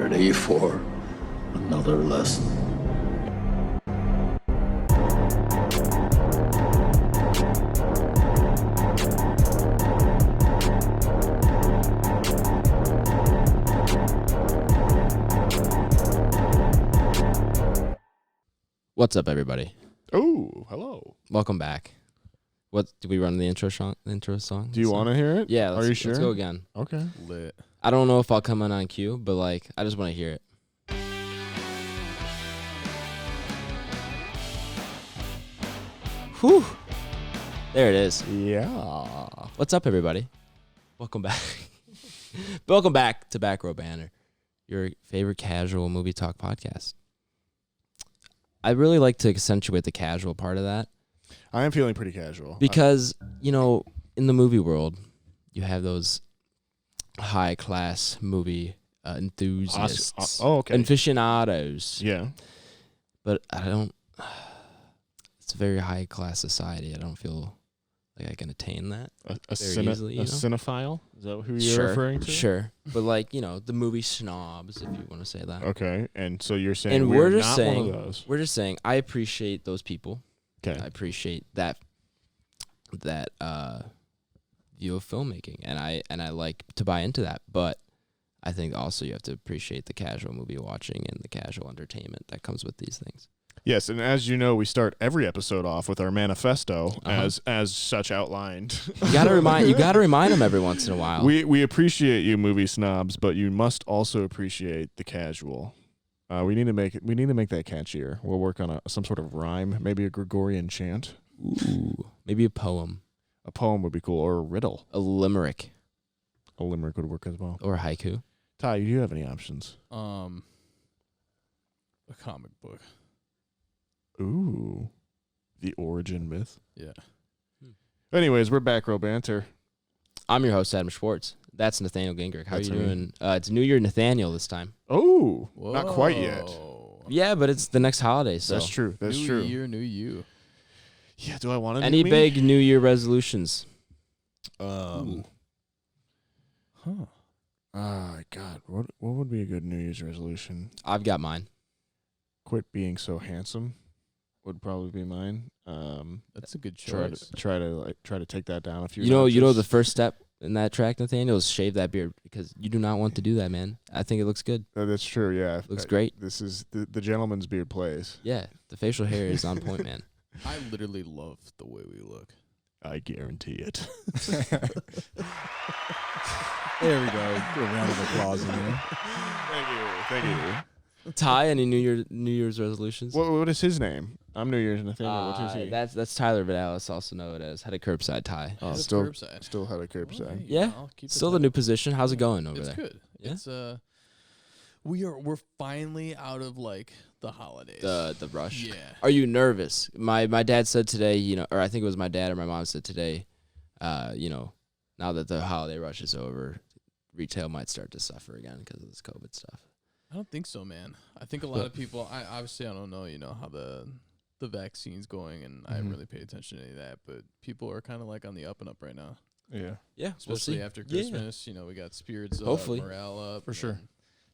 ready for another lesson? What's up, everybody? Oh, hello. Welcome back. What did we run the intro song? Do you want to hear it? Yeah. Are you sure? Let's go again. Okay. Lit. I don't know if I'll come in on cue, but like I just want to hear it. Whew. There it is. Yeah. What's up, everybody? Welcome back. Welcome back to Back Row Banter, your favorite casual movie talk podcast. I really like to accentuate the casual part of that. I am feeling pretty casual. Because, you know, in the movie world, you have those high-class movie enthusiasts. okay. Aficionados. Yeah. But I don't... It's a very high-class society. I don't feel like I can attain that. Easily, you know? Cinephile? Is that who you're referring to? Sure. But, like, you know, the movie snobs, if you want to say that. Okay. And so you're saying And we're just not saying, one of those. We're just saying, I appreciate those people. Okay. I appreciate that view of filmmaking, and I like to buy into that. But I think also you have to appreciate the casual movie watching and the casual entertainment that comes with these things. Yes, and as you know, we start every episode off with our manifesto as such outlined. You gotta remind them every once in a while. We appreciate you, movie snobs, but you must also appreciate the casual. We need to make that catchier. We'll work on some sort of rhyme, maybe a Gregorian chant. Ooh, maybe a poem. A poem would be cool, or a riddle. A limerick. A limerick would work as well. Or a haiku. Ty, do you have any options? A comic book. Ooh, the origin myth. Yeah. Anyways, we're Back Row Banter. I'm your host, Adam Schwartz. That's Nathaniel Gingrich. How That's are you me. doing? It's New Year Nathaniel this time. Oh, not quite yet. Yeah, but it's the next holiday, so. That's true. That's new true. New year, new you. Yeah, do I want to Any me? big New Year resolutions? Huh. God, what would be a good New Year's resolution? I've got mine. Quit being so handsome would probably be mine. That's a good choice. Try to take that down a few. You know, notches. the first step in that track, Nathaniel, is shave that beard because you do not want to do that, man. I think it looks good. That's true. Yeah, Looks great. This is the gentleman's beard plays. Yeah, the facial hair is on point, man. I literally love the way we look. I guarantee it. There we go. Do a round of applause in there. Thank you. Ty, any New Year's resolutions? What is his name? I'm New Year's Nathaniel. What is he? That's Tyler Vidalis, also known as Head of Curbside Ty. Oh, Head of still curbside. still had a curbside. Alright, Yeah, I'll keep it Still that. the new position. How's it going over It's there? good. Yeah? It's we're finally out of like the holidays. The rush. Yeah. Are you nervous? My dad said today, or I think it was my dad or my mom said today, now that the holiday rush is over, retail might start to suffer again because of this COVID stuff. I don't think so, man. I think a lot of people. I don't know, how the vaccine's going, and I haven't really paid attention to any of that. But people are kind of like on the up and up right now. Yeah. Yeah, Especially after Christmas. We got spirits Hopefully. up, morale up. For sure.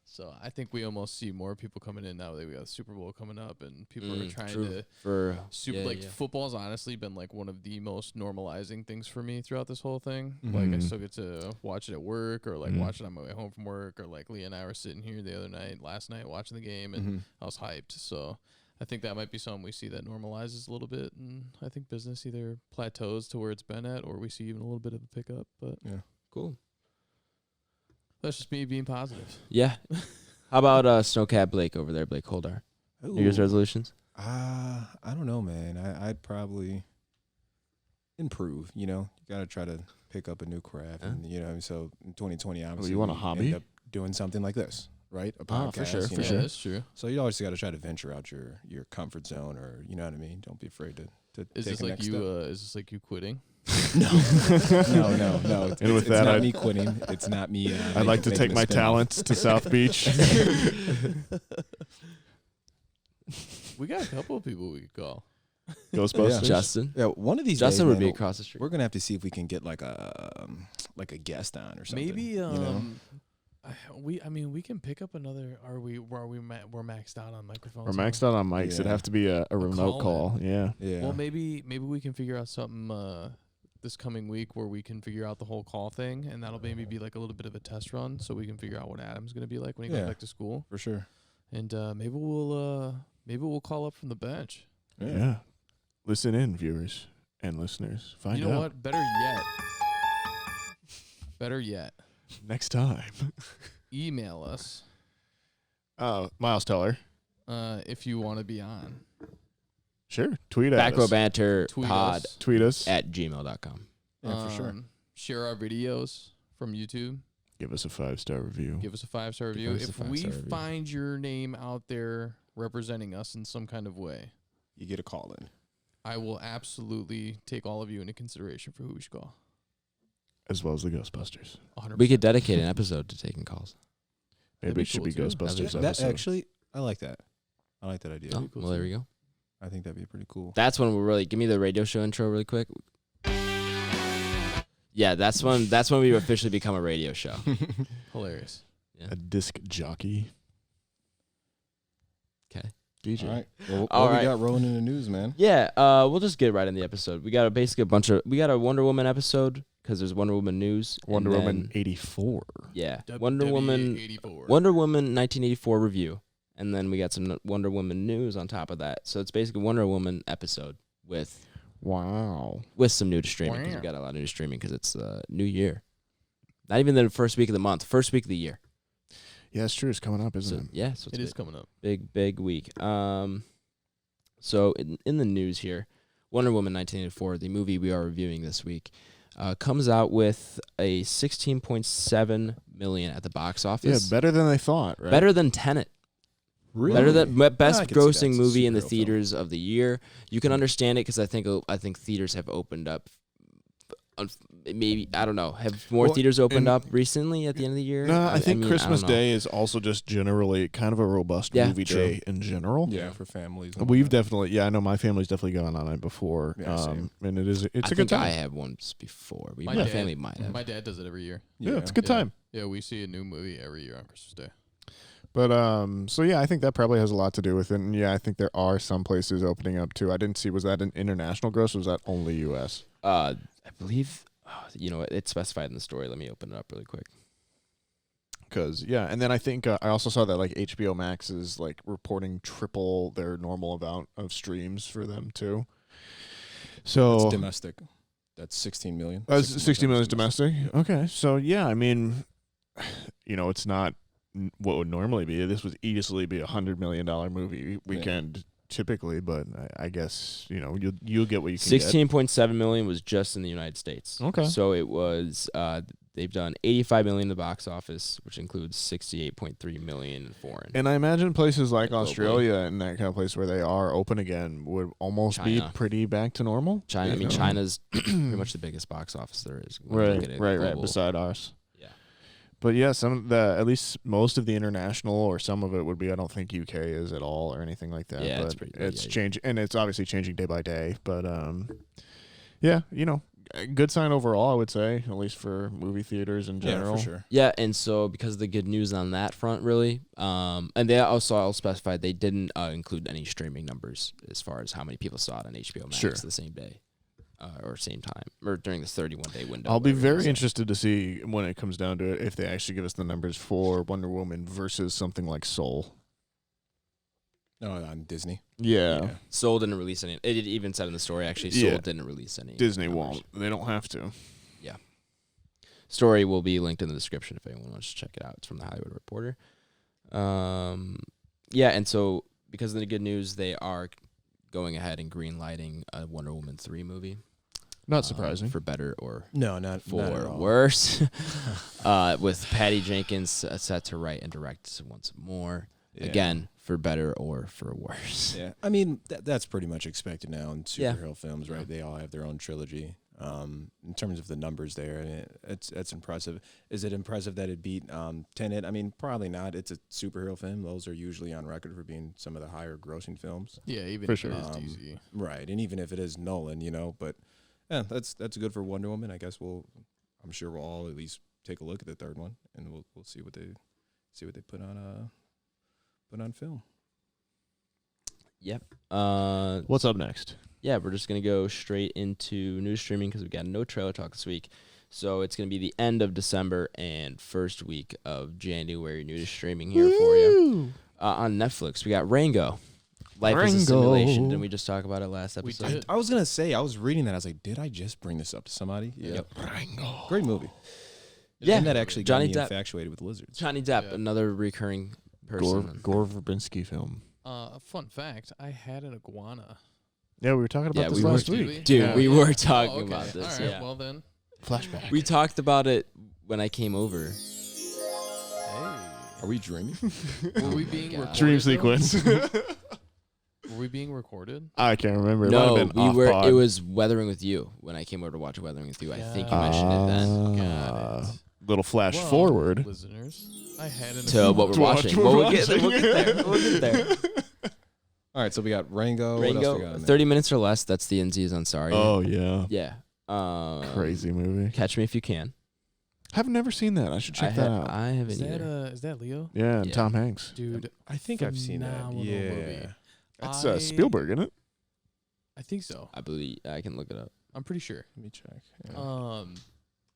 So I think we almost see more people coming in now that we got the Super Bowl coming up, and people are trying true. to football's honestly been like one of the most normalizing things for me throughout this whole thing. Like I still get to watch it at work, or like watch it on my way home from work, or like Leah and I were sitting here last night watching the game, and I was hyped. So I think that might be something we see that normalizes a little bit, and I think business either plateaus to where it's been at, or we see even a little bit of a pickup. But Yeah. Cool. that's just me being positive. Yeah. How about Snowcat Blake over there, BlakeHolder? New Year's resolutions? I don't know, man. I'd probably improve. You got to try to pick up a new craft, and so in 2020, obviously, you want a we hobby? end up doing something like this, right? A podcast, for sure, you for know? sure. Yeah, that's true. So you always got to try to venture out your comfort zone, or you know what I mean. Don't be afraid to Is take this a like next you? step. Is this like you quitting? No. It's, And with it's that, not me quitting. It's not me. I'd like to making take a my spin-off. talents to South Beach. We got a couple of people we could call. Ghostbusters. Justin? Yeah, one of these Justin days, would be man, across the street. We're gonna have to see if we can get like a guest on or something. Maybe you know? We can pick up another. We're maxed out on microphones. We're maxed out on mics. It'd have to be a remote call. Yeah. Well, maybe we can figure out something this coming week where we can figure out the whole call thing, and that'll maybe be like a little bit of a test run, so we can figure out what Adam's gonna be like when he goes back to school. For sure. And maybe we'll call up from the bench. Yeah. Listen in, viewers and listeners. Find out. You know what? Better yet. Next time. Email us. Miles Teller. If you want to be on. Sure. Tweet at Back Row us. Banter pod Tweet us. at gmail.com. Yeah, for sure. Share our videos from YouTube. Give us a 5-star review. Give us a 5-star review. If we find your name out there representing us in some kind of way, you get a call in. I will absolutely take all of you into consideration for who we should call. As well as the Ghostbusters. 100%. We could dedicate an episode to taking calls. Maybe it should be Ghostbusters episode. Actually, I like that. I like that idea. Oh, well, there we go. I think that'd be pretty cool. That's when we're really... Give me the radio show intro really quick. Yeah, that's when we officially become a radio show. Hilarious. Yeah. A disc jockey. Okay. DJ. All right. Well, All what right. we got rolling in the news, man? Yeah, we'll just get right in the episode. We got we got a Wonder Woman episode because there's Wonder Woman news. Wonder Woman 84. Yeah. Wonder Woman 84. Wonder Woman 1984 review. And then we got some Wonder Woman news on top of that. So it's basically Wonder Woman episode with some new to streaming because we got a lot of new to streaming because it's new year. Not even the first week of the month, first week of the year. Yeah, it's true. It's coming up, isn't it? Yeah, so it is coming up. Big week. So in the news here, Wonder Woman 1984, the movie we are reviewing this week, comes out with a $16.7 million at the box office. Yeah, better than they thought, right? Better than Tenet. Really? Better than best I could see that. grossing It's a movie in the superhero theaters of the year. You can understand it because I think theaters have opened up. Maybe I don't know. Have more theaters opened up recently at the end of the year? No, I think mean, Christmas I don't know. Day is also just generally kind of a robust movie day in general. Yeah, for families. We've definitely, I know my family's definitely gone on it before. Yeah, same. And it's a I good think time. I have once before. My My family might have. My dad does it every year. Yeah, it's a good time. Yeah, we see a new movie every year on Christmas Day. But so yeah, I think that probably has a lot to do with it. And yeah, I think there are some places opening up too. I didn't see, was that an international gross or was that only US? I believe it's specified in the story. Let me open it up really quick. Because yeah, and then I think I also saw that like HBO Max is like reporting triple their normal amount of streams for them too. So That's domestic. That's 16 million. 60 million is domestic. Okay, so yeah, I mean, it's not what would normally be. This would easily be $100 million movie weekend typically, but I guess you'll get what you can get. 16.7 million was just in the United States. Okay, so it was they've done 85 million in the box office, which includes 68.3 million in foreign. And I imagine places like globally. Australia and that kind of place where they are open again would almost be pretty back to normal. China, I mean, China's pretty much the biggest box office there is. Right, beside ours. Yeah. But yeah, at least most of the international or some of it would be. I don't think UK is at all or anything like that. Yeah, but it's changing, and it's obviously changing day by day. But yeah, a good sign overall, I would say, at least for movie theaters in general. Yeah, for sure. Yeah, and so because of the good news on that front, really, and they also all specified they didn't include any streaming numbers as far as how many people saw it on HBO Max the same day. Or same time, or during this 31-day window. I'll be very interested to see when it comes down to it if they actually give us the numbers for Wonder Woman versus something like Soul. No, on Disney. Yeah. Soul didn't release any. It even said in the story, actually, Soul didn't release any. Disney numbers. won't. They don't have to. Yeah. Story will be linked in the description if anyone wants to check it out. It's from the Hollywood Reporter. Yeah, and so because of the good news, they are going ahead and green-lighting a Wonder Woman 3 movie. Not surprising. For better or not for at all. worse. With Patty Jenkins set to write and direct once more. Yeah. Again, for better or for worse. Yeah, I mean that's pretty much expected now in superhero films, right? They all have their own trilogy. In terms of the numbers there, I mean, it's impressive. Is it impressive that it beat Tenet? I mean, probably not. It's a superhero film. Those are usually on record for being some of the higher grossing films. Yeah, even For if sure. it is DC. Right, and even if it is Nolan, but yeah, that's good for Wonder Woman. I guess I'm sure we'll all at least take a look at the third one, and we'll see what they put on film. Yep. What's up next? Yeah, we're just going to go straight into new streaming because we got no trailer talk this week. So it's going to be the end of December and first week of January new to streaming here for you. On Netflix, we got Rango. Life is a Simulation. Didn't we just talk about it last episode? We did. I was going to say, I was reading that. I was like, did I just bring this up to somebody? Yeah. Yep. Rango. Great movie. Yeah. And that actually Johnny got me Depp. infatuated with lizards. Johnny Depp, another recurring person. Gore Verbinski film. Fun fact: I had an iguana. Yeah, we were talking about this last week. Dude, Yeah. we were Oh, talking okay. about this. All right, Yeah. well then. Flashback. We talked about it when I came over. Are we dreaming? Were we being recorded? Dream though? sequence. Were we being recorded? I can't remember. It might No, have been we off were. pod. It was Weathering with You when I came over to watch Weathering with You. I think you mentioned it then. Got it. Little flash Well, forward. listeners, I had an To what we're What watching. we're Well, we'll get there. watching. We'll get there. We'll get there. All right, so we got Rango. What else we got Rango, in there? 30 minutes or less. That's the Aziz Ansari. Oh yeah. Yeah. Crazy movie. Catch Me If You Can. I've never seen that. I should check that out. I haven't Is that either. is that Leo? Yeah, and Yeah. Tom Hanks. Dude, I think I've seen that. phenomenal Yeah. movie. That's I- Spielberg, isn't it? I think so. I believe I can look it up. I'm pretty sure. Let me check. Yeah.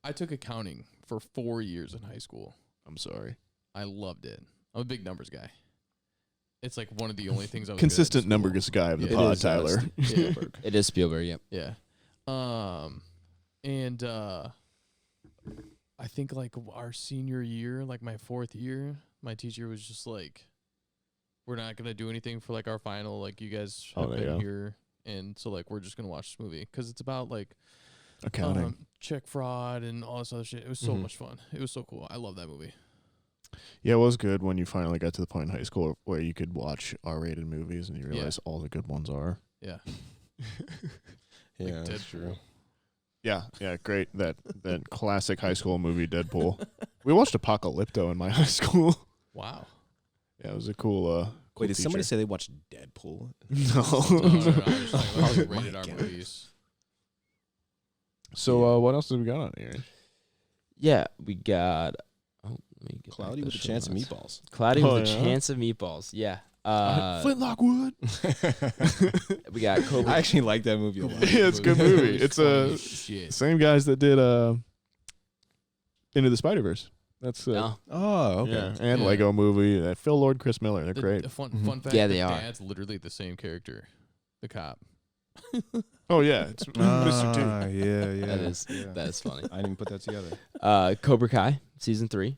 I took accounting for 4 years in high school. I'm sorry. I loved it. I'm a big numbers guy. It's like one of the only things I was Consistent good at in school. numbers guy of the It pod, is, Tyler. Yeah. It is Spielberg. Yep. Yeah. And I think like our senior year, like my 4th year, my teacher was just like, we're not going to do anything for like our final. Like you guys have there you been go. here. And so like, we're just going to watch this movie because it's about like Accounting. check fraud and all this other shit. It was so much fun. It was so cool. I love that movie. Yeah, it was good when you finally got to the point in high school where you could watch R-rated movies and you realize all the good ones are. Yeah. Yeah, like that's Deadpool. true. Yeah, classic high school movie, Deadpool. We watched Apocalypto in my high school. Wow. Yeah, it was a cool. Wait, did somebody feature. say they watched Deadpool? No, I was just talking about Oh like rated my R God. movies. So, what else did we got on here? Yeah, we got. Oh, let me get Cloudy back with a the Chance of show notes. Meatballs. Cloudy Oh, with a yeah? Chance of Meatballs. Yeah. Flintlock Wood. We got Cobra. I actually like that movie a lot. Yeah, it's a good movie. It's funny as shit. same guys that did Into the Spider-Verse. That's No. Oh, okay. yeah, and Yeah. Lego Movie. Phil Lord, Chris Miller. They're The- great. the fun Mhm. fact. Yeah, the they are. Dad's literally the same character, the cop. Oh yeah, it's Mr. T. Yeah, yeah. That is yeah. that is funny. I didn't even put that together. Cobra Kai season 3,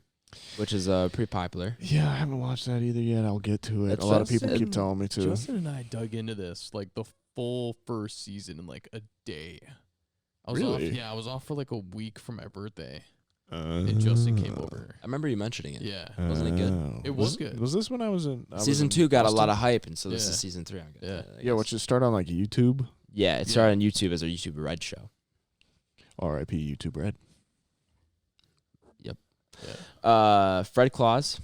which is pretty popular. Yeah, I haven't watched that either yet. I'll get to it. That's A lot of people Justin- keep telling me to. Justin and I dug into this like the full first season in like a day. I was Really? off. Yeah, I was off for like a week for my birthday, and Justin came over. I remember you mentioning it. Yeah, Wasn't it good? Oh. It was good. Was this when I was in Season 2 got a lot of Austin? hype, and so this Yeah. is season 3. Yeah. Yeah, which is start on like YouTube. Yeah, it started on YouTube as a YouTube Red show. R.I.P. YouTube Red. Fred Claus,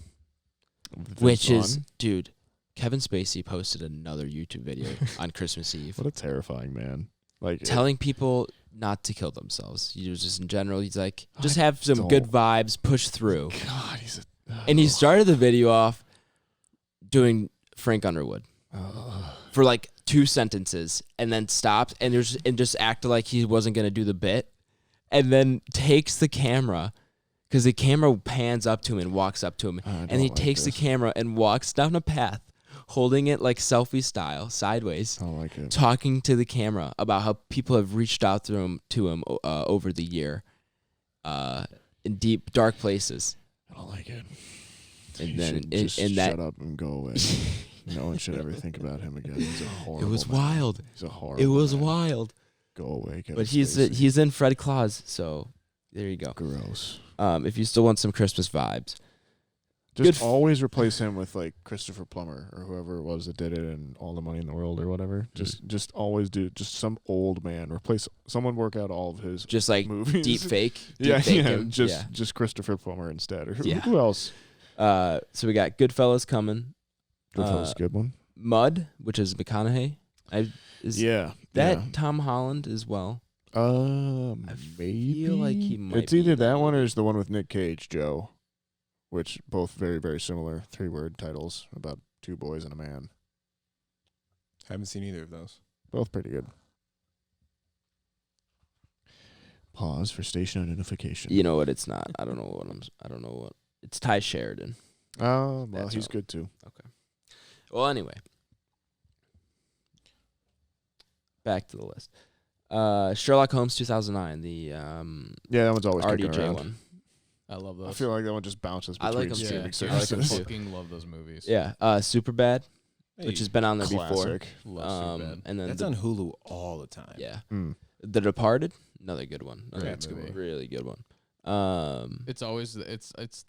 Vince which is, Vaughn. dude, Kevin Spacey posted another YouTube video on Christmas Eve What a terrifying man. Like telling people not to kill themselves. He was just in general, he's like, just I have some good don't- vibes, push through. God, he's a. And he started the video off doing Frank Underwood for like 2 sentences and then stopped and just acted like he wasn't going to do the bit and then takes the camera because the camera pans up to him and walks up to him and he takes the camera and walks down a path holding it like selfie style sideways I don't like it. talking to the camera about how people have reached out to him over the year in deep dark places. I don't like it. And He then should it- just and that- shut up and go away. No one should ever think about him again. He's a horrible. It was man. wild. He's a horrible. It was man. wild. Go away, Kevin But Spacey. he's in Fred Claus, so there you go. gross. If you still want some Christmas vibes, Just Good always replace him with like Christopher Plummer or whoever it was that did it in All the Money in the World or whatever. Just always do just some old man. Replace someone work out all of his just like movies. deep fake. Yeah, Deep fake yeah. him. Just Christopher Plummer instead. Or Yeah. who else? So we got Goodfellas coming. Goodfellas, good one. Mud, which is McConaughey. Yeah. That yeah. Tom Holland as well. Maybe. feel like he might. It's either be that one or it's the one with Nick Cage, Joe, which both very, very similar 3-word titles about 2 boys and a man. Haven't seen either of those. Both pretty good. Pause for station identification. You know what? It's not. I don't know what. It's Ty Sheridan. Oh, well, That's he's all. good too. Okay. Well, anyway, back to the list. Sherlock Holmes 2009, the Yeah, that one's always kicking RDJ around. one. I love those. I feel like that one just bounces I between like 'em too. streaming I like services. fucking love those movies. Yeah, Superbad, Hey, which has been on there Classic. Love before. Superbad. And then that's on Hulu all the time. yeah, Mm. The Departed, another good one. Great That's movie. really good one. It's always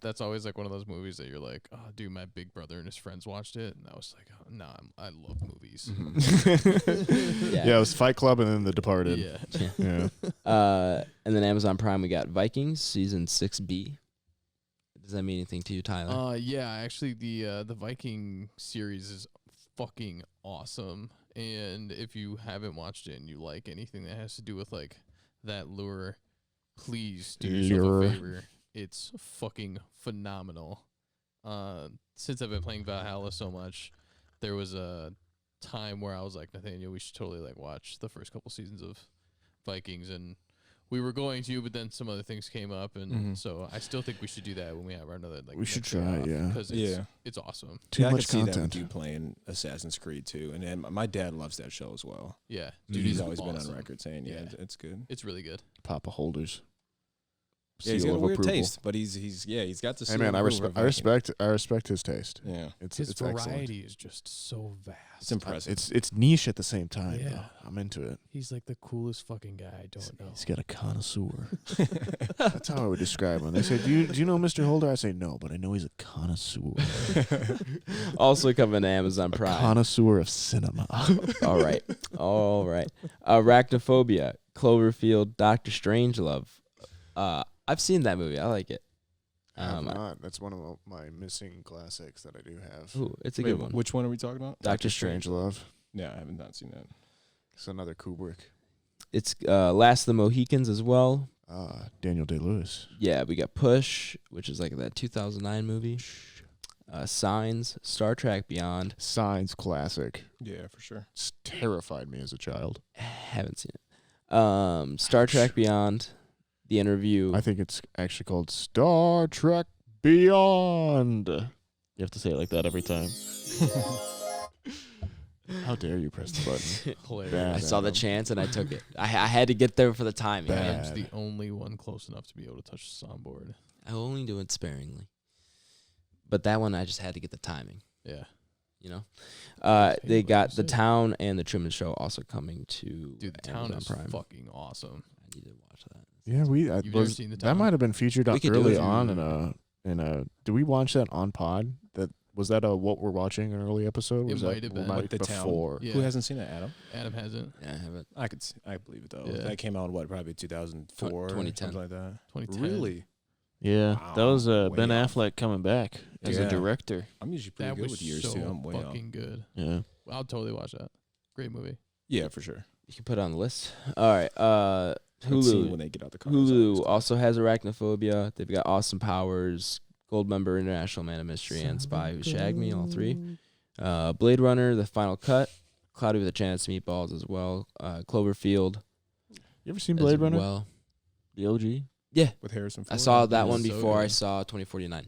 that's always like one of those movies that you're like, oh, dude, my big brother and his friends watched it, and I was like, oh, no, I love movies. Yeah, it was Fight Club and then The Departed. Yeah. Yeah. And then Amazon Prime, we got Vikings season 6B. Does that mean anything to you, Tyler? Yeah, actually the Viking series is fucking awesome. And if you haven't watched it and you like anything that has to do with like that lure, please do yourself Lure. a favor. It's fucking phenomenal. Since I've been playing Valhalla so much, there was a time where I was like, Nathaniel, we should totally like watch the first couple seasons of Vikings, and we were going to, but then some other things came up, and so I still think we should do that when we have our another like. We should next day try, off, yeah. because it's awesome. Too I much could see that content. with you playing Assassin's Creed too, and then my dad loves that show as well. Yeah, Dude, dude, he's it's always been on awesome. record saying, yeah, Yeah. it's good. It's really good. Papa Holders. Yeah, he's Seal got a of weird approval. taste, but he's got the. Hey seal man, of I approval of Viking. respect his taste. Yeah, It's His excellent. variety is just so vast. it's impressive. It's niche at the same time. Yeah. Though. I'm into it. He's like the coolest fucking guy. I don't know. He's got a connoisseur. That's how I would describe him. They say, do you know Mr. Holder? I say no, but I know he's a connoisseur. Also coming to Amazon A Prime. connoisseur of cinema. All right. Arachnophobia, Cloverfield, Doctor Strangelove. I've seen that movie. I like it. I have not. That's one of my missing classics that I do have. Ooh, it's a Wait, good one. Which one are we talking about? Doctor Strangelove. Yeah, I have not seen that. It's another Kubrick. It's Last of the Mohicans as well. Daniel Day-Lewis. Yeah, we got Push, which is like that 2009 movie. Signs, Star Trek Beyond. Signs classic. Yeah, for sure. It's terrified me as a child. Haven't seen it. Star Trek Beyond, The Interview. I think it's actually called Star Trek Beyond. You have to say it like that every time. How dare you press the button? Hilarious. Bad. I saw the Adam. chance and I took it. I had to get there for the timing. Bad. Adam's the only one close enough to be able to touch the soundboard. I only do it sparingly. But that one, I just had to get the timing. Yeah. You know, Hey, they what got you The say? Town and The Truman Show also coming to Dude, the town Amazon is Prime. fucking awesome. I need to watch that. Yeah, You've never seen The that Town? might have been featured We could do early it. on in a. Did we watch that on Pod? Was that a What We're Watching an early episode? It Was might that have been. might The Town? before? Yeah. Who hasn't seen it, Adam? Adam hasn't. Yeah, I haven't. I believe it though. Yeah. That came out in what, probably 2004, 2010. something like that. 2010. Really? Yeah, Wow, that was way Ben off. Affleck coming back as a Yeah. director. I'm usually pretty That good was with years so too. I'm way off. fucking good. Yeah. I'll totally watch that. Great movie. Yeah, for sure. You can put it on the list. All right. That scene Hulu. when they get out the car. is always Hulu cool. also has Arachnophobia. They've got Awesome Powers, Goldmember, International Man of Mystery, and Spy Who Shagged Me, all three. Blade Runner, The Final Cut, Cloudy with a Chance, Meatballs as well. Cloverfield. You ever seen as Blade Runner? Well, The OG. yeah. with Harrison I Ford. saw that Yeah, one so before I good. saw 2049.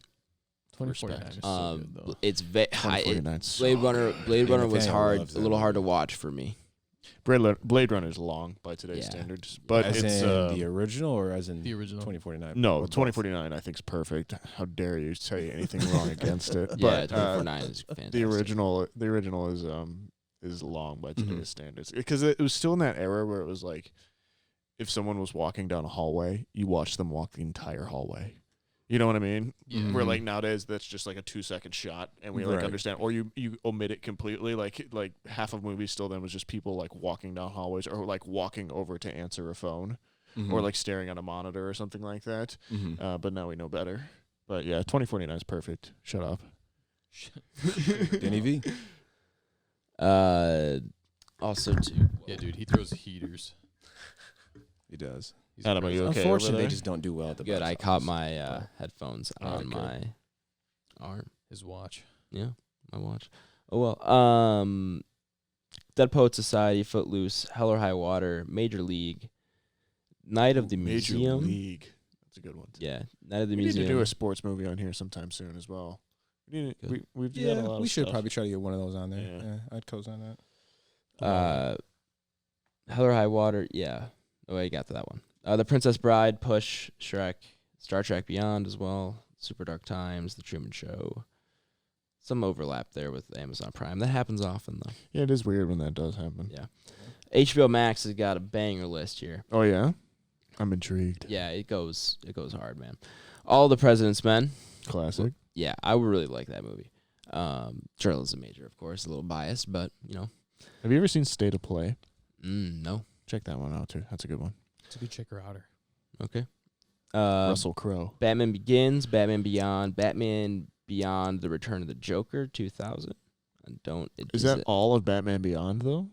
2049 is so good, though. It's Blade 2049. Runner was Nathaniel hard, loves a that little hard to movie. watch for me. Blade Runner is long by today's Yeah. standards, but as it's in the original or as in The original. 2049? no, Or both? 2049 I think is perfect. How dare you say anything wrong against it? Yeah, But 2049 is fantastic. the original is long by today's standards because it was still in that era where it was like if someone was walking down a hallway, you watch them walk the entire hallway. You know what I mean? Yeah. Where like nowadays that's just like a 2-second shot and we like Right. understand, or you omit it completely. Like half of movies still then was just people like walking down hallways or like walking over to answer a phone or like staring at a monitor or something like that. But now we know better. But yeah, 2049 is perfect. Shut up. Danny V. Also, too. Yeah, dude, he throws heaters. He does. Adam, are you okay? Unfortunately, over they there? just don't do well at the Good. box I caught office. my headphones on good. my arm. His watch. Yeah, my watch. Oh well. Dead Poet Society, Footloose, Hell or High Water, Major League, Night of the Major Museum. League. That's a good one. Yeah, Night of the We need Museum. to do a sports movie on here sometime soon as well. We've got a lot Yeah, of we should stuff. probably try to get one of those on there. Yeah. Yeah, I'd co-sign that. Hell or High Water. Yeah. Oh, I got to that one. The Princess Bride, Push, Shrek, Star Trek Beyond as well, Super Dark Times, The Truman Show. Some overlap there with Amazon Prime. That happens often, though. Yeah, it is weird when that does happen. Yeah. HBO Max has got a banger list here. Oh yeah, I'm intrigued. Yeah, it goes hard, man. All the President's Men. Classic. Yeah, I would really like that movie. Journalism major, of course, a little biased, but Have you ever seen State of Play? No. Check that one out too. That's a good one. It's a good checker-outer. Okay. Russell Crowe. Batman Begins, Batman Beyond, Batman Beyond: The Return of the Joker, 2000. Is that all of Batman Beyond though?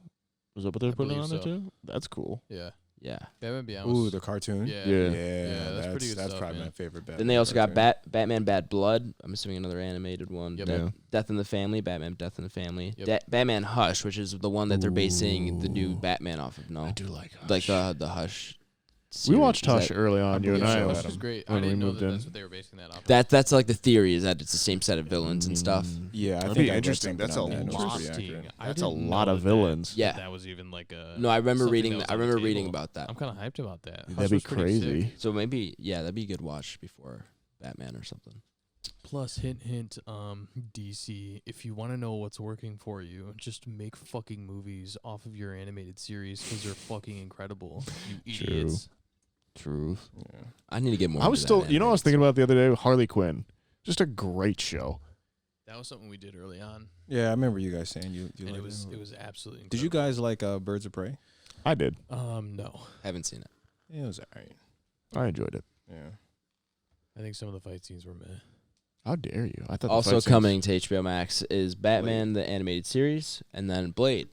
Was that what they're I putting believe on there so. too? That's cool. Yeah. Yeah. Batman Beyond. Ooh, was- the cartoon. Yeah. Yeah. Yeah, that's pretty good That's stuff, probably man. my favorite. Batman Then they also got cartoon. Batman Bad Blood. I'm assuming another animated one. Yep. Yeah. Death in the Family, Batman Death in the Family. Yep. Batman Hush, which is the one that they're basing the new Ooh. Batman off of. No, I do like Hush. like the Hush. We series. watched Is Hush that- early on. You and believe I. so, Hush Adam. is great. when I we didn't know moved that in. that's what they were basing that off. That's like the theory, is that it's the same set of villains and stuff. Yeah, I That'd think be I read interesting. something That's on a that, and it was pretty Interesting. accurate. I That's a didn't lot know of that villains. Yeah. That was even like a. No, I remember something reading. that was I on the remember reading table. about that. I'm kind of hyped about that. Hush That'd be was pretty sick. crazy. So maybe, that'd be a good watch before Batman or something. Plus, hint, hint, DC, if you want to know what's working for you, just make fucking movies off of your animated series because they're fucking incredible. You True. idiots. Truth. Yeah. I need to get more. I was into that still, I was animated thinking about the other day, Harley Quinn. Just a great show. That was something we did early on, Yeah, I remember you guys saying you and liked it was absolutely incredible. Did you guys like Birds of Prey? I did. No. Haven't seen it. Yeah, it was alright. I enjoyed it. Yeah. I think some of the fight scenes were meh. How dare you? I thought the Also fight scenes- coming to HBO Max is Batman the animated series, and then Blade,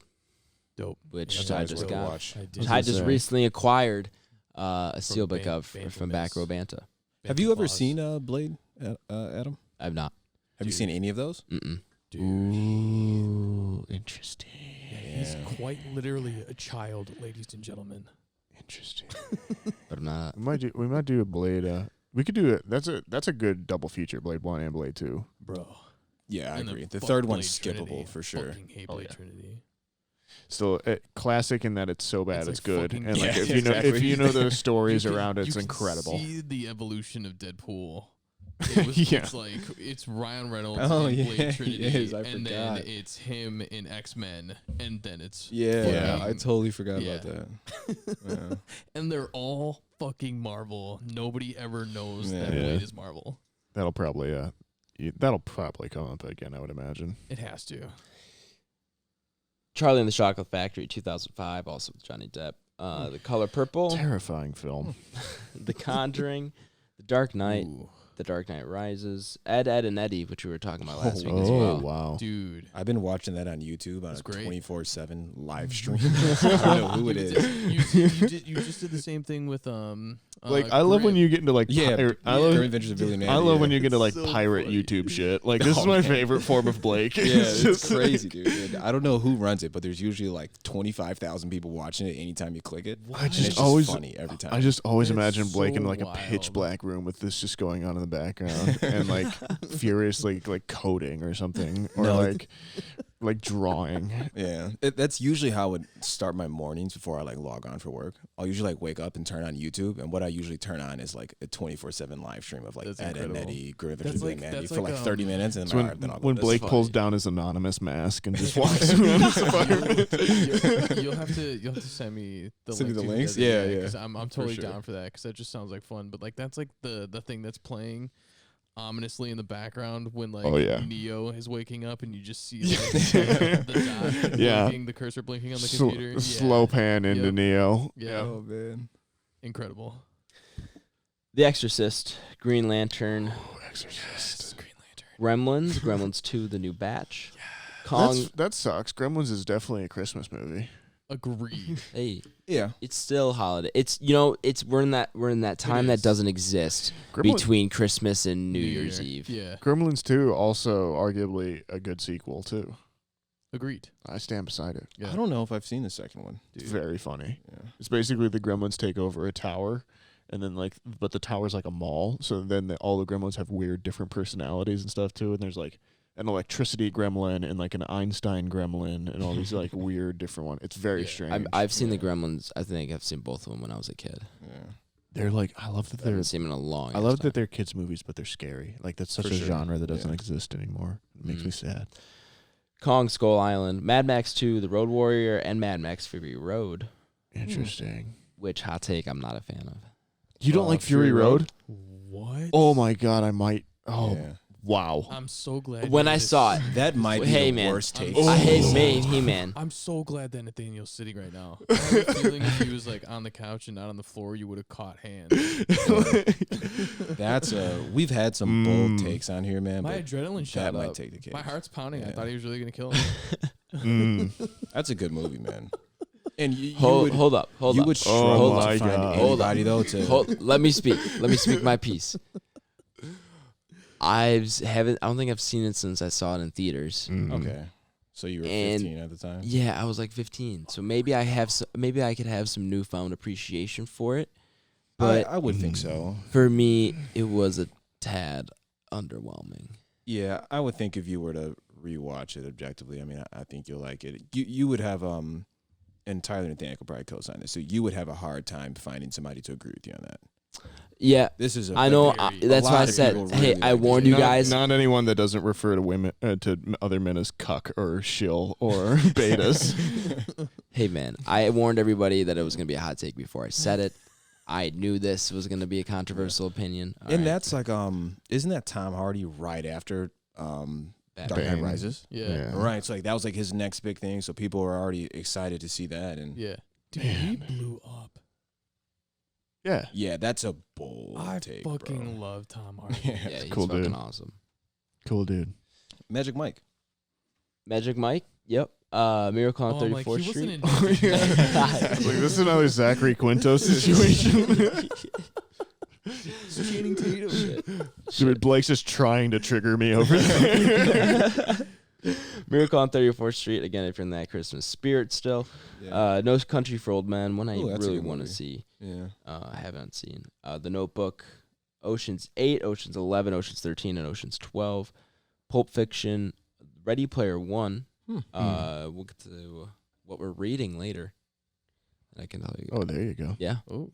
Dope. which That's I always just worth a got. watch. I did. Was I it just say? recently acquired a steelbook Ban- of Banter from Mix. Back Row Banter. Have you ever Claws. seen Blade, Adam? I've not. Have you seen any of those? Mm-mm. Dude. Ooh, interesting. He's Yeah. quite literally a child, ladies and gentlemen. Interesting. But I'm not. We might do a Blade. We could do it. That's a good double feature, Blade 1 and Blade 2. Bro. Yeah, I And agree. The fuck third one's Blade skippable Trinity. for sure. Fucking hate Oh, Blade yeah. Trinity. Still classic in that it's so bad It's it's, like good, fucking- and like Yeah, if you know exactly. the stories You can- around it, it's you can incredible. See the evolution of Deadpool. It was, Yeah. It's like it's Ryan Reynolds Oh, in yeah, Blade Trinity, it is, I and forgot. then it's him in X-Men, and then it's Yeah, fucking- I totally forgot Yeah. about that. Yeah. and they're all fucking Marvel. Nobody ever knows that Yeah. Blade is Marvel. That'll probably come up again, I would imagine. It has to. Charlie and the Chocolate Factory, 2005, also with Johnny Depp. The Color Purple, Terrifying film. The Conjuring, The Dark Knight, Ooh, The Dark Knight Rises, Ed, and Eddie, which we were talking about last week as Oh well. wow! dude. I've been watching that on YouTube on That's a great. 24/7 live stream. I don't know who it is. You just did the same thing with Like I love when Grimm. you get into like Yeah, I Current love Adventures of Billy Mandy. I love when yeah. you get into like so pirate funny, YouTube dude. shit. Like this Oh, is my man. favorite form of Blake. Yeah, it's just like- crazy, dude. And I don't know who runs it, but there's usually like 25,000 people watching it anytime you click it. I And just it's always funny every time. I just always That's imagine Blake in so like a pitch wild. black room with this just going on in the background and like furiously like coding or something or No, like drawing. Yeah, that's usually how I would start my mornings before I like log on for work. I'll usually like wake up and turn on YouTube, and what I usually turn on is like a 24/7 live stream of like That's Ed and incredible. Eddie, Grimm That's Adventures of Billy like- Mandy that's for like, like 30 minutes, and It's then, when all right, then I'll go when to Blake sleep. pulls down his anonymous mask and just walks around his environment. You'll have to send me the Send me the to links? other day, Yeah, 'cause I'm totally sure. down for that because that just sounds like fun. But like that's like the thing that's playing ominously in the background when like Oh, yeah. Neo is waking up and you just see like, the dot Yeah. blinking, the cursor blinking on the computer. Yeah. Slow pan into Yep. Neo. Yeah. Oh man, Incredible. The Exorcist, Green Lantern, Exorcist. Green Lantern. Gremlins, Gremlins 2, The New Batch, Kong. That sucks. Gremlins is definitely a Christmas movie. Agreed. Hey, Yeah. it's still holiday. It's we're in that time that doesn't exist between Christmas and New Year's Eve. Yeah. Gremlins 2 also arguably a good sequel too. Agreed. I stand beside it. Yeah. I don't know if I've seen the second one. It's very funny. Yeah. It's basically the gremlins take over a tower, and then but the tower's like a mall. So then all the gremlins have weird different personalities and stuff too. And there's like an electricity gremlin and like an Einstein gremlin and all these like weird different ones. It's very strange. I've seen the Gremlins. I think I've seen both of them when I was a kid. Yeah. They're like, I love that I they're. haven't seen them in a long. I love that they're kids movies, but they're scary. Like that's such For a sure. genre that doesn't Yeah. exist anymore. It makes me sad. Kong Skull Island, Mad Max 2, The Road Warrior, and Mad Max Fury Road. Interesting. Which hot take I'm not a fan of. You don't like Fury Road? What? Oh my god, I might. Oh Yeah. wow. I'm so glad. When you I did saw it, That might be Hey, the man. worst take. I hate Oh. He-Man. I'm so glad that Nathaniel's sitting right now. I have a feeling if he was like on the couch and not on the floor, you would have caught hands. That's we've had some bold takes on here, man. My but adrenaline that shot might up. take the cake. My heart's pounding. I Yeah. thought he was really gonna kill him. That's a good movie, man. And you Hold up. you would struggle Oh to my find God. Hold anybody though to Let me speak. Let me speak my piece. I don't think I've seen it since I saw it in theaters. Okay. So you were And 15 at the time? Yeah, I was like 15. So maybe I could have some newfound appreciation for it. But I would think so. for me, it was a tad underwhelming. Yeah, I would think if you were to rewatch it objectively, I mean, I think you'll like it. You would have and Tyler and Nathaniel could probably co-sign this. So you would have a hard time finding somebody to agree with you on that. Yeah, This is I know. very- That's a why lot I of said, people hey, really I like warned it. you guys. Not anyone that doesn't refer to women to other men as cuck or shill or betas. Hey, man, I warned everybody that it was going to be a hot take before I said it. I knew this was going to be a controversial opinion. All And right. that's like isn't that Tom Hardy right after Dark Knight Bane. Rises? Yeah. Right. So like that was like his next big thing. So people were already excited to see that. And Yeah. Dude, he blew up. Yeah. yeah, that's a bold I take, fucking bro. love Tom Hardy. yeah, he's cool, fucking dude. awesome. Cool dude. Magic Mike. Magic Mike, yep. Miracle on Oh, I'm like, 34th he Street. wasn't in Like, this is another Zachary Quinto situation. Channing Tatum. Dude, Blake's just trying to trigger me over there. Miracle on 34th Street, again, if you're in that Christmas spirit still. No Country for Old Men, one I Ooh, that's a really good want to movie. see. Yeah. I haven't seen. The Notebook, Ocean's 8, Ocean's 11, Ocean's 13, and Ocean's 12. Pulp Fiction, Ready Player One. We'll get to what we're reading later. I can tell you. Oh, there you go. Yeah. Oh,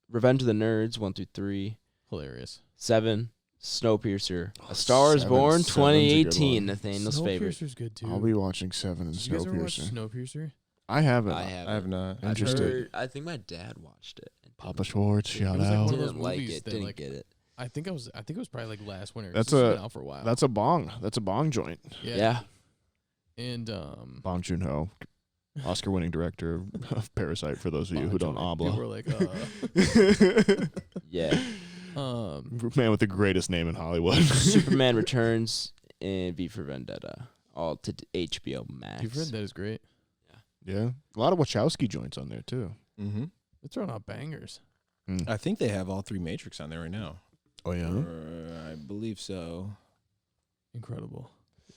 Revenge of the Nerds, 1 through 3. hilarious. 7, Snowpiercer. A Star is Seven- Born, Seven's a good 2018. one. Nathaniel's favorite. Snowpiercer's good too. I'll be watching 7 and Did you guys ever watch Snowpiercer. Snowpiercer? I haven't. I have. I have not. I've Interesting. heard- I think my dad watched it. Papa Schwartz, shout was like out. one of those Didn't like movies it. that, Didn't like, get it. I think it was probably like last winter. That's It's a- been out for a while. That's a bong. That's a bong joint. Yeah. And Bong Joon-ho, Oscar-winning director of Parasite, for those of you who don't people were obla. like, Yeah. Man with the greatest name in Hollywood. Superman Returns and V for Vendetta. All to HBO Max. you've heard that is great. Yeah. A lot of Wachowski joints on there, too. Mm-hmm. They're throwing out bangers. I think they have all 3 Matrix on there right now. Oh, yeah? I believe so. Incredible.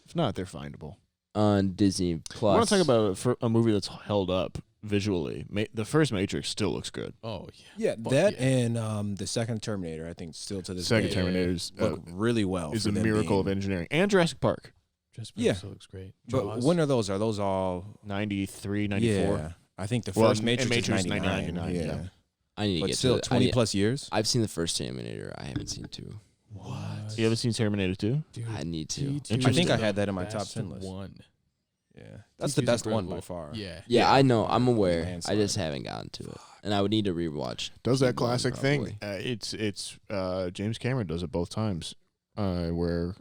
If not, they're findable. On Disney Plus. I want to talk about a movie that's held up visually. The first Matrix still looks good. Oh yeah. Yeah, Fuck that yeah. and the second Terminator, I think, still to this Second day Terminator's look really well. is for a them miracle of being- engineering. And Jurassic Park. Just Yeah. also looks great. But Jaws. when are those? Are those all 93, 94. Yeah, I think the Well, first and Matrix, Matrix is 99. 99, Yeah, yeah. I need to but get still to 20 plus years. I've seen the first Terminator. I haven't seen 2. What? You haven't seen Terminator 2? Dude, I need to. T2 I think is I the had that in my top best 10 list. One. Yeah, that's T2 the is best one by incredible. far. Yeah. Yeah, I know. I'm aware. I landslide. just haven't gotten to it. And I would need to rewatch. Does that T1 classic probably. thing. It's James Cameron does it both times, where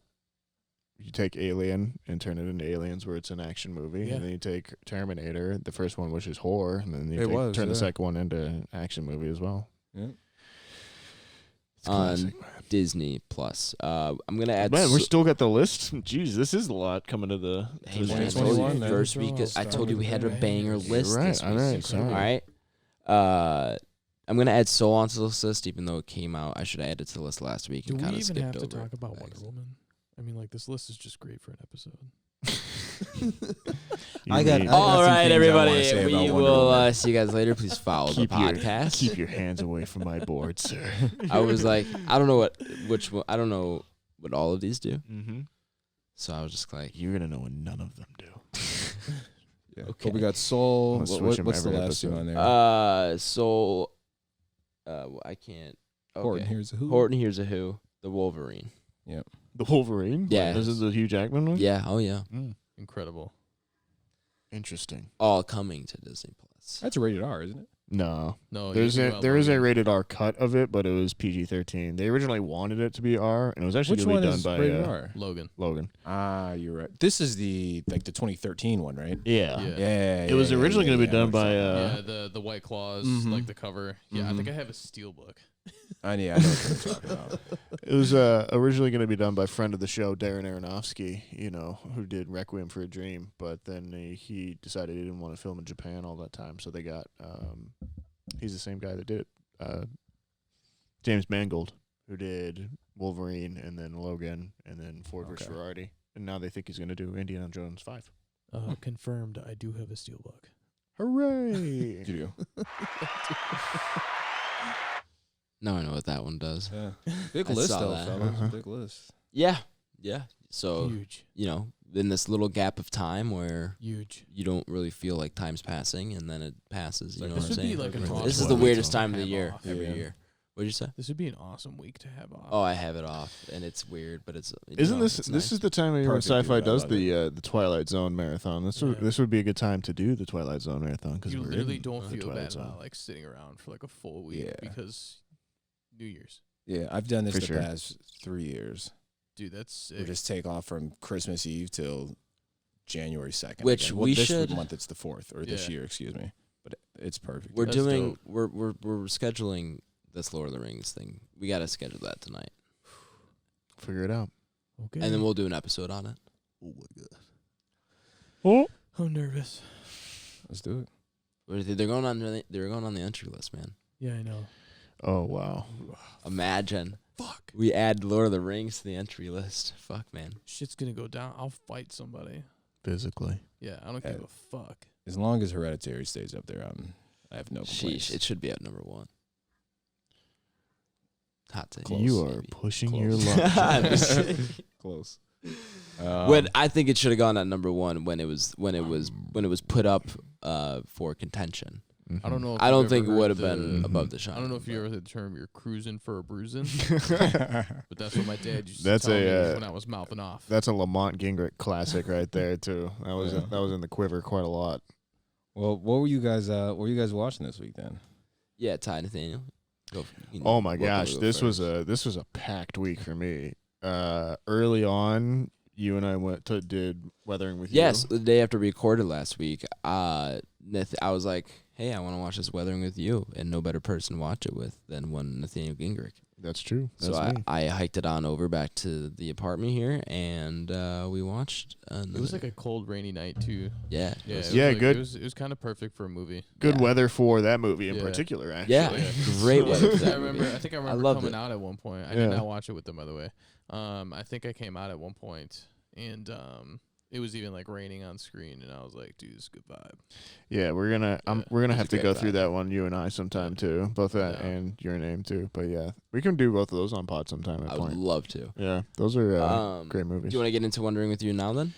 you take Alien and turn it into Aliens, where it's an action movie, Yeah. and then you take Terminator, the first one, which is horror, and then you It was, turn the yeah. second one into an action movie as well. Yeah. on Disney Plus. I'm gonna add. Man, we still got the list. Jeez, this is a lot coming to the. Hey, man, I told you first week. I told you we had a banger list. Right, this week. all right, sorry. All right. I'm gonna add Soul onto the list, even though it came out. I should have added to the list last week. Do and we kind of even skipped have to over talk about it. Wonder Woman? I mean, like, this list is just great for an episode. I got All some right, things I wanna everybody. say We about Wonder will Woman. see you guys later. Please follow the podcast. Keep your hands away from my board, sir. I was like, I don't know which one. I don't know what all of these do. Mm-hmm. So I was just like, You're gonna know what none of them do. Yeah. Okay. But we got Soul. Let's switch 'em What's the every last two episode. on there? Soul. I can't. Okay. Horton Hears a Who. Horton Hears a Who. The Wolverine. Yep. The Wolverine. Yeah. This is the Hugh Jackman one. Yeah. Oh yeah. Incredible. Interesting. All coming to Disney Plus. That's a rated R, isn't it? No, No, there is Logan. a rated R cut of it, but it was PG-13. They originally wanted it to be R, and it was actually Which going one to be is done by rated R? Logan. Logan. Ah, you're right. This is the 2013 one, right? Yeah. Yeah. Yeah. It was originally going to be done by. Yeah, the White Claws, Mhm. like the cover. Yeah, I Mhm. think I have a steelbook. I know what you're talking about. It was originally going to be done by friend of the show, Darren Aronofsky, who did Requiem for a Dream, but then he decided he didn't want to film in Japan all that time, so they got, he's the same guy that did it, James Mangold, who did Wolverine and then Logan and then Ford vs. Ferrari, and now they think he's going to do Indiana Jones 5. Confirmed, I do have a steelbook. Hooray! You do. Now I know what that one does. Yeah. Big I list, saw though, that. fellas. Uh-huh. Big list. Yeah. So Huge. in this little gap of time where Huge. you don't really feel like time's passing, and then it passes. You know This what I'm would be saying? like an This awesome is the week weirdest to time of the have year off. every Yeah. year. What'd you say? This would be an awesome week to have off. Oh, I have it off, and it's weird, but it's. Isn't it's this nice. is the time of year when Perfect, dude. Sci-Fi I does love the Twilight Zone marathon? This would be a good time to do the Twilight Zone marathon because You we're literally in don't the feel Twilight bad Zone. about like sitting around for like a full week Yeah. because New Year's. Yeah, I've done this For the sure. past 3 years. Dude, that's We sick. just take off from Christmas Eve till January 2nd. Which again. we this should- month it's the 4th, or this Yeah. year, excuse me. But it's perfect. We're That's doing. dope. We're scheduling this Lord of the Rings thing. We got to schedule that tonight, Figure it out. Okay. and then we'll do an episode on it. Oh my god. I'm nervous. Let's do it. They're going on. They're going on the entry list, man. Yeah, I know. Oh wow. Imagine. Fuck. We add Lord of the Rings to the entry list. Fuck, man. Shit's gonna go down. I'll fight somebody. Physically. Yeah, I don't give a fuck. As long as Hereditary stays up there, I have no complaints. Sheesh. It should be at number 1. Hot take. Close, you are maybe. pushing Close. your luck. Close. When I think it should have gone at number 1 when it was put up for contention. I don't know. If I you've don't ever think it heard would have the- been above the shine. I don't know if you ever heard the term "you're cruising for a bruising," but that's what my dad used to That's tell me a, when I was mouthing off. That's a Lamont Gingrich classic right there too. That was Yeah. that was in the quiver quite a lot. Well, what were you guys watching this week then? Yeah, Ty, Nathaniel. Go. Oh my welcome gosh, to go this was first. a packed week for me. Early on, you and I did Weathering with Yes, You. the day after we recorded last week, I was like, "Hey, I want to watch this Weathering with You," and no better person to watch it with than one Nathaniel Gingrich. That's true. That's So me. I hiked it on over back to the apartment here, and we watched. It was like a cold, rainy night too. yeah, Yeah, it was Yeah, like- good. It was kind of perfect for a movie. Good yeah. weather for that movie in Yeah. particular, actually. Yeah, great weather. for I that movie. remember. I think I remember loved coming it. out at one point. I Yeah. did not watch it with them, by the way. I think I came out at one point, and it was even like raining on screen, and I was like, "Dude, this is a good vibe." Yeah, we're gonna Yeah. we're gonna It's have a to great go through vibe. that one, you and I, sometime too. Both that Yeah. and Your Name too. But yeah, we can do both of those on pod sometime at I would point. love to. Yeah, those are great Do movies. you want to get into Wondering with You now then?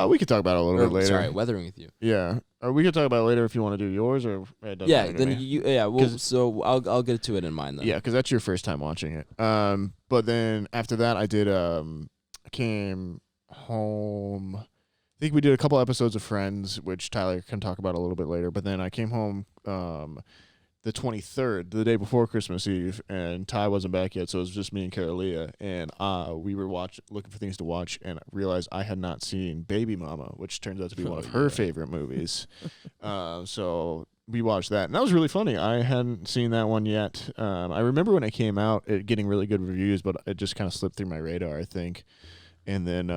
We could talk about it a little Or, bit later. Sorry, Weathering with You. Yeah, we could talk about it later if you want to do yours, or it doesn't Yeah, matter to then me. well, 'Cause- so I'll get to it in mind then. Yeah, because that's your first time watching it. But then after that, I did. I came home. I think we did a couple episodes of Friends, which Tyler can talk about a little bit later. But then I came home the 23rd, the day before Christmas Eve, and Ty wasn't back yet, so it was just me and Carolia, and we were looking for things to watch, and I realized I had not seen Baby Mama, which turns out to be one of her favorite movies. So we watched that, and that was really funny. I hadn't seen that one yet. I remember when it came out, it getting really good reviews, but it just kind of slipped through my radar, I think. And then,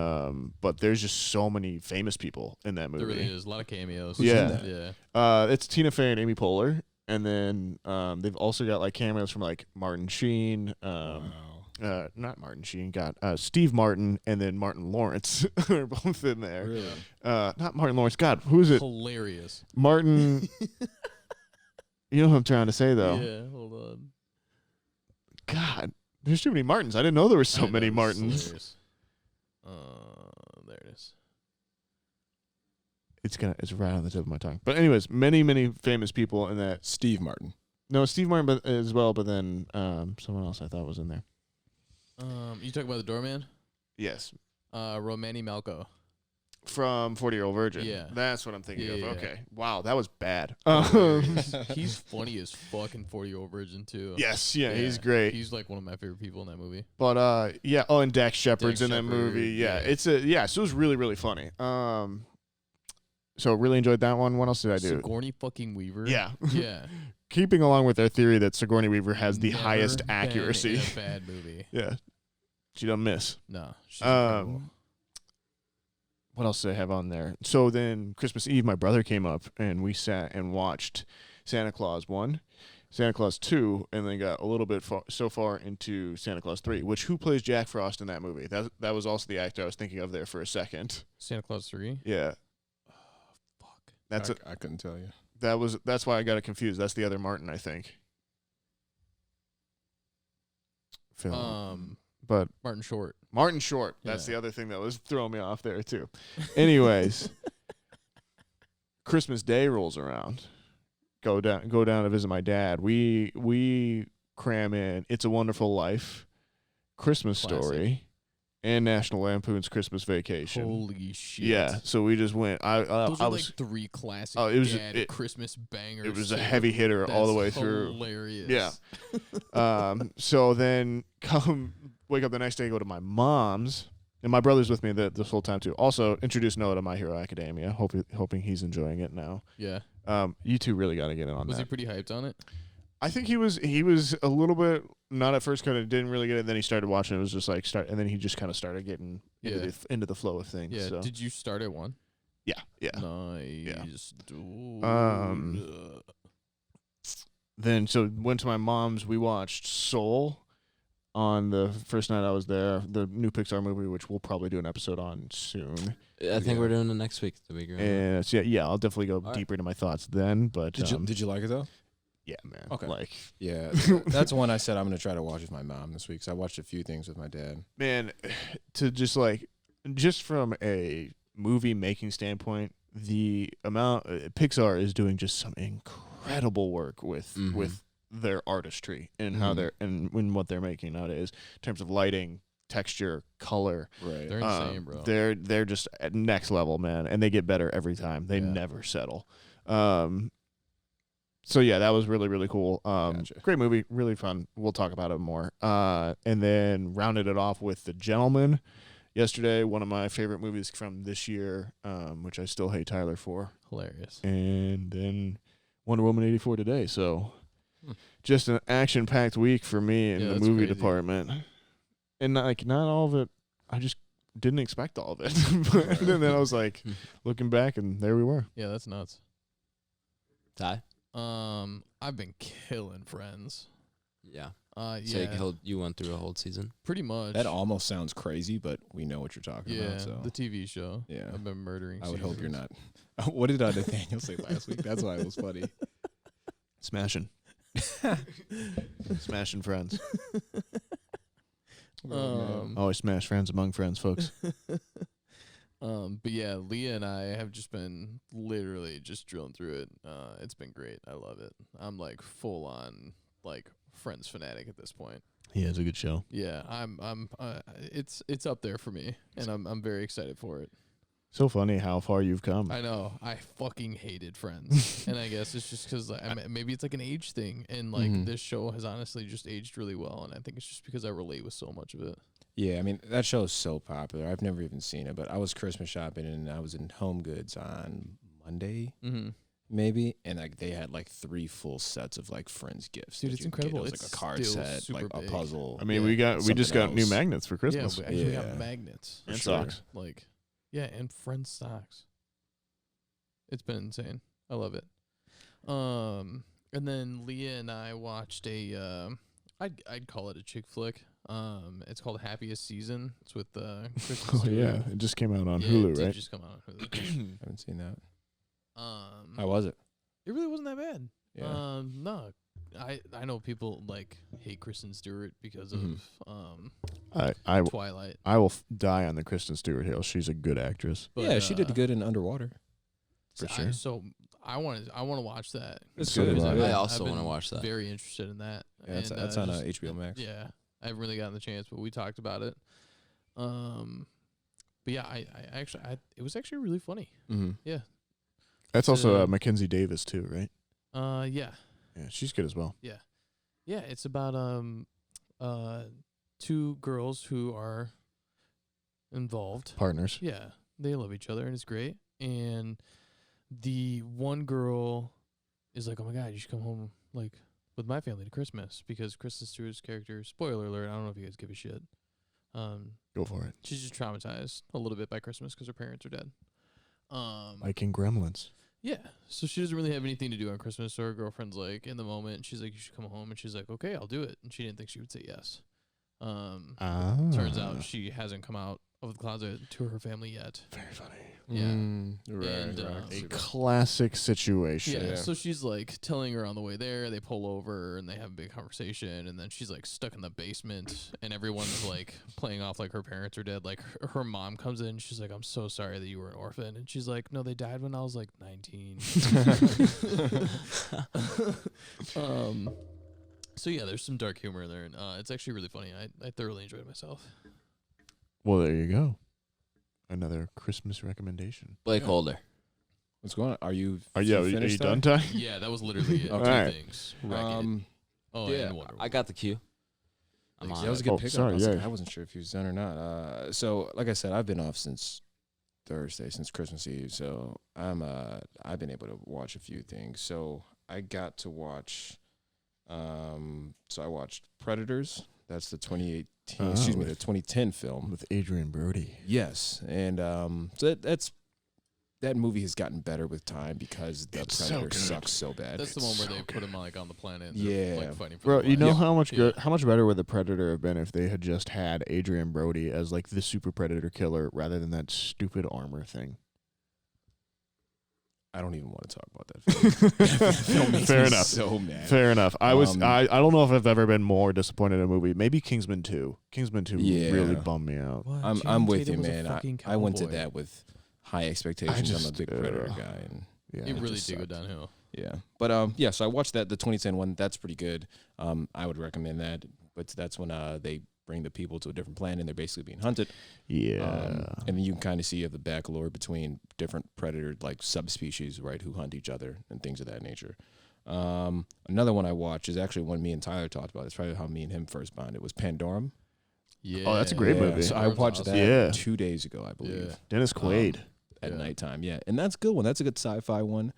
but there's just so many famous people in that movie. There really is a lot of cameos. Yeah. It's Tina Fey and Amy Poehler, and then they've also got like cameos from like Martin Sheen. Not Martin Sheen. Got Steve Martin and then Martin Lawrence are both in there. Really? Not Martin Lawrence. God, who is it? Hilarious. Martin. You know what I'm trying to say, though. Yeah, hold on. God, there's too many Martins. I didn't know there were so many Martins. Hilarious. There it is. It's right on the tip of my tongue. But anyways, many famous people in that. Steve Martin. No, Steve Martin as well, but then someone else I thought was in there. You talk about the doorman? Yes. Romany Malco. From 40-Year-Old Virgin. Yeah. That's what I'm thinking of. Yeah. Okay. Wow, that was bad. He's funny as fuck in 40-Year-Old Virgin, too. Yes, yeah, he's great. He's like one of my favorite people in that movie. But yeah, and Dax Shepard's in that Shepard, movie. Yeah, yeah. so it was really funny. So really enjoyed that one. What else did I do? Sigourney fucking Weaver. Yeah. Yeah. Keeping along with their theory that Sigourney Weaver has the Never highest been accuracy. in a bad movie. Yeah. She don't miss. No. She's incredible. What else did I have on there? So then Christmas Eve, my brother came up and we sat and watched Santa Claus 1, Santa Claus 2, and then got a little bit so far into Santa Claus 3, which who plays Jack Frost in that movie? That was also the actor I was thinking of there for a second. Santa Claus 3? Yeah. Fuck. I couldn't tell you. That's why I got it confused. That's the other Martin, I think. But Martin Short. Martin Short. That's Yeah. the other thing that was throwing me off there too. Anyways, Christmas Day rolls around. Go down to visit my dad. We cram in It's a Wonderful Life, Christmas Classic. Story, and National Lampoon's Christmas Vacation. Holy shit. Yeah, so we just went. Those I are was like three classic Christmas bangers. it was a heavy hitter all the way through. Hilarious. Yeah. So then wake up the next day, go to my mom's, and my brother's with me this whole time too. Also, introduce Noah to My Hero Academia. Hoping he's enjoying it now. Yeah. You two really got to get in on Was that. he pretty hyped on it? I think he was a little bit not at first, kind of didn't really get it. Then he started watching. It was just like and then he just kind of started getting into the flow of things. Yeah. So. Did you start at 1? Yeah. Nice. Then so went to my mom's. We watched Soul on the first night I was there. The new Pixar movie, which we'll probably do an episode on soon. I think we're doing it next week. The week. And I'll definitely go deeper into my thoughts then. But Did you like it though? Yeah, man. Okay. Like, yeah, that's one I said I'm gonna try to watch with my mom this week. So I watched a few things with my dad. man, to just from a movie making standpoint, the amount Pixar is doing just some incredible work with their artistry and how they're and what they're making nowadays in terms of lighting, texture, color. Right. They're insane, bro. They're just at next level, man, and they get better every time. They never settle. So yeah, that was really, really cool. Gotcha. Great movie, really fun. We'll talk about it more. And then rounded it off with The Gentleman yesterday, one of my favorite movies from this year, which I still hate Tyler for. Hilarious. And then Wonder Woman 84 today. So just an action-packed week for me in the movie department. And not all of it, I just didn't expect all of it. And then I was like, looking back, and there we were. Yeah, that's nuts. Ty? I've been killing Friends. Yeah. Yeah. You went through a whole season? Pretty much. That almost sounds crazy, but we know what you're talking about. So the TV show. Yeah. I've been murdering. I would hope you're seasons. not. What did Nathaniel say last week? That's why it was funny. Smashing. Smashing friends. Always smash friends among friends, folks. But yeah, Leah and I have just been literally just drilling through it. It's been great. I love it. I'm like full on like Friends fanatic at this point. Yeah, it's a good show. Yeah, it's up there for me, and I'm very excited for it. So funny how far you've come. I know. I fucking hated Friends, and I guess it's just because maybe it's like an age thing, and like this show has honestly just aged really well, and I think it's just because I relate with so much of it. Yeah, I mean, that show is so popular. I've never even seen it, but I was Christmas shopping, and I was in Home Goods on Monday, maybe, and like they had like 3 full sets of like Friends gifts. Dude, that it's you could get. incredible. It was It's like a card still set, super like a big. puzzle. I mean, Yeah. we just got new else. magnets for Christmas. Yeah, we actually Yeah. got magnets. and sure. socks. Like, yeah, and Friends socks. It's been insane. I love it. And then Leah and I watched I'd call it a chick flick. It's called Happiest Season. It's with Kristen Oh Stewart. yeah, it just came out on Yeah, Hulu, it did right? just come out on Hulu. I haven't seen that. How was it? It really wasn't that bad. Yeah. No, I know people like hate Kristen Stewart because of I Twilight. I will die on the Kristen Stewart hill. She's a good actress. But, Yeah, she did good in Underwater. For so sure. So I want to watch that. It's So good. I've Yeah. I also been want to watch that. Very interested in that. Yeah, that's And, on just- HBO Max. Yeah, I haven't really gotten the chance, but we talked about it. But yeah, I actually it was actually really funny. Mm-hmm. That's also So- Mackenzie Davis too, right? Yeah, Yeah, she's good as well. yeah. It's about 2 girls who are involved. Partners. Yeah, they love each other and it's great. And the one girl is like, "Oh my god, you should come home like with my family to Christmas," because Kristen Stewart's character, spoiler alert, I don't know if you guys give a shit. Go for it. She's just traumatized a little bit by Christmas because her parents are dead. Like in Gremlins. Yeah, so she doesn't really have anything to do on Christmas. So her girlfriend's like, in the moment, she's like, "You should come home," and she's like, "Okay, I'll do it." And she didn't think she would say yes. Turns out she hasn't come out of the closet to her family yet. Very funny. Yeah. Right. And, A classic situation. Yeah, so she's like telling her on the way there. They pull over and they have a big conversation, and then she's like stuck in the basement, and everyone's like playing off like her parents are dead. Like her mom comes in, she's like, "I'm so sorry that you were an orphan," and she's like, "No, they died when I was like 19." So yeah, there's some dark humor in there, and it's actually really funny. I thoroughly enjoyed myself. Well, there you go. Another Christmas recommendation. BlakeHolder. What's going on? Are you Are you finished done, that? Ty? Yeah, that was literally it. Okay. Two Alright. things. Wreck-It. Oh, yeah, and Wonder I got the cue. I'm Thanks. on that was a it. good Oh, pickup. sorry, I, was like, yeah. I wasn't sure if he was done or not. So, like I said, I've been off since Thursday, since Christmas Eve. So I've been able to watch a few things. So I got to watch. So I watched Predators. That's the 2018. Excuse me, the 2010 film. With Adrian Brody. Yes, and so that movie has gotten better with time because the It's so Predator good. sucks so bad. That's the one where so they put him like on the planet. And Yeah. they're, like fighting for Bro, their you know lives. how much Yeah. good, how much better would the Predator have been if they had just had Adrian Brody as like the super predator killer rather than that stupid armor thing? I don't even want to talk about that film. That film makes Fair me enough. So mad. Fair enough. I Um, don't know if I've ever been more disappointed in a movie. Maybe Kingsman 2. Kingsman 2 Yeah. really bummed me out. What? I'm Channing with Tatum you, was a man. fucking I went to cowboy. that with high expectations. I'm a just, big Predator guy, and Yeah. It really just did go sucked. downhill. yeah. But yeah, so I watched that, the 2010 one. That's pretty good. I would recommend that. But that's when they bring the people to a different planet and they're basically being hunted. Yeah. And then you can kind of see the backlore between different predator like subspecies, right, who hunt each other and things of that nature. Another one I watched is actually one me and Tyler talked about. It's probably how me and him first bonded. It was Pandorum. Yeah. Oh, that's a great movie. So I Pandorum's watched awesome. that Yeah. 2 days ago, I believe. Yeah. Dennis Quaid. At Yeah. nighttime, yeah, and that's a good one. That's a good sci-fi one.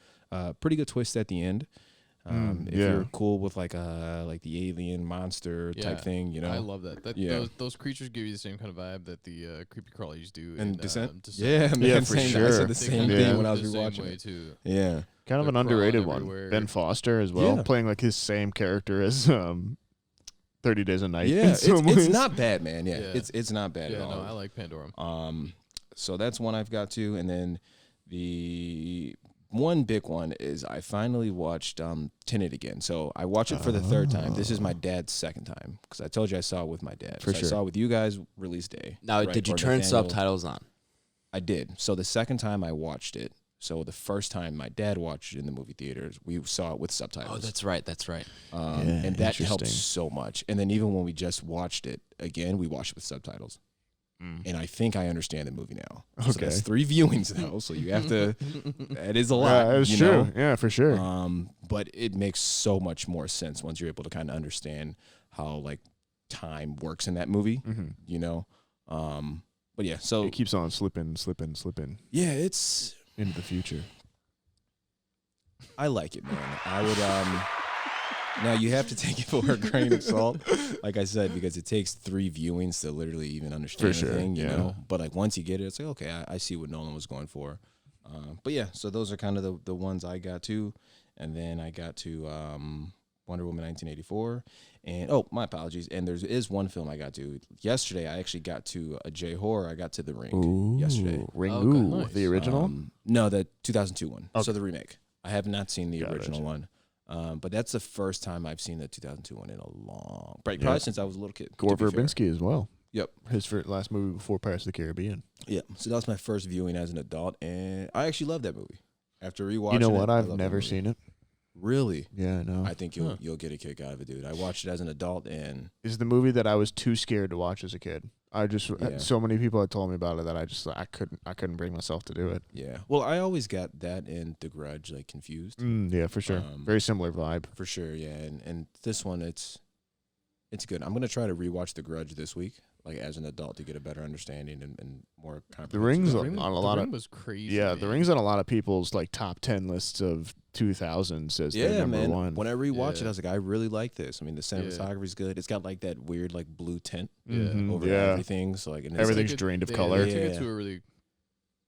Pretty good twist at the end. If yeah. you're cool with like the alien monster Yeah. type thing, you know. I love that. Yeah. Those creatures give you the same kind of vibe that the creepy crawlies do. and in, Descent. Descent. Yeah, man, Yeah, for same, I sure. said the They same kinda Yeah. thing do when I was the same rewatching way it. too. Yeah, Kind of They're an underrated crawling one. everywhere. Ben Foster as well, Yeah. playing like his same character as 30 Days a Night. yeah. in It's some ways. not bad, man. Yeah, Yeah. it's not bad Yeah, at all. no, I like Pandorum. So that's one I've got to, and then the one big one is I finally watched Tenet again. So I watched it for the third time. This is my dad's second time because I told you I saw it with my dad. For So sure. I saw it with you guys release day. Now, right, did you or turn Nathaniel. subtitles on? I did. So the second time I watched it. So the first time my dad watched it in the movie theaters, we saw it with subtitles. Oh, that's right. That's right. Yeah, And that helps interesting. so much. And then even when we just watched it again, we watched it with subtitles. And I think I understand the movie now. So Okay. that's 3 viewings now. So you have to. That is a lot. Yeah, it's you true. know? Yeah, for sure. But it makes so much more sense once you're able to kind of understand how like time works in that movie. You know. But yeah. So It keeps on slipping yeah, it's into the future. I like it, man. I would now you have to take it for a grain of salt, like I said, because it takes 3 viewings to literally even understand For sure, the thing, you yeah. know. But like once you get it, it's like okay, I see what Nolan was going for. But yeah, so those are kind of the ones I got to, and then I got to Wonder Woman 1984, and oh, my apologies. And there is one film I got to yesterday. I actually got to a J horror. I got to The Ring yesterday. Ring. Okay. Ooh, Nice. the original. No, the 2002 one. Okay. So the remake. I have not seen the Gotcha. original one. But that's the first time I've seen the 2002 one in a long, probably Yeah. since I was a little kid. Gore to be fair. Verbinski as well. Yep. His last movie before Pirates of the Caribbean. Yeah. So that was my first viewing as an adult, and I actually love that movie. After rewatching You know what? it, I I've love that never movie. seen it. Really? Yeah, I know. I think you'll get a kick out of it, dude. I watched it as an adult, and Is the movie that I was too scared to watch as a kid. I just Yeah. so many people had told me about it that I couldn't bring myself to do it. yeah. Well, I always got that and The Grudge like confused. Yeah, for sure. Very similar vibe. For sure, yeah. And this one, it's good. I'm gonna try to rewatch The Grudge this week, like as an adult, to get a better understanding and more comprehensive. The Ring's The on Ring, a the lot Ring of was crazy. yeah. man. The Ring's on a lot of people's like top 10 lists of 2000s as their Yeah, number man. one. When I rewatched it, Yeah. I was like, I really like this. I mean, the cinematography's good. It's got like that weird like blue tint Mhm, over yeah. everything. So like, and it's, Everything's like, drained of They color. took it Yeah. to a really,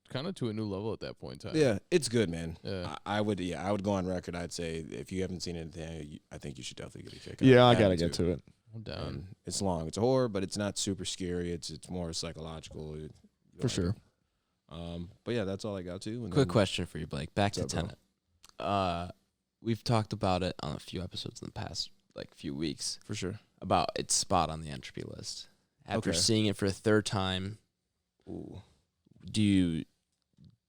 kind of to a new level at that point in time. yeah, it's good, man. Yeah. I would go on record. I'd say if you haven't seen anything, I think you should definitely get a kick out of it. Yeah, I have gotta get to it. I'm down. And it's long. It's a horror, but it's not super scary. It's more psychological. You'll For like sure. it. But yeah, that's all I got to. And Quick then- question for you, Blake. Back to What's up, Tenet. We've talked about it on a few episodes in the past, like few weeks, for sure. about its spot on the Entropy list. After Okay. seeing it for a third time, Ooh. do you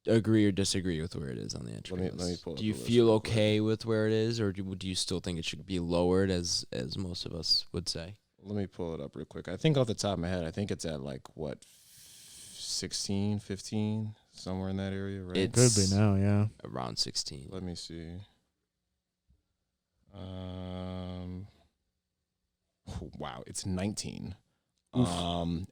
agree or disagree with where it is on the Entropy Let me list? pull up Do you the list feel real quick. okay with where it is, or do you still think it should be lowered, as most of us would say? Let me pull it up real quick. I think off the top of my head, I think it's at like what 16, 15, somewhere in that area, right? It's Could be now, yeah. around 16. Let me see. Wow, it's 19.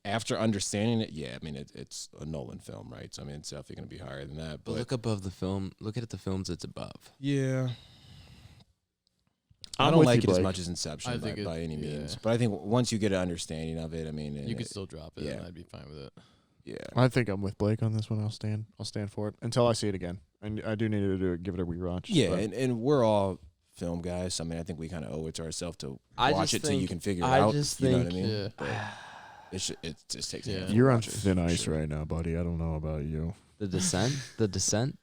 After understanding it, yeah, I mean it's a Nolan film, right? So I mean it's definitely gonna be higher than that. But But look above the film. Look at the films it's above. yeah, I I'm don't with like you, it as Blake. much as Inception I think by any yeah. means. But I think once you get an understanding of it, I mean, You could still drop it, yeah. and I'd be fine with it. yeah. I think I'm with Blake on this one. I'll stand for it until I see it again. And I do need to give it a rewatch. Yeah, but- and we're all film guys. I mean, I think we kind of owe it to ourselves to I watch just it till you think- can figure I it out. just You know what I think- mean? Yeah. But it just takes. a Yeah. handful You're to on watch it, thin for ice sure. right now, buddy. I don't know about you. The Descent. The Descent.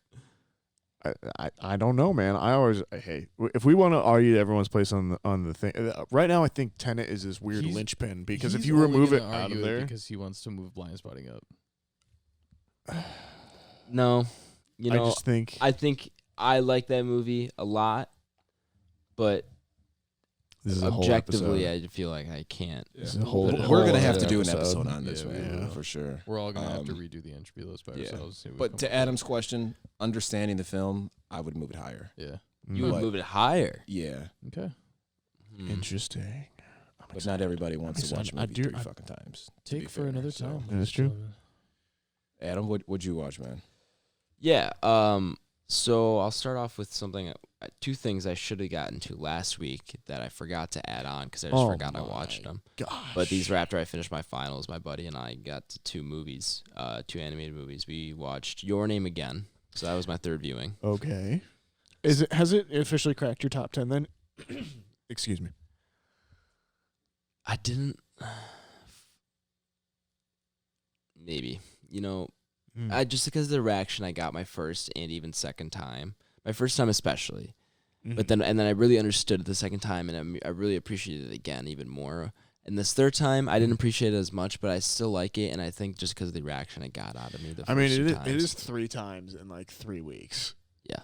I don't know, man. I always if we want to argue everyone's place on the thing right now, I think Tenet is this weird He's- linchpin because if He's you only remove it gonna out argue of it there, because he wants to move Blind Spotting up. No, I just think I think I like that movie a lot, but this is a whole objectively, episode. I feel like I can't. Yeah. This is a whole- But We're whole gonna have to other do an episode. episode on this, Yeah, man, yeah. for sure. We're all gonna have to Um, redo the Entropy list by yeah. ourselves. See what we But come to up Adam's question, understanding the film, I would move it higher. with. Yeah. Mm. You would But- move it higher. Yeah, Okay. Hmm. Interesting. I'm but excited. not everybody wants to watch a excited. movie three fucking times. to be Take for fair, another so. time. That is true. Adam, what'd you watch, man? Yeah. So I'll start off with something. Two things I should have gotten to last week that I forgot to add on because I just Oh forgot I watched my them. Gosh. But these were after I finished my finals. My buddy and I got to two movies, two animated movies. We watched Your Name Again. So that was my third viewing. Okay. Has it officially cracked your top 10 then? Excuse me. I didn't. Maybe. I just because of the reaction I got my first and even second time. My first time especially. But then I really understood it the second time, and I really appreciated it again even more. And this third time, I didn't appreciate it as much, but I still like it, and I think just because of the reaction it got out of me the first two times. it is 3 times in like 3 weeks. Yeah.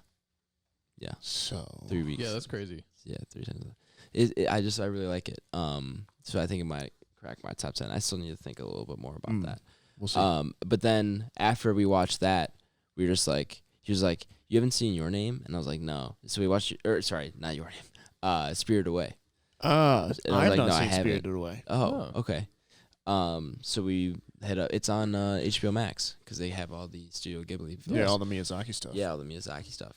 Yeah. So 3 weeks. Yeah, that's crazy. Yeah, 3 times. I really like it. So I think it might crack my top 10. I still need to think a little bit more about that. we'll see. But then after we watched that, we were just like, he was like, "You haven't seen Your Name?" And I was like, "No." So we watched, sorry, not Your Name. Spirited Away. I've and I was like, not "No, I seen haven't." Spirited Away. Oh, okay. So we hit up. It's on HBO Max because they have all the Studio Ghibli films. Yeah, all the Miyazaki stuff. Yeah, all the Miyazaki stuff.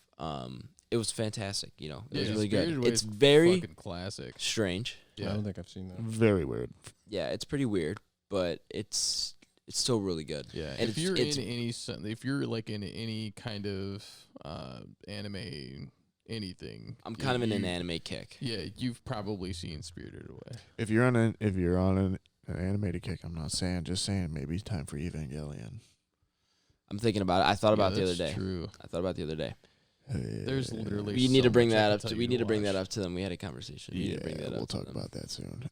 it was fantastic. You know, it Yeah, was really Spirited good. Away It's is very fucking classic. strange. I Yeah. don't think I've seen that. Very weird. Yeah, it's pretty weird, but it's still really good. Yeah, And if you're it's in any, if you're like in any kind of anime, anything, I'm kind of in an anime kick. Yeah, you've probably seen Spirited Away. If you're on an animated kick, I'm not saying, just saying, maybe it's time for Evangelion. I'm thinking about it. I thought about it the other that's day. True. I thought about it the other day. There's literally. We need so to bring much I that can up. tell We you need to bring watch. that up to them. We had a conversation. We need to bring that up. We'll to talk them. about that soon.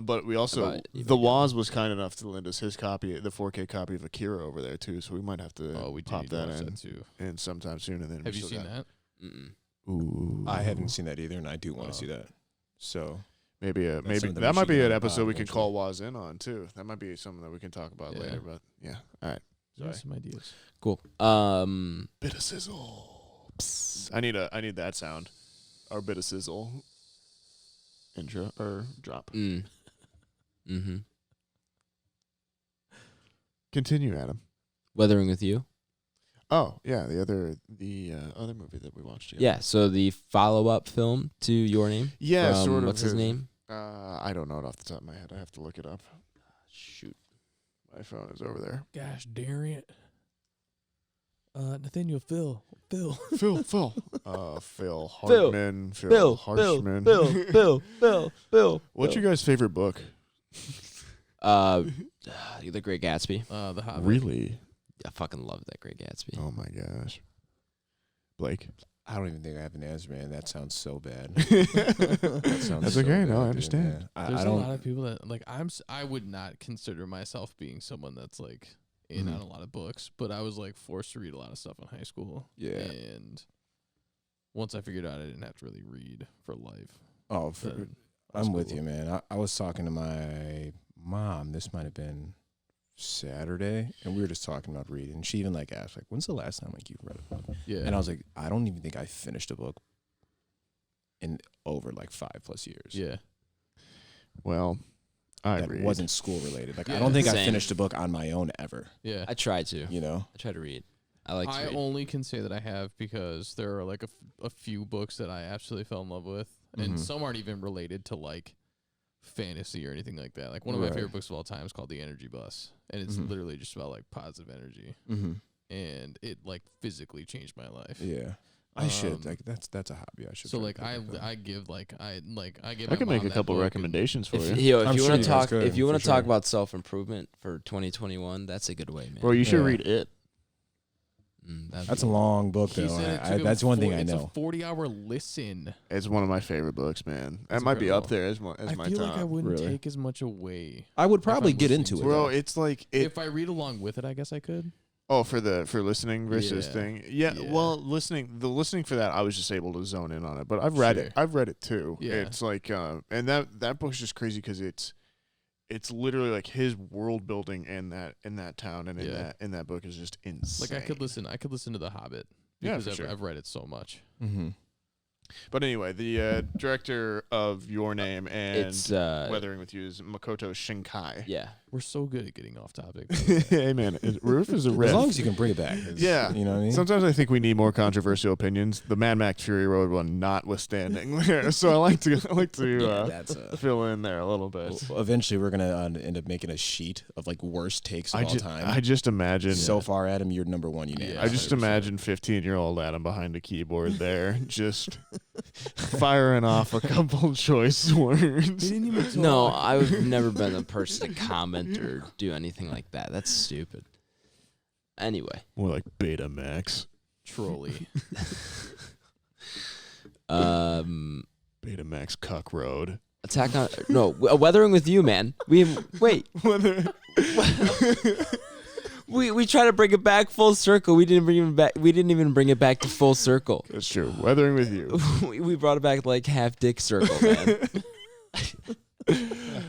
But we also, About the Evangelion. Waz was kind enough to lend us his copy, the 4K copy of Akira over there too. So we might have to Oh, we do pop need to that watch in that too. and sometime soon. And then Have we you still seen got- that? Mm-mm. Ooh, I haven't seen that either, and I do want to Oh. see that. So Maybe something that might we be should an know episode about we can eventually. call Waz in on too. That might be something that we can talk about Yeah. later. But yeah, all right. You have some ideas. Cool. Bit of sizzle. Psst. I need that sound. Or bit of sizzle. Intro or drop. Mm-hmm. Continue, Adam. Weathering with You. Oh yeah, the other movie that we watched together. Yeah. So the follow-up film to Your Name. Yeah, from, sort of. What's his name? I don't know it off the top of my head. I have to look it up. Shoot. My phone is over there. Gosh, darn it. Nathaniel, Phil. Phil. Phil Hartman. Phil Harshman. Phil. What's your guys' favorite book? The Great Gatsby. The Hobbit. Really? I fucking love that Great Gatsby. Oh my gosh. Blake. I don't even think I have an answer, man. That sounds so bad. That's Sounds okay. so bad, No, I dude, understand. man. There's I a don't. lot of people that like I would not consider myself being someone that's like in Mhm. on a lot of books, but I was like forced to read a lot of stuff in high school. Yeah. And once I figured out I didn't have to really read for life. Oh, then I'm with cool. you, man. I was talking to my mom. This might have been Saturday, and we were just talking about reading. She even like asked, like, "When's the last time like you read a book?" yeah. And I was like, "I don't even think I finished a book in over like 5+ years." yeah. Well, I that read. wasn't school related. Like, I Yeah. don't think I Same. finished a book on my own ever. Yeah. I try to. You know? I try to read. I like to I read. only can say that I have because there are like a few books that I absolutely fell in love with, and Mhm. some aren't even related to like fantasy or anything like that. Like one of my Right. favorite books of all time is called The Energy Bus, and it's Mhm. literally just about like positive energy, Mm-hmm. and it like physically changed my life. Yeah. I should. Um, Like, that's a hobby. I should. So try like to pick up that. I give like I give. I my can make mom a that couple book and- recommendations for If you. you I'm want sure to you guys talk, could, if you want for to talk sure. about self-improvement for 2021, that's a good way, man. Bro, you should Yeah. read it. That's a long book, He though. said it took him That's one thing I it's know. a 40-hour listen. It's one of my favorite books, man. That That's might be up incredible. there as I my feel top. like I wouldn't Really? take as much away. I would probably I'm get listening into to it. Bro, though. it's like If I read along with it, I guess I could. for listening versus Yeah. thing. Yeah, Yeah. well, listening for that, I was just able to zone in on it. But I've read Sure. it. I've read it too. Yeah. It's like and that book's just crazy because it's literally like his world building in that town and Yeah. in that book is just insane. Like I could listen to The Hobbit Yeah, because for sure. I've read it so much. Mm-hmm. But anyway, the director of Your Name and It's Weathering with You is Makoto Shinkai. yeah. We're so good at getting off topic. Hey man, roof is a riff. As long as you can bring it back. It's- Yeah. You know what I mean? Sometimes I think we need more controversial opinions. The Mad Max Fury Road one notwithstanding there. So I like to that's fill in there a little bit. well, eventually, we're going to end up making a sheet of like worst takes of all time. I just imagine So far, Adam, you're number one. Yeah. I just 100%. imagine 15-year-old Adam behind a keyboard there, just firing off a couple choice words. No, I've never been a person to comment or do anything like that. That's stupid. Anyway, More like Betamax. Trolley. Betamax Cuck Road. Attack on Weathering with You, man. We try to bring it back full circle. We didn't even bring it back to full circle. That's true. Weathering with You. we brought it back like half dick circle, man.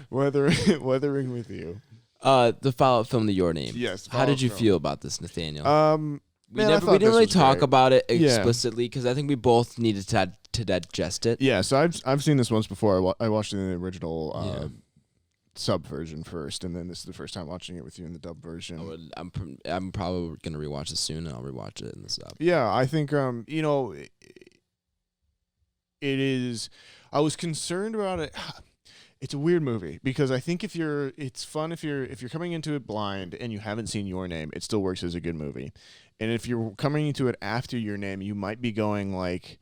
Weathering with You. The follow-up film to Your Name. Yes. How did you follow-up feel about this, Nathaniel? film. we man, I thought didn't this really was talk great. about it Yeah. explicitly because I think we both needed to digest it. Yeah, so I've seen this once before. I watched it in the original sub version first, and then this is the first time watching it with you in the dub version. I'm probably gonna rewatch this soon, and I'll rewatch it in the sub. Yeah, I think it is. I was concerned about it. It's a weird movie because I think it's fun if you're coming into it blind and you haven't seen Your Name, it still works as a good movie. And if you're coming into it after Your Name, you might be going like,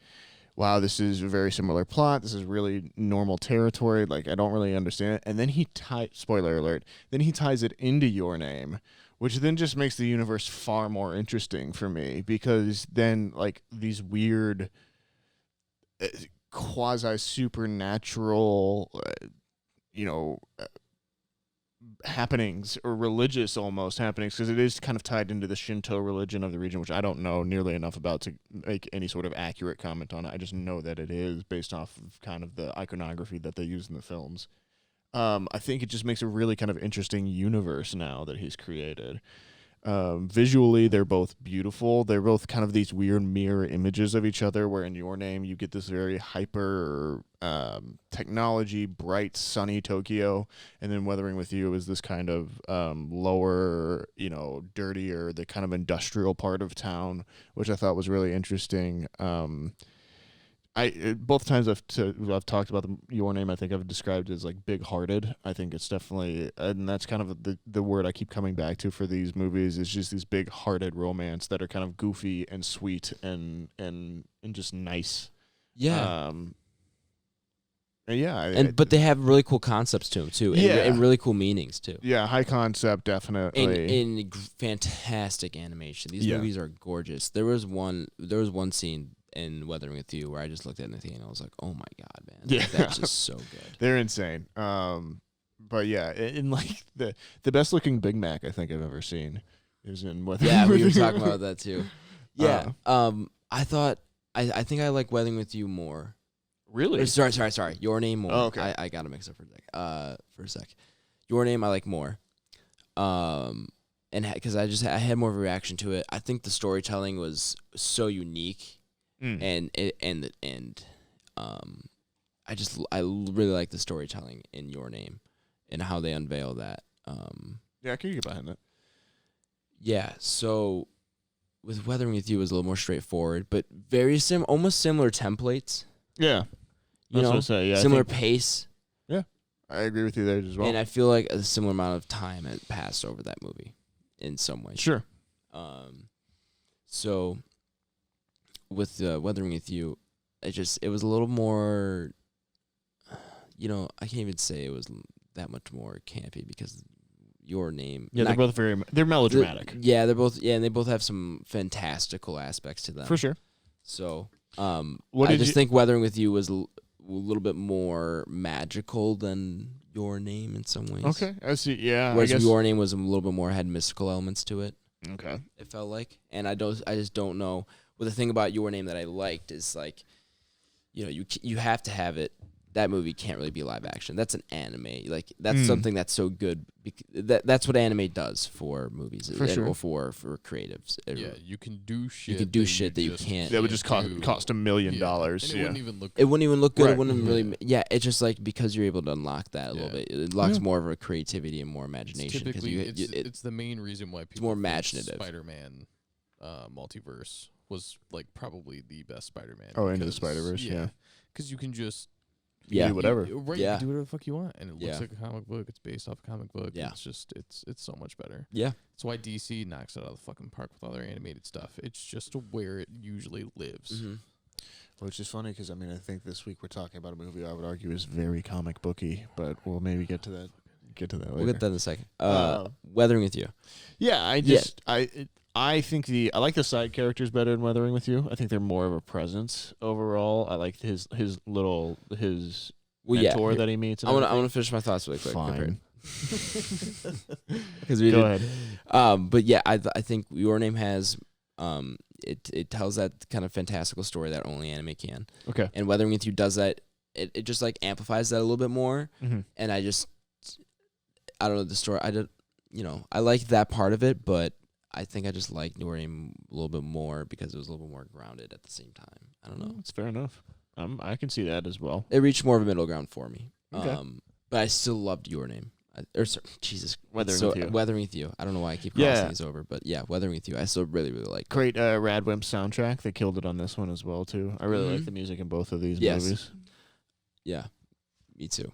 wow, this is a very similar plot. This is really normal territory. Like, I don't really understand it. And then spoiler alert, then he ties it into Your Name, which then just makes the universe far more interesting for me because then, like, these weird quasi-supernatural, happenings or religious almost happenings, because it is kind of tied into the Shinto religion of the region, which I don't know nearly enough about to make any sort of accurate comment on it. I just know that it is based off of kind of the iconography that they use in the films. I think it just makes a really kind of interesting universe now that he's created. Visually, they're both beautiful. They're both kind of these weird mirror images of each other, where in Your Name you get this very hyper technology, bright, sunny Tokyo, and then Weathering with You is this kind of lower, dirtier, the kind of industrial part of town, which I thought was really interesting. Both times I've talked about Your Name, I think I've described it as like big-hearted. I think it's definitely, and that's kind of the word I keep coming back to for these movies, is just these big-hearted romance that are kind of goofy and sweet and just nice. Yeah. But they have really cool concepts to them too, and really cool meanings too. Yeah, high concept, definitely. And fantastic animation. These movies are gorgeous. There was one scene in Weathering with You where I just looked at Nathaniel and I was like, oh my god, man. Yeah. That's just so good. They're insane. But yeah, in like the best looking Big Mac I think I've ever seen is in Weathering with You. Yeah, we were talking about that too. Yeah. I think I like Weathering with You more. Really? Sorry. Your Name more. Oh, okay. I got to mix up for a sec. Your Name I like more. And because I had more of a reaction to it. I think the storytelling was so unique. I really like the storytelling in Your Name and how they unveil that. Yeah, I can get behind that. Yeah, so with Weathering with You was a little more straightforward, but very almost similar templates. Yeah, you know, similar pace. Yeah, I agree with you there as well. And I feel like a similar amount of time had passed over that movie, in some ways. Sure. So with Weathering with You, it was a little more. I can't even say it was that much more campy because Your Name. Yeah, they're both they're melodramatic. They're both, and they both have some fantastical aspects to them. For sure. So, I just think Weathering with You was a little bit more magical than Your Name in some ways. Okay, I see. Yeah, whereas I guess Your Name was a little bit more, had mystical elements to it. Okay, it felt like, and I just don't know. Well, the thing about Your Name that I liked is like, you have to have it. That movie can't really be live action. That's an anime. Like that's something that's so good. That's what anime does for movies, for sure. Or for creatives. Yeah, you can do shit. You can do shit that you can't. That would just cost $1 million. And it wouldn't even look. It wouldn't even look good. Right. It wouldn't really. Yeah, it's just like because you're able to unlock that a little bit. It unlocks more of a creativity and more imagination. Typically, it's the main reason why people. It's more imaginative. Spider-Man multiverse was like probably the best Spider-Man. Oh, Into the Spider-Verse, yeah. Because you can just do whatever. You can do whatever the fuck you want, and it looks like a comic book. It's based off a comic book. Yeah. It's just it's so much better. Yeah. That's why DC knocks it out of the fucking park with all their animated stuff. It's just where it usually lives. Mm-hmm. Which is funny because I think this week we're talking about a movie I would argue is very comic booky, but we'll maybe get to that. Later. We'll get that in a second. Weathering with You. Yeah, I think I like the side characters better in Weathering with You. I think they're more of a presence overall. I like his mentor that he meets. I want to finish my thoughts really quick. Fine. Go ahead. But yeah, I think Your Name has it tells that kind of fantastical story that only anime can. Okay. And Weathering with You does that. It just like amplifies that a little bit more. Mm-hmm. And I don't know the story. I like that part of it, but I think I just liked Your Name a little bit more because it was a little bit more grounded at the same time. I don't know. It's fair enough. I can see that as well. It reached more of a middle ground for me. Okay. But I still loved Your Name. Weathering with You. I don't know why I keep crossing these over, but yeah, Weathering with You. I still really, really like. Great Radwimp soundtrack. They killed it on this one as well too. I really like the music in both of these movies. Yeah, me too.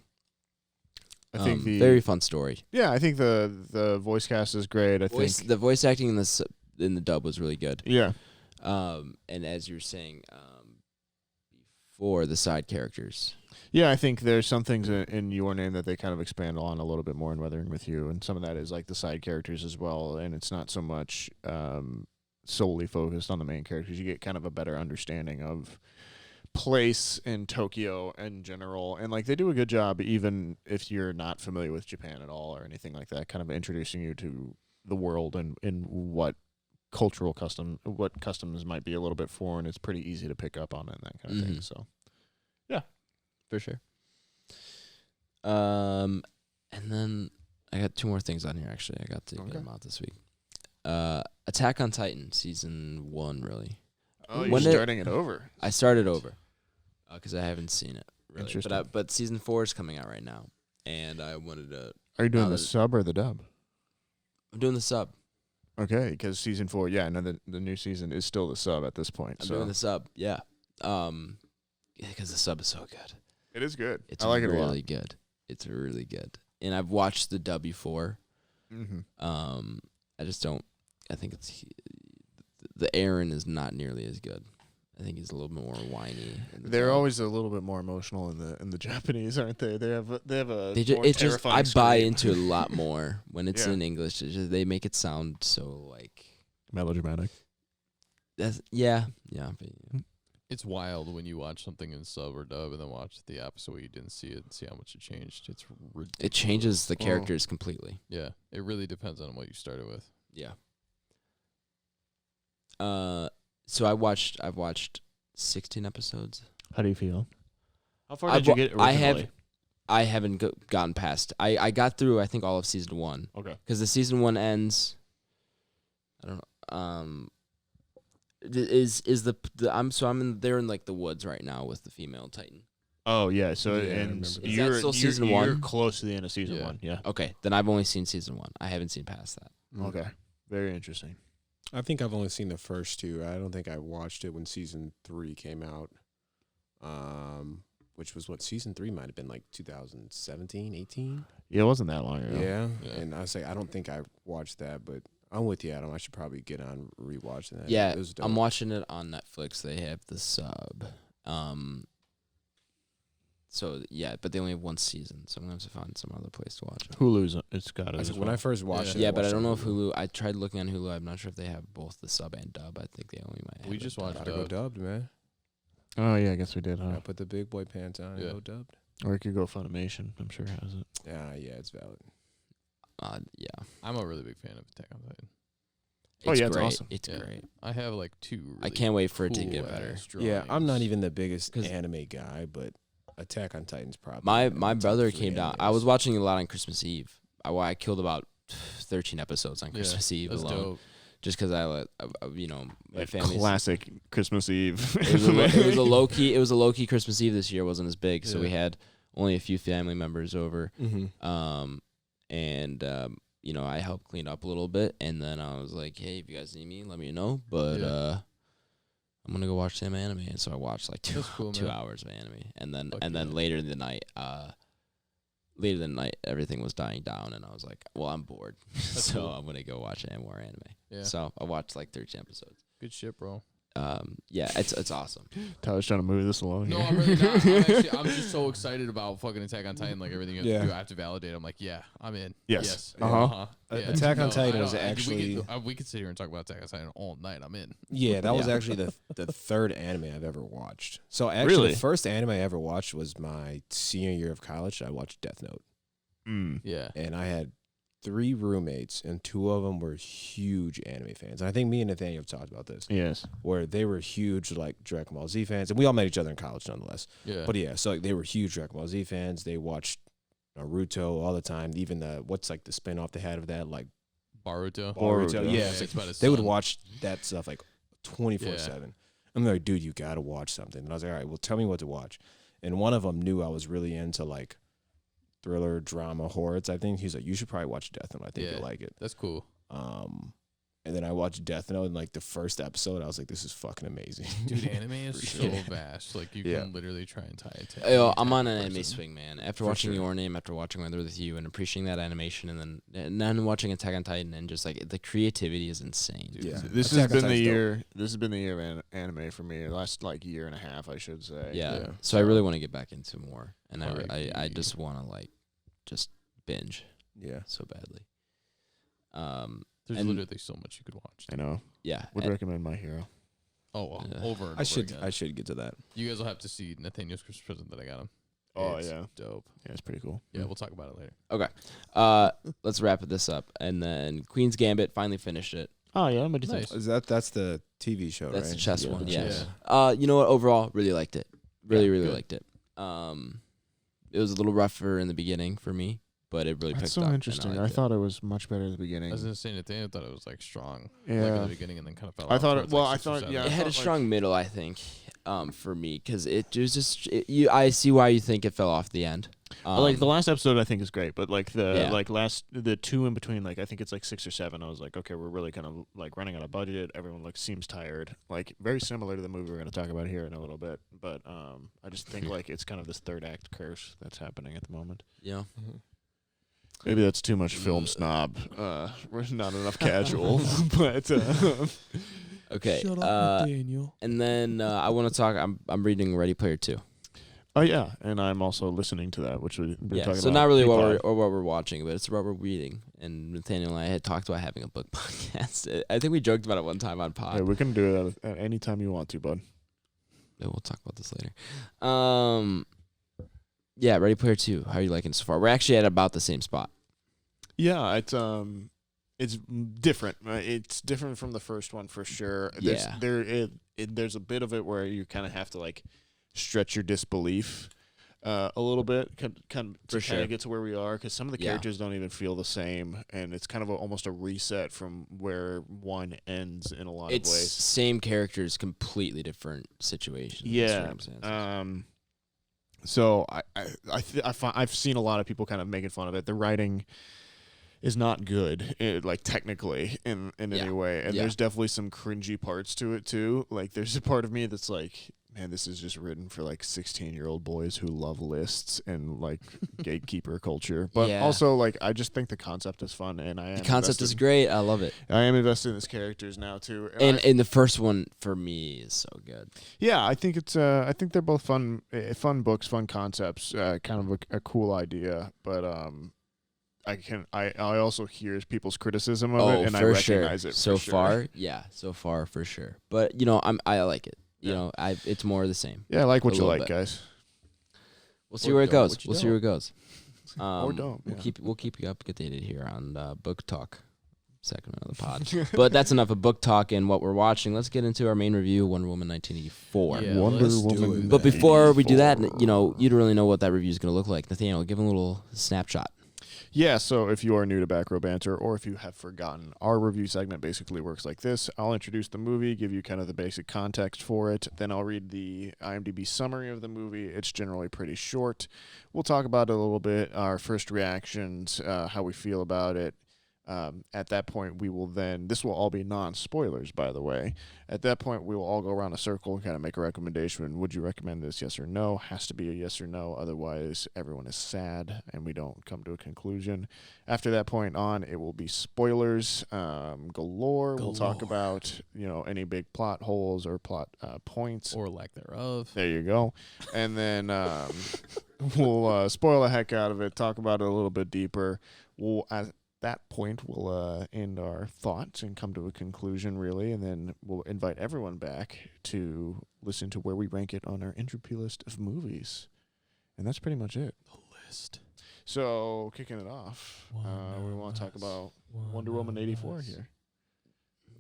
I think very fun story. Yeah, I think the voice cast is great. I think the voice acting in the dub was really good. Yeah. And as you were saying, before the side characters. Yeah, I think there's some things in Your Name that they kind of expand on a little bit more in Weathering with You, and some of that is like the side characters as well, and it's not so much solely focused on the main characters. You get kind of a better understanding of place in Tokyo in general, and like they do a good job, even if you're not familiar with Japan at all or anything like that, kind of introducing you to the world and what customs might be a little bit foreign. It's pretty easy to pick up on it and that kind of thing. So yeah, for sure. And then I got 2 more things on here. Actually, I got to get them out this week. Attack on Titan season 1, really. Oh, you're starting it over. I started over because I haven't seen it. Really. Interesting. But season 4 is coming out right now, and I wanted to. Are you doing the sub or the dub? I'm doing the sub. Okay, because season 4, the new season is still the sub at this point. I'm doing the sub, yeah. Because the sub is so good. It is good. I like it a lot. Really good. It's really good. And I've watched the dub before. I just don't. I think the Aaron is not nearly as good. I think he's a little bit more whiny. They're always a little bit more emotional in the Japanese, aren't they? They have a more terrifying I buy scream. into it a lot more when it's in English. They make it sound so like melodramatic. But, it's wild when you watch something in sub or dub and then watch the episode where you didn't see it and see how much it changed. It's ridiculous. It changes the characters completely. Yeah, it really depends on what you started with. Yeah. So I've watched 16 episodes. How do you feel? How far did you get originally? I haven't gotten past. I got through I think all of season 1. Okay. Because the season 1 ends. I don't know. I'm they're in like the woods right now with the female Titan. Oh yeah, so it ends. Is that still season 1? You're close to the end of season 1. Yeah. Okay, then I've only seen season 1. I haven't seen past that. Okay, very interesting. I think I've only seen the first 2. I don't think I watched it when season 3 came out. Which was what season 3 might have been like 2017, 18. Yeah, it wasn't that long ago. Yeah. And I say I don't think I watched that, but I'm with you, Adam. I should probably get on rewatching that. Yeah, I'm watching it on Netflix. They have the sub. So yeah, but they only have 1 season, so I'm gonna have to find some other place to watch it. Hulu's it's got it. When I first watched it, yeah, but I don't know if Hulu. I tried looking on Hulu. I'm not sure if they have both the sub and dub. I think they only might. Have we just watched Gotta go dubbed, man. Oh yeah, I guess we did. Huh? I put the big boy pants on and go dubbed. Or it could go Funimation. I'm sure it has it. Yeah, it's valid. Yeah, I'm a really big fan of Attack on Titan. It's great. Awesome. It's great. I have like 2. Really I can't wait for it to cool get better. Yeah, I'm not even the biggest anime guy, but Attack on Titan's probably my brother came down. I was watching a lot on Christmas Eve. I killed about 13 episodes on Christmas Eve that's alone, dope. just because my family. Classic Christmas Eve. It was a low key. It was a low key Christmas Eve this year. It wasn't as big, so we had only a few family members over. I helped clean up a little bit, and then I was like, hey, if you guys need me, let me know. But I'm gonna go watch some anime, and so I watched like 2 hours of anime, and then later in the night, everything was dying down, and I was like, well, I'm bored, so cool. I'm gonna go watch more anime. Yeah. So I watched like 13 episodes. Good shit, bro. It's awesome. Tyler's trying to move this along. No, here. I'm really not. I'm just so excited about fucking Attack on Titan. Like everything you have to do, I have to validate. I'm like, yeah, I'm in. Yes. Yeah. Attack on Titan was actually. We could sit here and talk about Attack on Titan all night. I'm in. Yeah, that was actually the 3rd anime I've ever watched. So actually, the first anime I ever watched was my senior year of college. I watched Death Note. Yeah, and I had 3 roommates, and 2 of them were huge anime fans. And I think me and Nathaniel have talked about this. Yes. Where they were huge, like, Dragon Ball Z fans. And we all met each other in college, nonetheless. Yeah. But, yeah, so like, they were huge Dragon Ball Z fans. They watched Naruto all the time. Even what's, like, the spinoff they had of that, like... Boruto. Yeah. Like, they would watch that stuff, like, 24/7. I'm like, dude, you got to watch something. And I was like, all right, well, tell me what to watch. And one of them knew I was really into, like, thriller, drama, horror. I think he's like, you should probably watch Death Note. I think you'll like it. That's cool. And then I watched Death Note, and like the first episode, I was like, this is fucking amazing. Dude, anime is so sure. vast. Like, you can literally try and tie it to Yo, I'm any on type an of anime person. swing, man. After watching Your Name, after watching Weather with You, and appreciating that animation, and then watching Attack on Titan, and just like the creativity is insane. Dude, yeah. This Attack has on been the Titan's year. This has been the year of anime for me. The last like year and a half, I should say. Yeah. So I really want to get back into more, and I agree. just want to like just binge Yeah. so badly. There's and- literally so much you could watch. I know. Yeah. Would recommend My Hero. Oh, well, Yeah. over and I should again. get to that. You guys will have to see Nathaniel's Christmas present that I got him. Oh, It's yeah. dope. Yeah, it's pretty cool. Yeah, we'll talk about it later. Okay. Let's wrap this up, and then Queen's Gambit finally finished it. Oh, yeah. What do you Nice. think? That's the TV show, That's right? the chess Yeah. one. The Yeah. chess. You know what? Overall, really liked it. Really good. liked it. It was a little rougher in the beginning for me, but it really That's picked so up. and interesting. I liked it. thought it was much better at the I beginning. was gonna say Nathaniel thought it was like strong, like Yeah. at the beginning, and then kind of fell. I off thought it- towards, well, like, I 6 or thought- 7. yeah, It I had a felt strong middle, I think, for me, because it was just I see why you think it fell off the end. Like the last episode, I think is great, but like Yeah. the two in between, like I think it's like 6 or 7. I was like, okay, we're really kind of like running out of budget. Everyone seems tired. Like very similar to the movie we're going to talk about here in a little bit. But I just think like it's kind of this third act curse that's happening at the moment. Yeah. Maybe that's too much film snob. We're not enough casual, but Okay. Shut up, Nathaniel. And then I want to talk. I'm reading Ready Player 2. oh yeah, and I'm also listening to that, which we're Yeah. talking So about. not really what P-Pod. we're watching, but it's what we're reading. And Nathaniel and I had talked about having a book podcast. I think we joked about it one time on pod. Yeah, we can do that at any time you want to, bud. Yeah, we'll talk about this later. Yeah, Ready Player 2. How are you liking it so far? We're actually at about the same spot. Yeah, it's different. It's different from the first one for sure. Yeah. There's a bit of it where you kind of have to like stretch your disbelief a little bit, kind For of sure. get to where we are, because some of the Yeah. characters don't even feel the same, and it's kind of almost a reset from where one ends in a lot It's of ways. same characters, completely different situations. and Yeah. circumstances. So I've seen a lot of people kind of making fun of it. The writing is not good, like technically in any Yeah. way, and Yeah. there's definitely some cringy parts to it too. Like there's a part of me that's like, man, this is just written for like 16-year-old boys who love lists and like gatekeeper culture. But Yeah. also like I just think the concept is fun, and I am The concept is invested- great. I love it. I am invested in his characters now too, And I- and the first one for me is so good. yeah, I think it's. I think they're both fun books, fun concepts, kind of a cool idea. But I also hear people's criticism of it, and I for recognize sure. it. So for sure. far, yeah, so far for sure. But I like it. It's more of the same. Yeah, I like what A you little like, bit. guys. We'll see Or where it don't, goes. what you We'll see where it goes. Or don't. We'll Yeah. keep you updated here on book talk segment of the pod. But that's enough of book talk and what we're watching. Let's get into our main review, Wonder Woman 1984. Yeah, Wonder let's do Woman. it. But before we do that, 84. you don't really know what that review is going to look like. Nathaniel, give him a little snapshot. Yeah, so if you are new to Back Row Banter, or if you have forgotten, our review segment basically works like this. I'll introduce the movie, give you kind of the basic context for it, then I'll read the IMDb summary of the movie. It's generally pretty short. We'll talk about it a little bit, our first reactions, how we feel about it. At that point, this will all be non-spoilers, by the way. At that point, we will all go around a circle and kind of make a recommendation. Would you recommend this, yes or no? Has to be a yes or no. Otherwise, everyone is sad and we don't come to a conclusion. After that point on, it will be spoilers galore. We'll talk about, any big plot holes or plot points. Or lack thereof. There you go. And then we'll spoil the heck out of it, talk about it a little bit deeper. At that point, we'll end our thoughts and come to a conclusion, really, and then we'll invite everyone back to listen to where we rank it on our Entropy list of movies. And that's pretty much it. The list. So, kicking it off, we want to talk about Wonder Woman 84 here.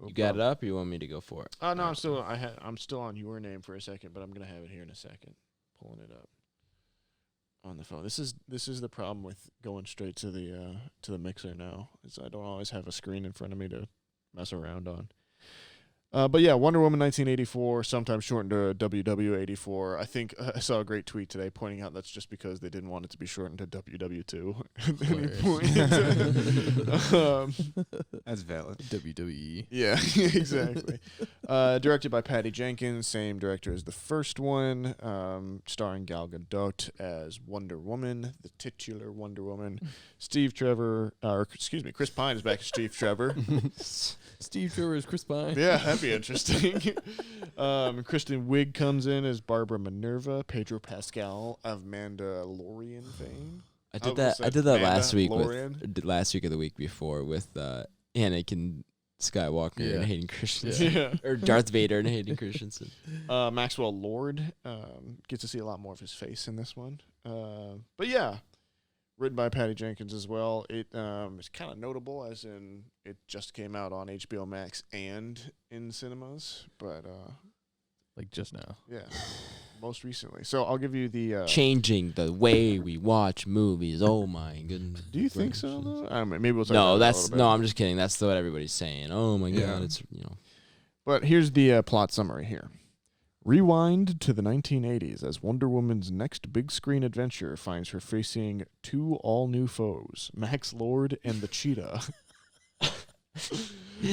You got it up, or you want me to go for it? Oh no, I'm still on your name for a second, but I'm gonna have it here in a second. Pulling it up on the phone. This is the problem with going straight to the mixer now. Is I don't always have a screen in front of me to mess around on. But yeah, Wonder Woman 1984, sometimes shortened to WW84. I think I saw a great tweet today pointing out that's just because they didn't want it to be shortened to WW2 at any point. That's valid. WWE. Yeah, exactly. Directed by Patty Jenkins, same director as the first one, starring Gal Gadot as Wonder Woman, the titular Wonder Woman. Chris Pine is back as Steve Trevor. Steve Trevor is Chris Pine. Yeah, that'd be interesting. Kristen Wiig comes in as Barbara Minerva, Pedro Pascal of Mandalorian fame. I did that last week or the week before with Anakin Skywalker and Hayden Christensen, or Darth Vader and Hayden Christensen. Maxwell Lord gets to see a lot more of his face in this one. But yeah, written by Patty Jenkins as well. It is kind of notable, as in it just came out on HBO Max and in cinemas, but like just now. Yeah, most recently. So I'll give you the changing the way we watch movies. Oh my goodness! Do you think so? Though? I don't know, maybe we'll talk no. about That's that a little bit. I'm just kidding. That's what everybody's saying. Oh my god! It's But here's the plot summary here. Rewind to the 1980s as Wonder Woman's next big screen adventure finds her facing two all-new foes, Max Lord and the Cheetah.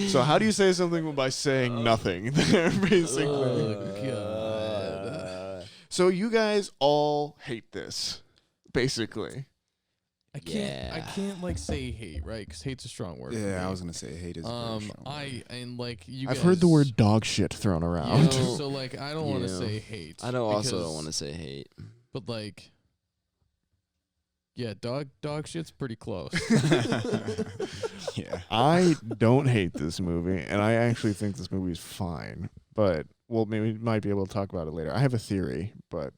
So how do you say something by saying nothing there, basically? God. So you guys all hate this, basically. I can't like say hate, right? Because hate's a strong word. Yeah, I was gonna say hate is. I've heard the word dog shit thrown around. So like, I don't want to say hate. I also don't want to say hate. But like, yeah, dog shit's pretty close. Yeah, I don't hate this movie, and I actually think this movie is fine. But maybe we might be able to talk about it later. I have a theory, but.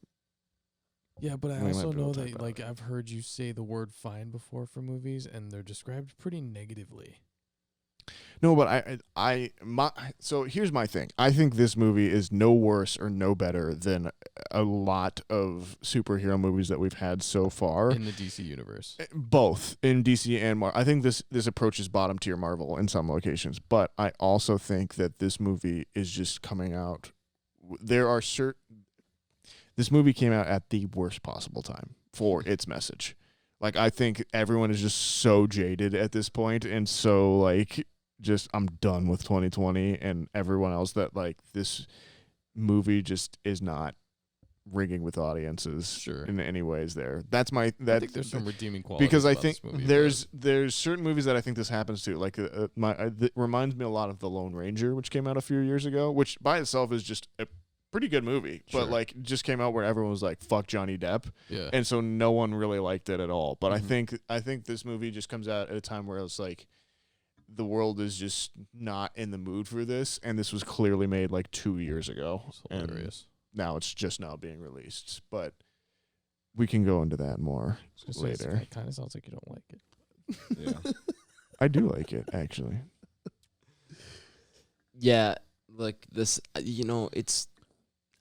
Yeah, but I We might also be able know to talk that, about like, it. I've heard you say the word fine before for movies, and they're described pretty negatively. No, but so here's my thing. I think this movie is no worse or no better than a lot of superhero movies that we've had so far. In the DC universe. Both in DC and Marvel. I think this approaches bottom tier Marvel in some locations, but I also think that this movie is just coming out. This movie came out at the worst possible time for its message. Like, I think everyone is just so jaded at this point, and so, like, just I'm done with 2020 and everyone else that, like, this movie just is not ringing with audiences in any ways there. I think there's some redeeming qualities because I about think this movie, there's certain movies that I think this happens to. Like, it reminds me a lot of The Lone Ranger, which came out a few years ago, which by itself is just a pretty good movie, but like just came out where everyone was like, fuck Johnny Depp. Yeah. And so no one really liked it at all. But I think this movie just comes out at a time where it's like the world is just not in the mood for this, and this was clearly made like 2 years ago. It's hilarious. And now it's just now being released. But we can go into that more later. It kind of sounds like you don't like it. yeah. I do like it, actually. Yeah, like this, it's.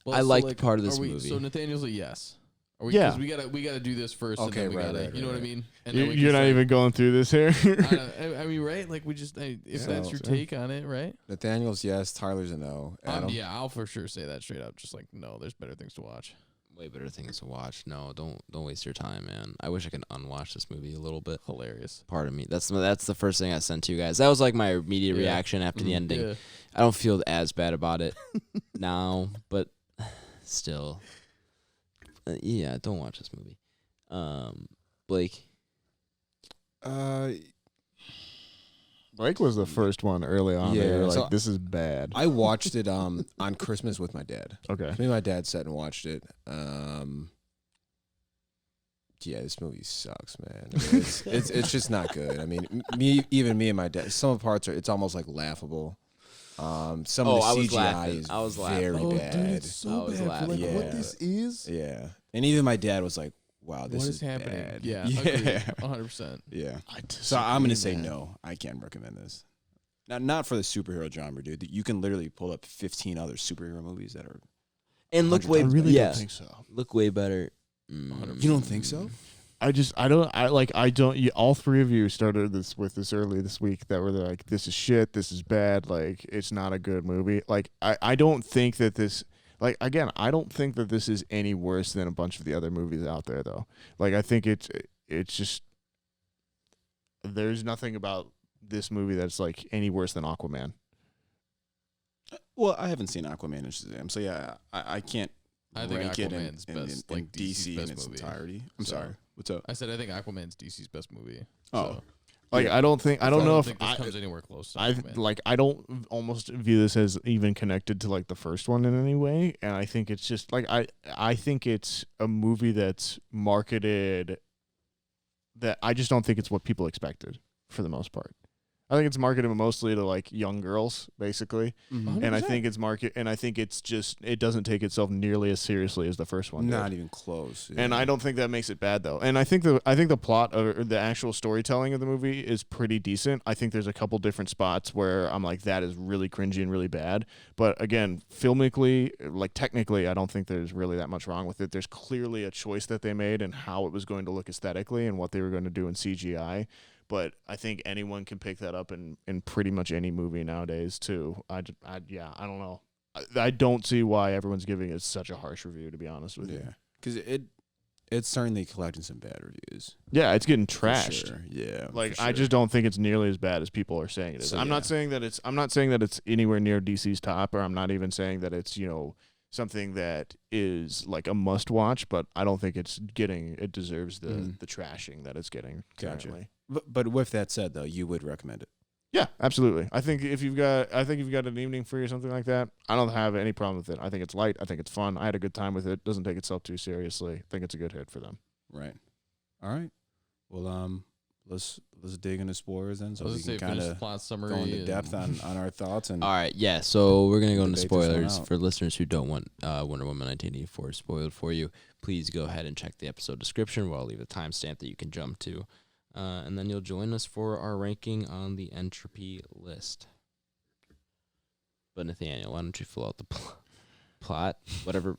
Well, I so, liked like, part of this movie. movie. So Nathaniel's a yes. Yeah. Because we gotta do this first. Okay, and then we right, gotta, right, you know right, what I right. mean? And then we You're can not say- even going through this here. I mean, right? Like if So- that's your take on it, right? Nathaniel's yes, Tyler's a no. Adam? Yeah, I'll for sure say that straight up. Just like no, there's better things to watch. Way better things to watch. No, don't waste your time, man. I wish I could unwatch this movie a little bit. Hilarious. Pardon me. That's the first thing I sent to you guys. That was like my immediate reaction after the ending. Yeah. I don't feel as bad about it now, but still, yeah, don't watch this movie. Blake. Blake was the first one early on. Yeah, Yeah, like, so this is bad. I watched it on Christmas with my dad. Okay. Me and my dad sat and watched it. Yeah, this movie sucks, man. I mean, it's just not good. I mean, me and my dad. Some of the parts it's almost like laughable. Some of the CGI is very bad. Dude, it's so bad. For like what this is. Yeah, and even my dad was like, "Wow, this What is happening?" bad. Yeah, yeah, 100%. yeah. So I'm gonna say no. I can't recommend this. Not for the superhero genre, dude. You can literally pull up 15 other superhero movies that are. And look way, I really yeah, don't think so. look way better. You don't think so? all three of you started this early this week that were like, this is shit, this is bad, like it's not a good movie. Like I don't think that this, like, again, I don't think that this is any worse than a bunch of the other movies out there though. Like I think it's just, there's nothing about this movie that's like any worse than Aquaman. Well, I haven't seen Aquaman and Shazam, so yeah, I can't I think rank it Aquaman's in best, in like DC best in its movie. entirety. I'm So- sorry. What's up? I said I think Aquaman's DC's best movie. Oh. So, Like I don't know if think this comes anywhere close to I Aquaman. like I don't almost view this as even connected to like the first one in any way, and I think it's just like I think it's a movie that's marketed that I just don't think it's what people expected for the most part. I think it's marketed mostly to like young girls, basically, Mhm. and I think it's just it doesn't take itself nearly as seriously as the first one did. Not even close. And I don't think that makes it bad though. And I think the plot or the actual storytelling of the movie is pretty decent. I think there's a couple different spots where I'm like, that is really cringy and really bad. But again, filmically, like technically, I don't think there's really that much wrong with it. There's clearly a choice that they made and how it was going to look aesthetically and what they were going to do in CGI. But I think anyone can pick that up in pretty much any movie nowadays too. I don't know. I don't see why everyone's giving it such a harsh review, to be honest with you. Yeah, because it's certainly collecting some bad reviews. Yeah, it's getting For trashed. sure. Yeah, Like for I sure. just don't think it's nearly as bad as people are saying it is. So, I'm yeah. not saying that it's anywhere near DC's top, or I'm not even saying that it's, something that is like a must watch, but I don't think it deserves the trashing that it's getting Gotcha. currently. But with that said, though, you would recommend it. Yeah, absolutely. I think if you've got an evening free or something like that, I don't have any problem with it. I think it's light. I think it's fun. I had a good time with it. Doesn't take itself too seriously. I think it's a good hit for them. Right. All right. Well, let's dig into spoilers then, so I was we gonna can say kind finish the of plot summary go into and- depth on our thoughts and. All right, yeah. So we're gonna go into Debate this one spoilers out. for listeners who don't want Wonder Woman 1984 spoiled for you. Please go ahead and check the episode description, where I'll leave a timestamp that you can jump to, and then you'll join us for our ranking on the Entropy list. But Nathaniel, why don't you fill out the plot, whatever?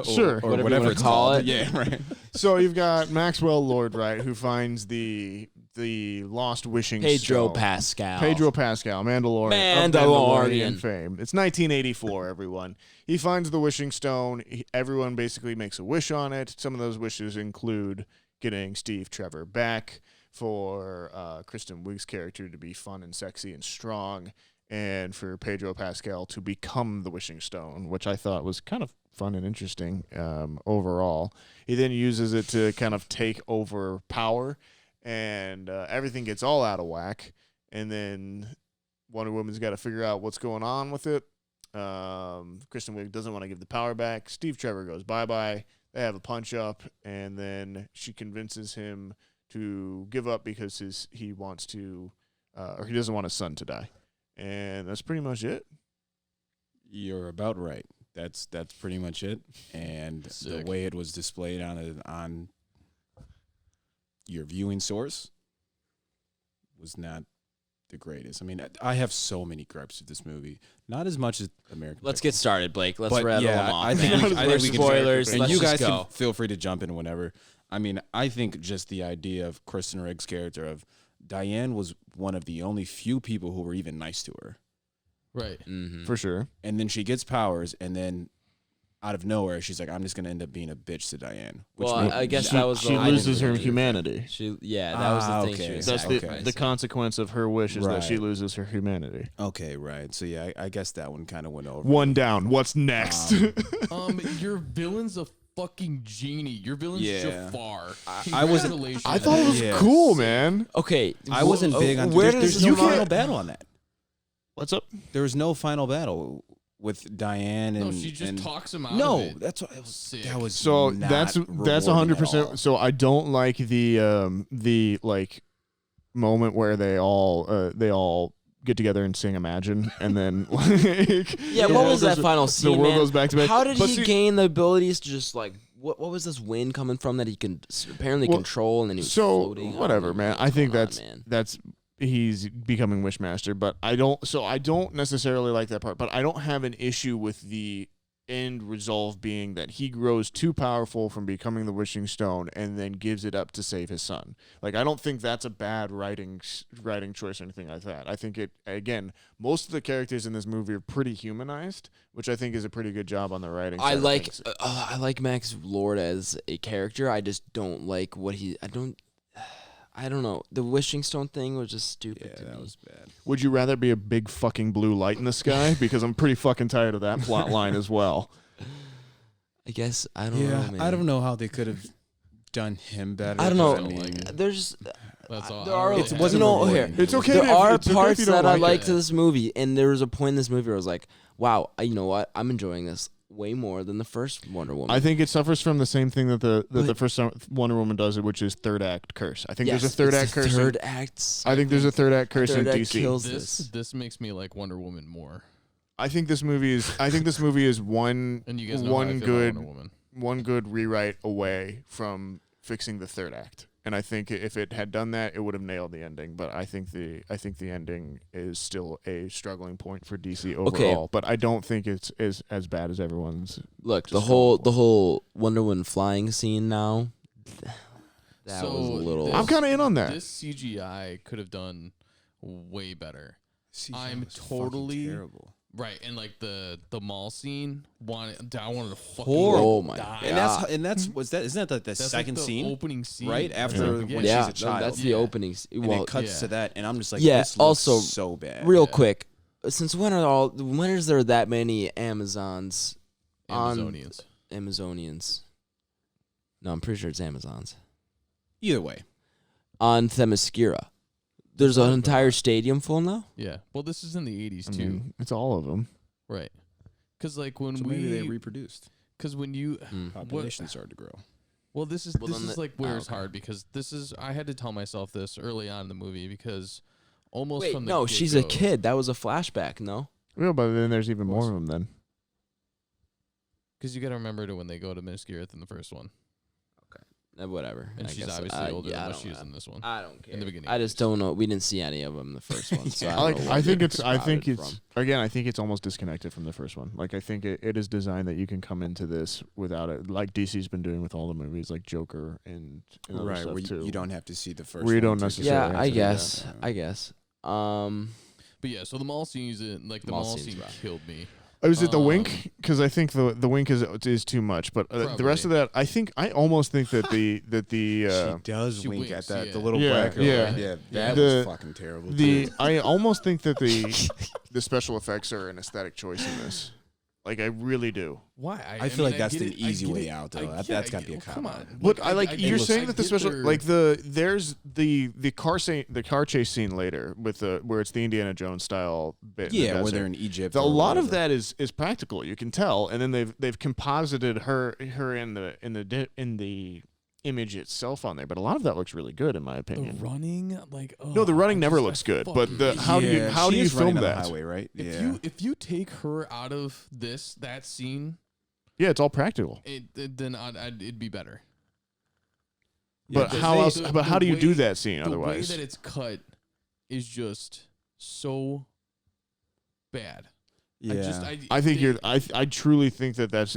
Sure. Or whatever you wanna call it. Yeah, right. So you've got Maxwell Lord, right, who finds the lost wishing Pedro stone. Pascal. Pedro Pascal, Mandalorian. Of Mandalorian. fame. It's 1984, everyone. He finds the wishing stone. Everyone basically makes a wish on it. Some of those wishes include getting Steve Trevor back, for Kristen Wiig's character to be fun and sexy and strong, and for Pedro Pascal to become the wishing stone, which I thought was kind of fun and interesting overall. He then uses it to kind of take over power, and everything gets all out of whack, and then Wonder Woman's got to figure out what's going on with it. Kristen Wiig doesn't want to give the power back. Steve Trevor goes bye-bye. They have a punch-up, and then she convinces him to give up because he wants to, or he doesn't want his son to die. And that's pretty much it. You're about right. That's pretty much it. And Sick. the way it was displayed on your viewing source was not the greatest. I mean, I have so many gripes with this movie. Not as much as American. Let's Pie. get started, Blake. Let's But rattle yeah, them off. I think man. we- I think we can- spoilers. And Let's you just guys go. can feel free to jump in whenever. I mean, I think just the idea of Kristen Wiig's character of Diane was one of the only few people who were even nice to her. Right. Mhm. For sure. And then she gets powers, and then out of nowhere, she's like, I'm just going to end up being a bitch to Diane. Which Well, I guess that was the She line loses in her the- humanity. That was the thing. okay. She was That's sacrificing. the consequence of her wish is that she Right. loses her humanity. Okay, right. So, yeah, I guess that one kind of went over. One down. What's next? Your villain's a fucking genie. Your villain's Yeah. Jafar. I wasn't- Congratulations. I thought it was Yeah. cool, man. Okay, I wasn't big on where there's does no you final get? battle on that. What's up? There was no final battle with Diane and No, she just and- talks him out No, of it. that's what Sick. that was. So not that's rewarding at 100%. all. So I don't like the like moment where they all get together and sing Imagine, and then like Yeah, the what world was that goes- final scene, The world man? goes back to back. How did But he see- gain the abilities to just like what was this wind coming from that he can apparently Well, control, and then he was So floating? I don't whatever, know man. what's I think going on, that's man. that's he's becoming Wishmaster, but I don't necessarily like that part. But I don't have an issue with the end result being that he grows too powerful from becoming the Wishing Stone and then gives it up to save his son. Like, I don't think that's a bad writing choice or anything like that. I think most of the characters in this movie are pretty humanized, which I think is a pretty good job on the writing side I of like Max Lord as a character. I just don't like what I don't know. The Wishing Stone thing was just stupid to me. That was bad. Would you rather be a big fucking blue light in the sky? Because I'm pretty fucking tired of that plot line as well. I guess I don't know, man. I don't know how they could have done him better. I don't know. I mean, There's That's all. there are I don't really wasn't have- no here. rewarding. It's okay. There are it's okay if parts you don't that I like like it. to this movie, and there was a point in this movie where I was like, "Wow, you know what? I'm enjoying this way more than the first Wonder Woman." I think it suffers from the same thing that the But- first Wonder Woman does, which is third act curse. I think Yes, there's a third it's act the curse. Third act. I think there's a third act curse in Third act DC. kills This makes me like Wonder Woman more. I think this movie is one And you guys know how I feel about Wonder Woman. one good rewrite away from fixing the third act. And I think if it had done that, it would have nailed the ending. But I think the ending is still a struggling point for DC overall. But I don't think it's as bad as everyone's. Look, just the whole Wonder Woman flying scene now. That was a little. I'm kind of in on that. This CGI could have done way better. CGI I'm was fucking totally- terrible. Right, and like the mall scene, I wanted to fucking Oh my die. God. And that's isn't that like the That's second like the scene? opening scene, Right after Yeah. when yeah, she's a child. that's the Yeah. opening. and Well, it cuts yeah. to that, and I'm just like, Yeah, this looks also, so bad. real Yeah. quick, since when is there that many Amazons on Amazonians. No, I'm pretty sure it's Amazons Either way, on Themyscira. There's an entire stadium full now. Yeah. Well, this is in the 80s I too. mean, it's all of them. Right. Because like when so maybe they reproduced. because when you Population started to grow. well this is Well, this then is the- like where oh, it's okay. hard because this is I had to tell myself this early on in the movie because almost Wait, from the no, she's a get-go- kid. That was a flashback. No. Yeah, but then there's even more of them then. Because you got to remember to when they go to Miniscirith in the first one, Whatever. and I she's guess, obviously older yeah, than I what don't she is know. in this one. I don't care. In the beginning, I at just least. don't know. We didn't see any of them in the first one. So I, don't know I where think they're it's sprouted from. again, I think it's almost disconnected from the first one. Like, I think it is designed that you can come into this without it, like DC's been doing with all the movies, like Joker and other Right, stuff where too. you don't have to see the first. Where you one don't to get necessarily Yeah, have I to do that. guess. I guess. But yeah, so the mall scene like the Mall mall scene's scene rough. killed me. Oh, is it the wink? Because I think the wink is too much. But the rest of that, I almost think that the she does she wink winks, at that. yeah. The little Yeah, black girl. yeah. Right? Yeah, that The- was fucking terrible. the too. I almost think that the special effects are an aesthetic choice in this. Like, I really do. Why? I feel like that's get the it, I easy get way it, out, though. I- That's yeah, gotta I be a get- come cop-out. on. But Look, you're get- saying I that the get special their- like there's the car chase scene later with where it's the Indiana Jones style bit. in the Yeah, where desert. they're in Egypt. A or lot of whatever. that is practical. You can tell, and then they've composited her in the image itself on there. But a lot of that looks really good, in my the opinion. running like No, the running never looks good. But the how do Yeah, you she is film running on the that? highway, right? if you take her out of that scene, Yeah, it's all practical. then it'd be better. But because how they- else? the- But how do you the do way- that scene The way otherwise? that it's cut is just so bad. Yeah. I think I truly think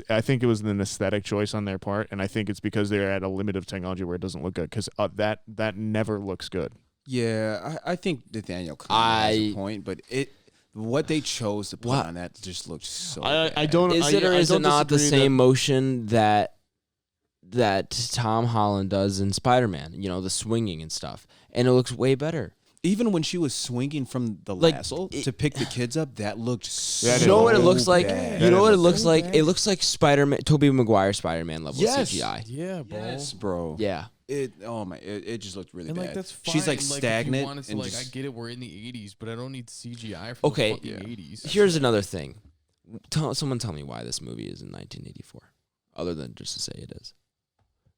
I think it was an aesthetic choice on their part, and I think it's because they're at a limit of technology where it doesn't look good. Because that never looks good. Yeah, I think Nathaniel kind of has a point, but what they chose to put What? on that just looked so I bad. don't. Is it or I is it don't not the disagree same motion that Tom Holland does in Spider-Man? You know, the swinging and stuff, and it looks way better. Even when she was swinging from the Like, lasso it- to pick the kids up, that looked so That You know what it looks like? bad. You know what it looks so like? bad. It looks like Spider-Man, Tobey Maguire Spider-Man level Yes. CGI. Yeah, bro. Yes, bro. Yeah. It just looked really And bad. like that's fine. She's like if you stagnant wanted to, and like I just, get it. We're in the '80s, but I don't need CGI from Okay. the fucking Yeah. '80s. Here's another thing. Someone tell me why this movie is in 1984, other than just to say it is.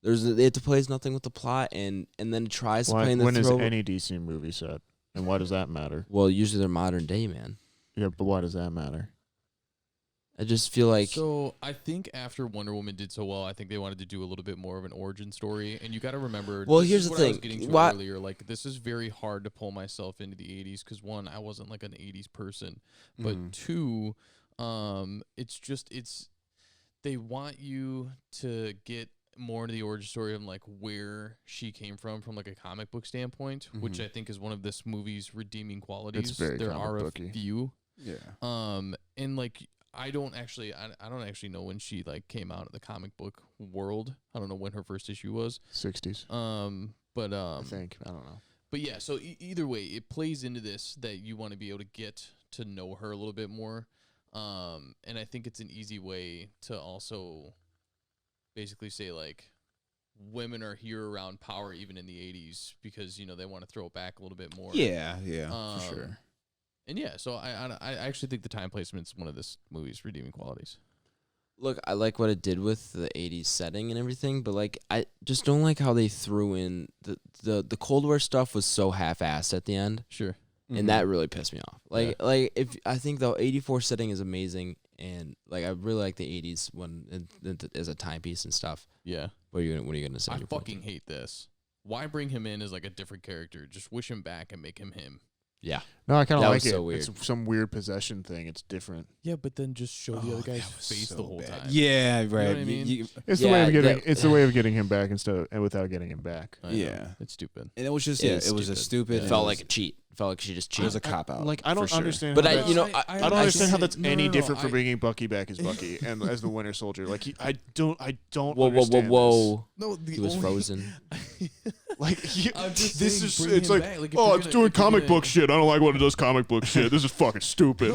It plays nothing with the plot, and then it tries to play in the when is throw. any DC movie set, and why does that matter? Well, usually they're modern day, man. Yeah, but why does that matter? I just feel like So I think after Wonder Woman did so well, I think they wanted to do a little bit more of an origin story. And you got to remember. Well, this here's is the what I was thing. getting to Why- earlier, like this is very hard to pull myself into the '80s because one, I wasn't like an '80s person, but Mhm. two, it's they want you to get more into the origin story of like where she came from like a comic book standpoint, which I think is one of this movie's redeeming qualities. It's very there comic are booky. a few. Yeah. And like I don't actually know when she like came out of the comic book world. I don't know when her first issue was. 60s. I think. I don't know. But yeah, so either way, it plays into this that you want to be able to get to know her a little bit more. And I think it's an easy way to also basically say like women are here around power even in the 80s because, you know, they want to throw it back a little bit more. Yeah, for sure. And yeah, so I actually think the time placement's one of this movie's redeeming qualities. Look, I like what it did with the 80s setting and everything, but like I just don't like how they threw in the Cold War stuff was so half-assed at the end. Sure. And that really pissed me off. Like if I think the 84 setting is amazing, and like I really like the 80s when as a timepiece and stuff. Yeah. What are you gonna say? I fucking hate this. Why bring him in as like a different character? Just wish him back and make him him. Yeah. No, I kind of That like was it. so weird. It's some weird possession thing. It's different. Yeah, but then just show the other guy's that was face so the whole bad. time. Yeah, right. You know what I mean? It's Yeah, the way of getting. that- It's the way of getting him back without getting him back. I know. Yeah. It's stupid. And it was just, It yeah, is it was a stupid. stupid. It felt like a cheat. Felt like she just it cheated. was a cop out. Like I don't for sure. understand. But how I, that- you know, I don't understand how that's No, any no, no, different from I- bringing Bucky back as Bucky and as the Winter Soldier. Like I don't whoa, understand whoa. No, the He was only- frozen. This. Like I'm just this saying, is bring it's him like back. Like, if oh you're it's gonna- doing if you're comic gonna- book shit. I don't like when it does comic book shit. This is fucking stupid.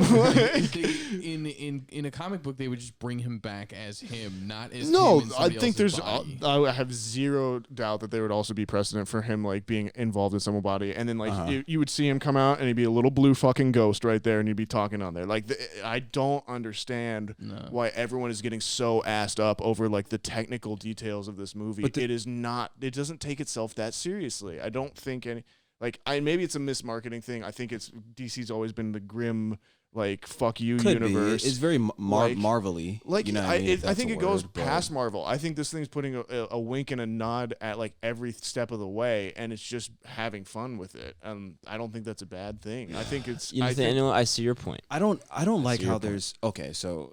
in a comic book, they would just bring him back as him, not as No, him in I somebody think else's there's. body. I have zero doubt that there would also be precedent for him like being involved in someone's body, and then like you would see him come out and he'd be a little blue fucking ghost right there, and he'd be talking on there. Like I don't understand why everyone is getting so assed up over like the technical details of this movie. It is not. It doesn't take itself that seriously. I don't think any. Like maybe it's a mismarketing thing. I think it's DC's always been the grim. Like fuck you Could universe. be. It's very Like- Marvel-y. Like you know what I mean? If I that's think a it goes word, but- past Marvel. I think this thing's putting a wink and a nod at like every step of the way, and it's just having fun with it. I don't think that's a bad thing. I think it's. Nathaniel, I see your point. I don't like your how point. there's okay, so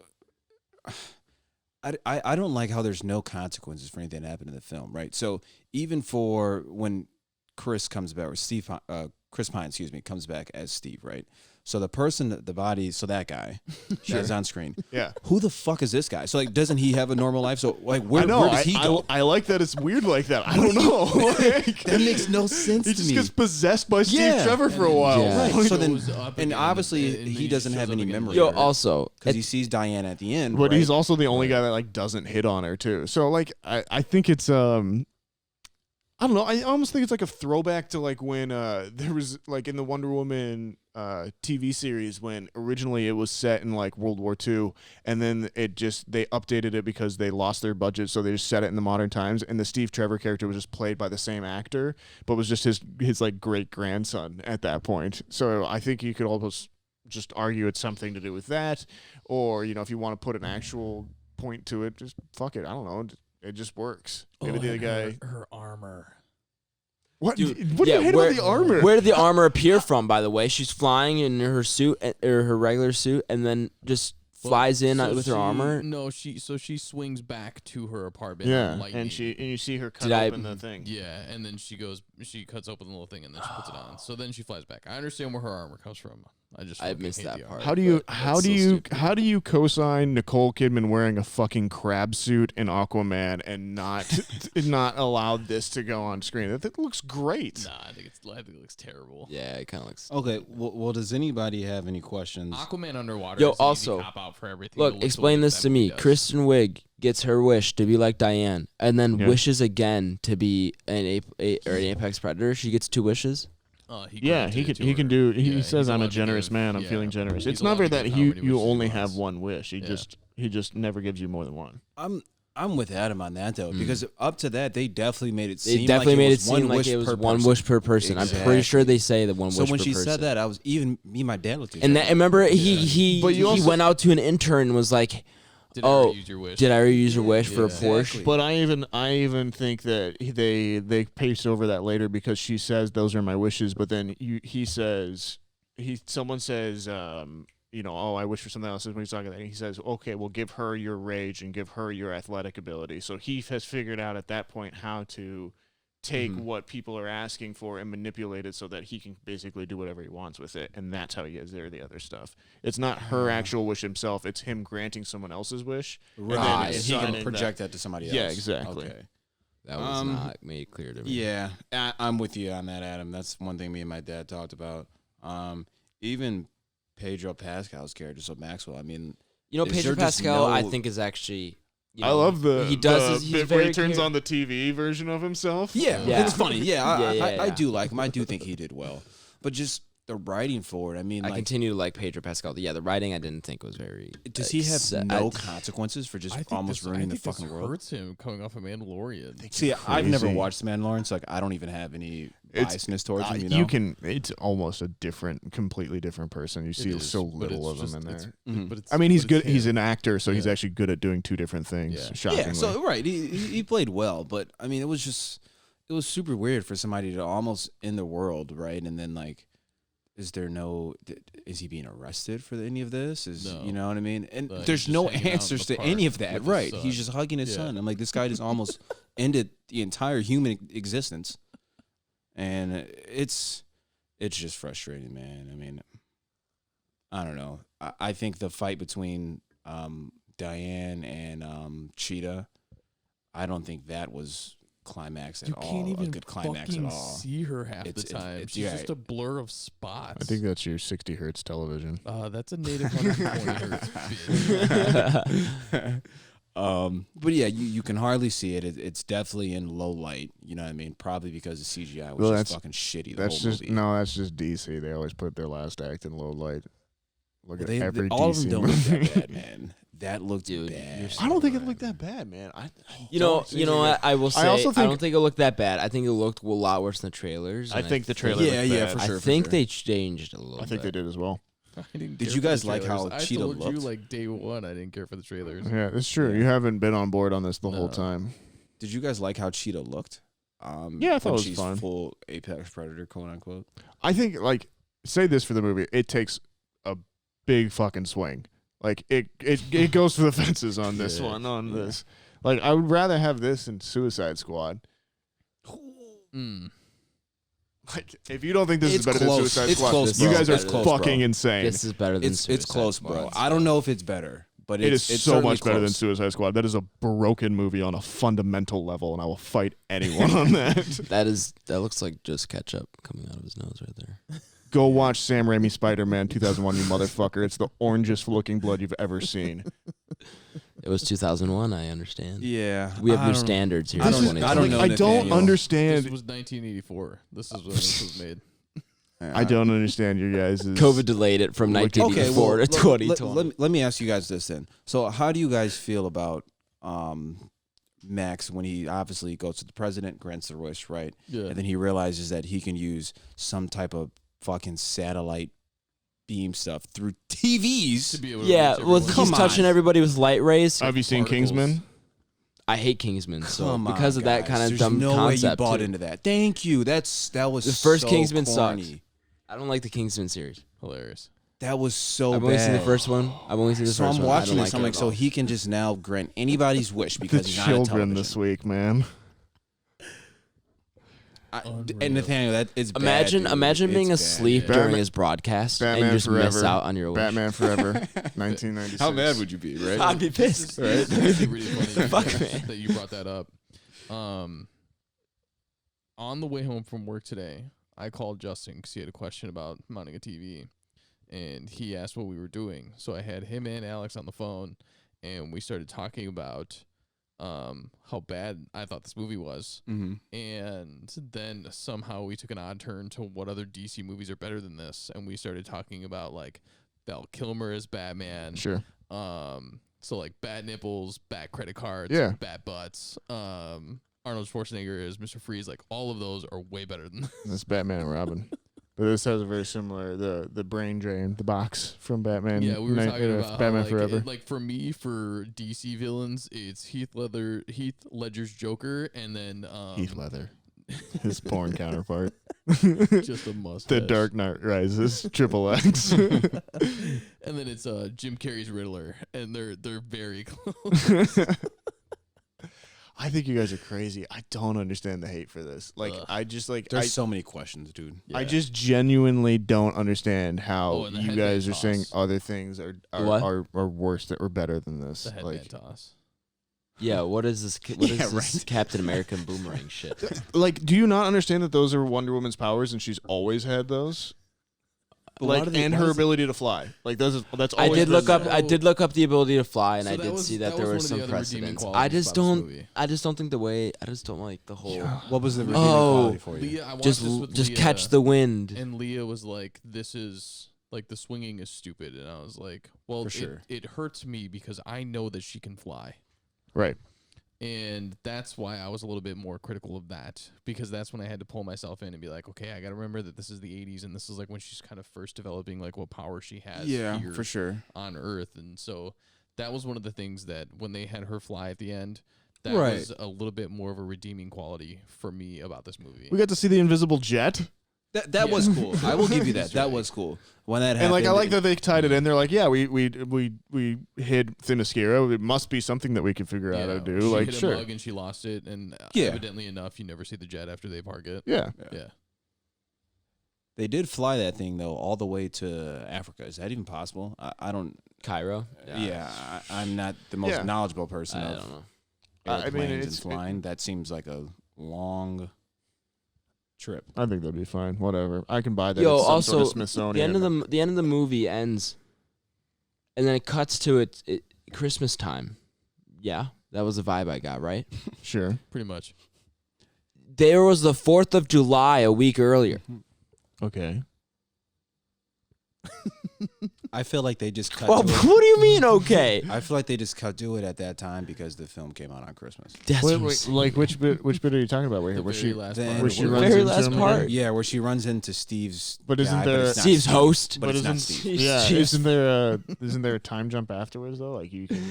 I don't like how there's no consequences for anything that happened in the film, right? So even for when Chris comes back, or Chris Pine, comes back as Steve, right? So the person, the body, so that guy that's on screen. Yeah. Who the fuck is this guy? So like, doesn't he have a normal life? So like, where I know. does he go? I like that it's weird like that. I don't know. Like, That makes no sense he to just me. gets possessed by Steve Yeah. Trevor for a while. Yeah. Right. Like, So then, goes up and again, obviously and he then doesn't shows have up any again memory. Yo, later. also, because he sees Diane at the end. but right? he's also the only guy that like doesn't hit on her too. So like I think it's I don't know. I almost think it's like a throwback to like when there was like in the Wonder Woman TV series when originally it was set in like World War II, and then they updated it because they lost their budget, so they just set it in the modern times. And the Steve Trevor character was just played by the same actor, but was just his like great grandson at that point. So I think you could almost just argue it's something to do with that, or you know if you want to put an actual point to it, just fuck it. I don't know. It just works. Maybe the other guy. her armor. What? Dude, What do yeah, you hate where- about the armor? Where did the armor appear from, by the way? She's flying in her suit, or her regular suit, and then just flies in with her armor. No, she swings back to her apartment. Yeah, lightning. and you see her cut Did I- open the thing. Yeah, and then she cuts open the little thing, and then she puts it on. So then she flies back. I understand where her armor comes from. I fucking missed hate that the part. armor. How do you But that's so stupid. co-sign Nicole Kidman wearing a fucking crab suit in Aquaman and not allowed this to go on screen? That looks great. Nah, I think it looks terrible. Yeah, it kind of looks. Okay. Well, does anybody have any questions? Aquaman underwater. Yo, is an easy also, cop out for everything. Look, that looks explain like this that to movie me. does. Kristen Wiig gets her wish to be like Diane, and then Yeah. wishes again to be an apex predator. She gets 2 wishes. Yeah, he can do. He Yeah, says, he's "I'm a allowed to generous give- man. I'm yeah. feeling generous." He's It's allowed never to that give how many you wishes he only wants. have one wish. He Yeah. just never gives you more than one. I'm with Adam on that though, because up to that they definitely made it They seem definitely like made it it was one seem like wish it was per one person. wish per person. I'm pretty sure they say that one So wish when per she person. said that, I was even me and my dad looked at each And other. that, remember, he But you also- went out to an intern and was like, Did I already use your wish? did I already use your wish for a Yeah. Porsche? Exactly. But I even think that they paste over that later because she says those are my wishes, but then someone says I wish for something else. When he's talking, he says, okay, well, give her your rage and give her your athletic ability. So he has figured out at that point how to take what people are asking for and manipulate it so that he can basically do whatever he wants with it. And that's how he gets there, the other stuff. It's not her actual wish himself. It's him granting someone else's wish. Right. And he can son project that to somebody else. Yeah, exactly. Okay. That was not made clear to me. Yeah, I'm with you on that, Adam. That's one thing me and my dad talked about. Even Pedro Pascal's character, so Maxwell. I mean, Pedro Pascal, I think is actually. I love he does the bit where he turns on the TV version of himself. Yeah, it's funny. Yeah, I yeah. do like him. I do think he did well, but just the writing for it. I mean, I continue to like Pedro Pascal. Yeah, the writing I didn't think was very. Does he have no consequences for just almost ruining the fucking world? Hurts him coming off of Mandalorian. See, I've never watched The Mandalorian, so I don't even have any biasness towards him. It's almost a completely different person. You see so little of him in there. But I mean, he's good. He's an actor, so he's actually good at doing two different things. Shockingly. Yeah, so right, he played well, but I mean, it was super weird for somebody to almost end the world, right? And then is he being arrested for any of this? You know what I mean? And there's no answers to any of that, right? He's just hugging his son. I'm like, this guy just almost ended the entire human existence. And it's just frustrating, man. I mean, I don't know. I think the fight between Diane and Cheetah, I don't think that was climax at all. You can't even a good climax at all. See her half the time. She's just a blur of spots. I think that's your 60 hertz television. That's a native 120 hertz. Bitch. But yeah, you can hardly see it. It's definitely in low light. You know what I mean? Probably because the CGI was just fucking shitty. That's just DC. They always put their last act in low light. Look at every DC all of them don't look movie. that bad, man. That looked bad. I don't think it looked that bad, man. You know what? I will say, I don't think it looked that bad. I think it looked a lot worse in the trailers. I think the trailer. Yeah, for sure. I think they changed a little. I think they did as well. Did you guys like how Cheetah looked? I told you day one I didn't care for the trailers. Yeah, it's true. You haven't been on board on this the whole time. Did you guys like how Cheetah looked? Yeah, I thought it was she's fun. Full apex predator, quote unquote. I think say this for the movie. It takes a big fucking swing. It goes for the fences on this one. On this, I would rather have this than Suicide Squad. If you don't think this is better than Suicide Squad, close, you guys are close, fucking bro. insane. This is better than Suicide It's close, Squad. bro. I don't know if it's better, but it's so much better than close. Suicide Squad. That is a broken movie on a fundamental level, and I will fight anyone on that. That looks like just ketchup coming out of his nose right there. Go watch Sam Raimi Spider-Man 2001, you motherfucker. It's the orangest looking blood you've ever seen. It was 2001, I understand. Yeah. We have new standards here. I don't know. I don't Nathaniel. understand. This was 1984. This is when this was made. I don't understand your guys'... COVID delayed it from 1984 to 2020. Let me ask you guys this then. So how do you guys feel about Max when he obviously goes to the president, grants the wish, right? Yeah. And then he realizes that he can use some type of fucking satellite beam stuff through TVs. To be able to Yeah, reach well, everyone. he's touching everybody with light rays. Have you seen Particles. Kingsman? I hate Kingsman, so Come on, because of that guys. kind of There's dumb no concept. way you bought too. into that. Thank you. That was The first so Kingsman corny. sucks. I don't like the Kingsman series. Hilarious. That was so I've bad. only seen the first one. I've only seen the So first I'm one. I watching don't this. like I'm it like, at so all. he can just now grant anybody's wish The because he's not on children television. this week, man. And Nathaniel, that is bad, Imagine dude. being It's asleep bad. during his broadcast and you just miss out on your wish. Batman Forever, 1996. How mad would you be, right? I'd be pissed. It's actually really funny Fuck, man. that you brought that up. On the way home from work today, I called Justin because he had a question about mounting a TV, and he asked what we were doing. So I had him and Alex on the phone, and we started talking about how bad I thought this movie was. Mm-hmm. And then somehow we took an odd turn to what other DC movies are better than this, and we started talking about Val Kilmer as Batman. Sure. So bat nipples, bat credit cards, Yeah. bat butts. Arnold Schwarzenegger as Mr. Freeze. All of those are way better than this. That's Batman and Robin. But this has a very similar the brain drain, the box from Batman. Yeah, we were talking about Batman how, Forever. for me, for DC villains, it's Heath Ledger's Joker, and then Heath Ledger. His porn counterpart. Just a mustache. The Dark Knight Rises, Triple X. And then it's Jim Carrey's Riddler, and they're very close. I think you guys are crazy. I don't understand the hate for this. Like, I just like. There's so many questions, dude. I just genuinely don't understand how Oh, and the you headband guys are saying toss. other things What? are worse or better than this. The headband Like, toss. Yeah, what is this? What is Yeah, this right. Captain American boomerang shit? like, do you not understand that those are Wonder Woman's powers, and she's always had those? But why Like, do they- and why her does- ability to fly. Like, that's I always did been look up. there. I did look up the ability to fly, and So I did see that there was was one some of the other redeeming precedents. I qualities just about this don't. movie. I just don't think the way. I just don't like the whole. What was the redeeming Oh. quality for you? Leah, I watched Just this with just Leah, catch the wind. And Leah was like, "This is like the swinging is stupid," and I was like, "Well, For sure. it hurts me because I know that she can fly." Right. And that's why I was a little bit more critical of that, because that's when I had to pull myself in and be like, okay, I got to remember that this is the 80s and this is like when she's kind of first developing like what power she has Yeah, here for sure. on Earth. And so that was one of the things that when they had her fly at the end, that Right. was a little bit more of a redeeming quality for me about this movie. We got to see the invisible jet. That Yeah. was cool. I will give you that. That's That right. was cool. When that happened. And like, I like that they tied it in. They're like, yeah, we hid Themyscira. It must be something that we can figure out how to do. She Like, hit sure. a mug and she lost it, and Yeah. evidently enough, you never see the jet after they park it. Yeah. Yeah. They did fly that thing though all the way to Africa. Is that even possible? I don't. Cairo. I'm not the most Yeah. knowledgeable person I of don't know. I mean, airplanes it's- and flying. That seems like a long trip. I think that'd be fine. Whatever. I can buy that. Yo, at some also sort of Smithsonian. the end of the movie ends, and then it cuts to it Christmas time. Yeah, that was the vibe I got. Right. Sure. Pretty much. There was the 4th of July a week earlier. Okay. I feel like they just cut. Well, to what it. do you mean? Okay. I feel like they just cut to it at that time because the film came out on Christmas. That's Wait, what I'm wait, saying. like which bit are you talking about? Where The where very she last then- part. where she The runs very into last him part? again? Yeah, where she runs into Steve's. But isn't guy, there- it's not Steve's Steve. host. But it's not Steve. Yeah, Jeez. isn't there a time jump afterwards though? Like you can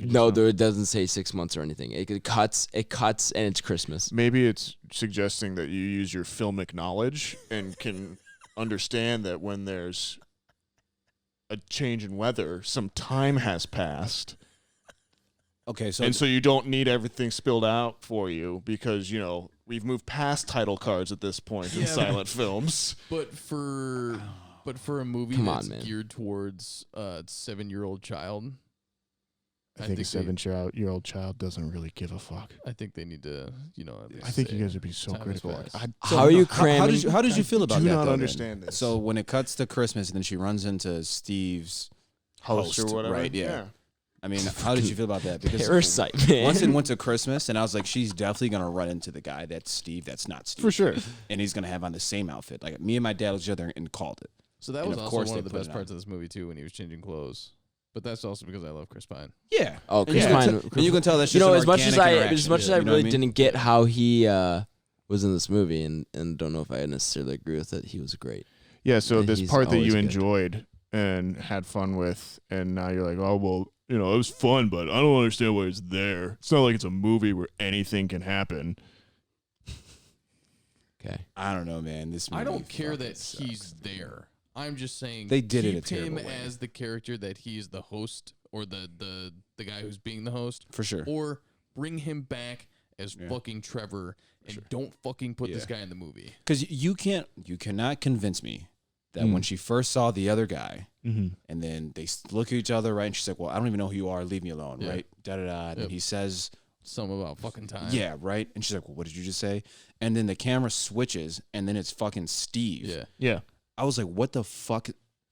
No, there it doesn't say 6 months or anything. It cuts, and it's Christmas. Maybe it's suggesting that you use your filmic knowledge and can understand that when there's a change in weather, some time has passed, Okay, so and so you don't need everything spilled out for you because we've moved past title cards at this point in Yeah. silent films. But for a movie Come that's on, man. geared towards a 7-year-old child, I think a they- 7-year-old child doesn't really give a fuck. I think they need to, at least I think you say guys would be so time has critical. passed. How are you How cramming? did you feel about do that? not though, then? understand this. So when it cuts to Christmas and then she runs into Steve's Host or host, whatever, right? Yeah. I mean, how did you feel about that? Because Parasite, man. once it went to Christmas, and I was like, she's definitely gonna run into the guy that's Steve. That's not Steve for sure. and he's gonna have on the same outfit. Like me and my dad looked at each other and called it. So that And was of also course one they of the put best it parts on. of this movie too, when he was changing clothes. But that's also because I love Chris Pine. Yeah. Oh, And Chris you can Pine. tell- and you can tell that's just an as much as organic I, interaction. as much as I You know really what I mean? didn't get how he was in this movie, and don't know if I necessarily agree with it. He was great. Yeah, so And this he's part that always you good. enjoyed and had fun with, and now you're like, oh, well, it was fun, but I don't understand why it's there. It's not like it's a movie where anything can happen. Okay. I don't know, man. This movie I don't care fucking that sucks, he's man. there. I'm just saying They did it keep a terrible him way. as the character that he's the host or the guy who's being the host, For sure. or bring him back as Yeah. fucking Trevor and don't fucking put this Yeah. guy in the movie. Because you cannot convince me that when she first saw the other guy, Mm-hmm. and then they look at each other, right? And she's like, "Well, I don't even know who you are. Leave me alone, Yeah. right?" Da da da. And Yep. he says, Something about fucking time. "Yeah, right." And she's like, "Well, what did you just say?" And then the camera switches, and then it's fucking Steve. Yeah. Yeah. I was like, "What the fuck?"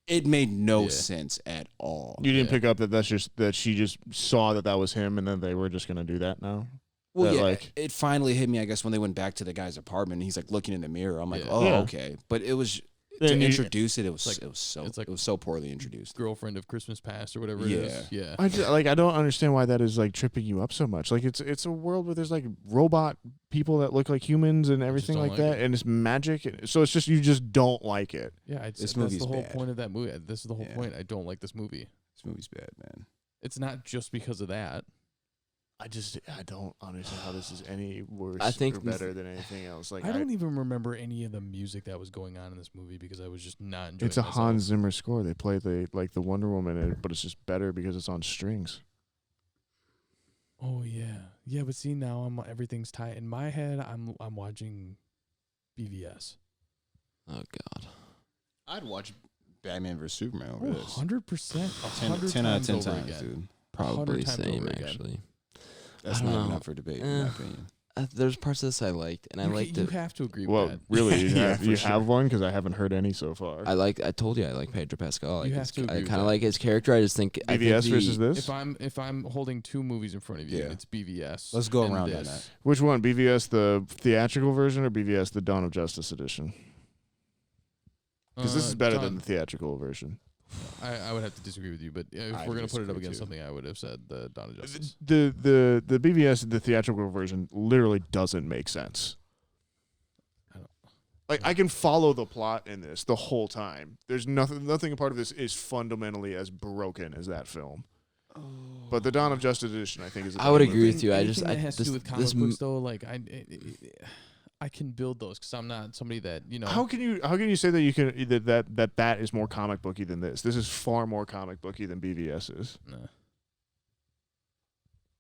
It made no Yeah. sense at all. You didn't Yeah. pick up that she just saw that was him, and then they were just going to do that now? Well, that, yeah, like- it finally hit me, I guess, when they went back to the guy's apartment. And he's like looking in the mirror. I'm like, Yeah. "Oh, Yeah. okay." But it was Then to you- introduce it. It was like- it was so it's like- it was so poorly introduced. Girlfriend of Christmas Past or whatever it is. Yeah. I don't understand why that is like tripping you up so much. Like it's a world where there's like robot people that look like humans and everything don't like like that, and it's magic. So it's just you just don't like it. Yeah, This that's movie's the whole bad. point of that movie. This is the whole Yeah. point. I don't like this movie. This movie's bad, man. It's not just because of that. I don't understand how this is any worse I think or better than anything else. Like I don't even remember any of the music that was going on in this movie because I was just not enjoying it's a myself. Hans Zimmer score. They play the Wonder Woman in it, but it's just better because it's on strings. Oh yeah, but see now everything's tight in my head. I'm watching BVS. Oh God. I'd watch Batman vs Superman over this. 100%. 10 out of 10 times, again. dude. Probably 100 times same over again. actually. That's I don't not know. enough for debate, in my opinion. There's parts of this I liked, and I liked You it. have to agree Well, with that. really, you Yeah, have, for you sure. have one because I haven't heard any so far. I told you I like Pedro Pascal. You have to agree I with kind of that. like his character. I just think I think BVS versus this. If I'm holding two movies in front of you, Yeah. it's BVS. Let's go and around on this. that. Which one? BVS the theatrical version or BVS the Dawn of Justice edition? Because this is better than the theatrical version. I would have to disagree with you, but if I we're gonna put it up disagree against too. something, I would have said the Dawn of Justice. The BVS the theatrical version literally doesn't make sense. I don't- Like I can follow the plot in this the whole time. There's nothing a part of this is fundamentally as broken as that film. But the Dawn of Justice edition, I think, is. I would agree with you. I Anything just that has to do with comic this books though, like I can build those because I'm not somebody that How can you say that you can that is more comic booky than this? This is far more comic booky than BVS is. Nah,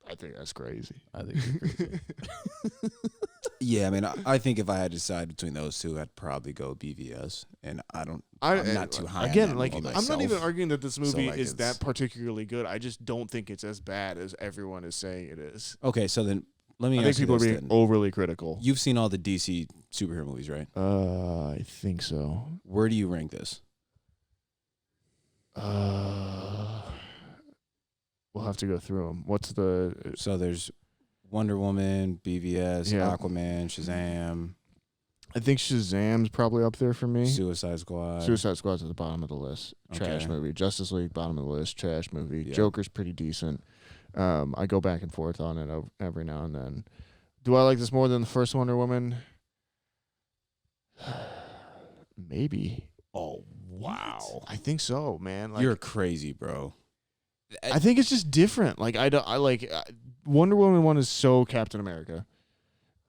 I think that's crazy. I think you're crazy. Yeah, I mean, I think if I had to decide between those two, I'd probably go BVS. And I'm not too high again. on that Like movie I'm not even myself. arguing that this movie like, is that it's- particularly good. I just don't think it's as bad as everyone is saying it is. Okay, so then let me I ask think you people are this being then. overly critical. You've seen all the DC superhero movies, right? I think so. Where do you rank this? We'll have to go through them. What's the? So there's Wonder Woman, BVS, Yeah. Aquaman, Shazam, I think Shazam's probably up there for me. Suicide Squad. Suicide Squad's at the bottom of the list. Trash Okay. movie. Justice League, bottom of the list. Trash movie. Yeah. Joker's pretty decent. I go back and forth on it every now and then. Do I like this more than the first Wonder Woman? Maybe. Oh, wow. I think so, man. Like, You're crazy, bro. I think it's just different. Like Wonder Woman 1 is so Captain America,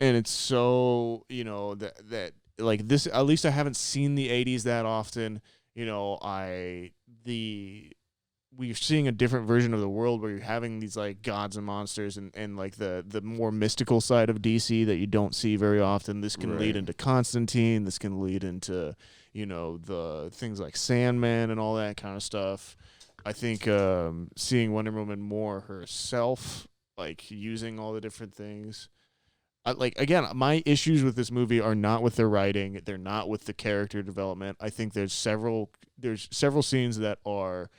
and it's so that like this. At least I haven't seen the '80s that often. We're seeing a different version of the world where you're having these like gods and monsters and like the more mystical side of DC that you don't see very often. This can lead Right. into Constantine. This can lead into the things like Sandman and all that kind of stuff. I think seeing Wonder Woman more herself, like using all the different things. Again, my issues with this movie are not with the writing. They're not with the character development. I think there's several scenes that are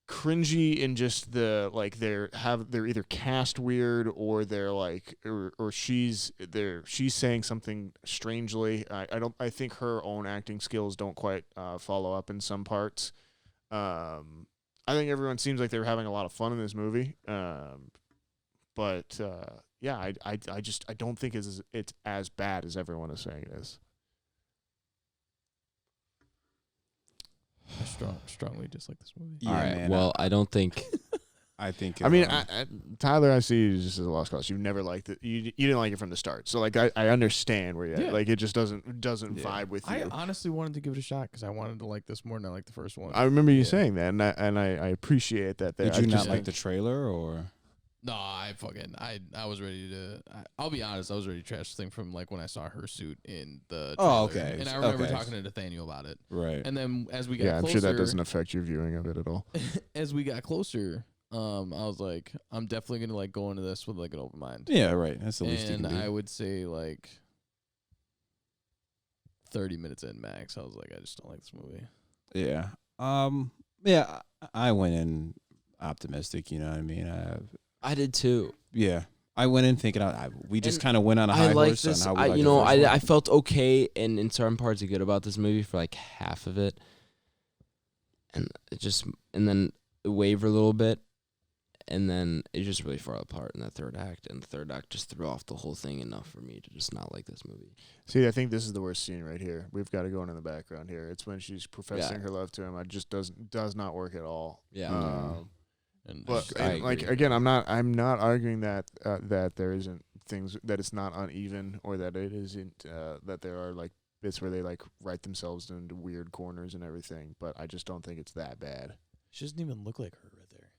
cringy in just the like they're either cast weird or they're like or she's saying something strangely. I think her own acting skills don't quite follow up in some parts. I think everyone seems like they're having a lot of fun in this movie. But yeah, I don't think it's as bad as everyone is saying it is. I strongly dislike this movie. Yeah, All right. man, Well, I don't think. I think. I mean, Tyler, I see you just as a lost cause. You've never liked it. You didn't like it from the start. So like, I understand where you're Yeah. at. Like, it just doesn't Yeah. vibe with I you. honestly wanted to give it a shot because I wanted to like this more than I liked the first one. I remember you Yeah. saying that, and I appreciate that. There. Did I you not just like think- the trailer or? No, I was ready to. I'll be honest, I was ready to trash the thing from like when I saw her suit in the. Oh, trailer. okay. And I remember Okay. talking to Nathaniel about it. Right. And then as we got Yeah, I'm closer, sure that doesn't affect your viewing of it at all. as we got closer, I was like, I'm definitely gonna like go into this with like an open mind. Yeah, right. That's the least you And can do. I would say like 30 minutes in max, I was like, I just don't like this movie. Yeah. Yeah. I went in optimistic. You know what I mean? I did too. Yeah. I went in thinking we just And kind of went on a high I like horse this. on how we I, liked you the know, first one. I felt okay, and in certain parts, good about this movie for like half of it, and then it wavered a little bit, and then it just really fell apart in the third act, and the third act just threw off the whole thing enough for me to just not like this movie. See, I think this is the worst scene right here. We've got to go in the background here. It's when she's professing her love to him. It just does not work at all. Yeah. And But agree. again, I'm not arguing that that there isn't things that it's not uneven or that it isn't that there are like bits where they like write themselves into weird corners and everything. But I just don't think it's that bad. she doesn't even look like her right there.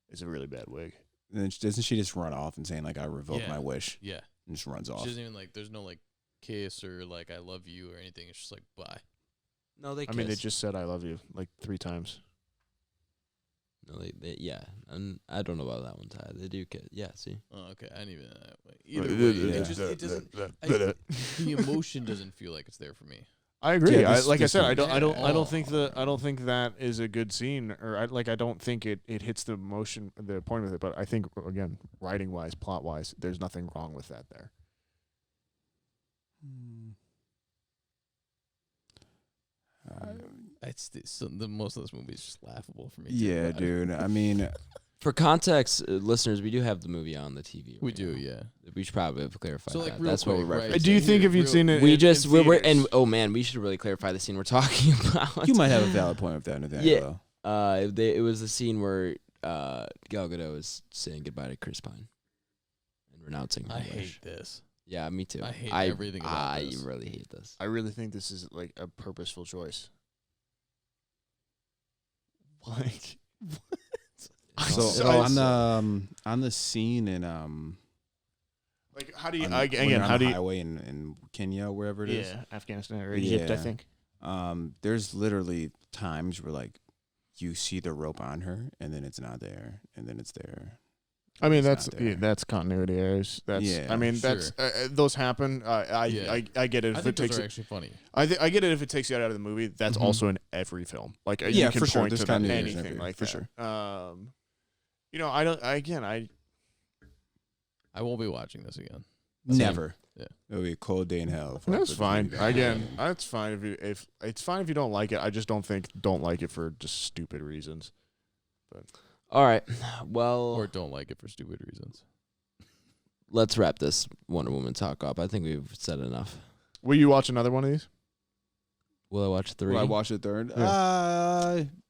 It's a really bad wig. And then doesn't she just run off and saying like I revoke my wish Yeah. and just runs off? She doesn't even like. There's no like kiss or like I love you or anything. It's just like bye. No, they. I mean, they just said I love you like 3 times. No, they yeah, and I don't know about that one, Ty. They do kiss. Yeah, see. Oh, okay. I didn't even either way. Yeah. It doesn't. The emotion doesn't feel like it's there for me. I agree. Yeah, I said, I one- don't think that is a good scene, or I don't think it hits the emotion, the point with it. But I think again, writing wise, plot wise, there's nothing wrong with that there. It's the most of this movie is just laughable for me. Yeah, dude. I mean, For context, listeners, we do have the movie on the TV. We right do, now. yeah. We should probably have clarified So, like, that. real That's what quick, we're right, referencing. Do you think if you'd seen it, We in we're and theaters- oh man, we should really clarify the scene we're talking about. you might have a valid point with that, Nathaniel. Yeah. It was the scene where Gal Gadot is saying goodbye to Chris Pine and renouncing her I wish. hate this. Yeah, me too. I hate everything about I this. really hate this. I really think this is like a purposeful choice. Like, So on the scene in like how do you on, I, when again? you're How on do the you? highway in Kenya, wherever it is? Yeah, Afghanistan or Egypt, I Yeah. think. There's literally times where like you see the rope on her and then it's not there and then it's there. I mean, It's that's not there. that's continuity errors. That's Yeah, I mean, sure. that's those happen. Yeah. I get it I if think it takes. those are actually funny. I get it if it takes you out of the movie. That's Mhm. also in every film. Like Yeah, you can for sure. point There's to that, continuity in anything every- like for that. sure. You know, I don't. Again, I I won't be watching this again. Never. Yeah. It'll be a cold day in hell. if I that's put fine. the movie back. Again, that's fine if it's fine if you don't like it. I just don't like it for just stupid reasons. All right. Well, Or don't like it for stupid reasons. let's wrap this Wonder Woman talk up. I think we've said enough. Will you watch another one of these? Will I watch 3? Will I watch it third?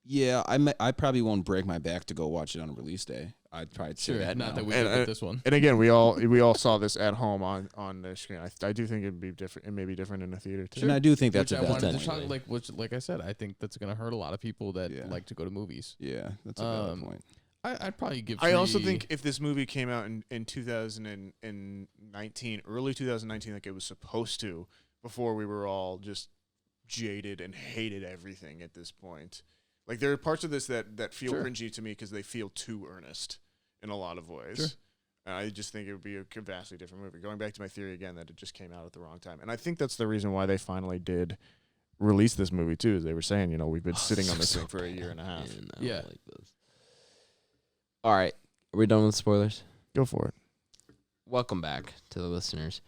Yeah. I probably won't break my back to go watch it on release day. I'd probably say that Not now. that we And, did with this one. And again, we all saw this at home on the screen. I do think it'd be different. It may be different in the theater too. And I do think that's Which a I wanted valid to point. talk, like I said, I think that's gonna hurt a lot of people that Yeah. like to go to movies. Yeah, that's a valid point. I'd probably give. I also 3 think if this movie came out in 2019, early 2019, like it was supposed to, before we were all just jaded and hated everything at this point. Like there are parts of this that feel Sure. cringy to me because they feel too earnest in a lot of ways. Sure. And I just think it would be a vastly different movie. Going back to my theory again that it just came out at the wrong time. And I think that's the reason why they finally did release this movie too, is they were saying, you know, we've been sitting on this thing for a year and a half. Man, I Yeah. don't like this. All right. Are we done with spoilers? Go for it. Welcome back to the listeners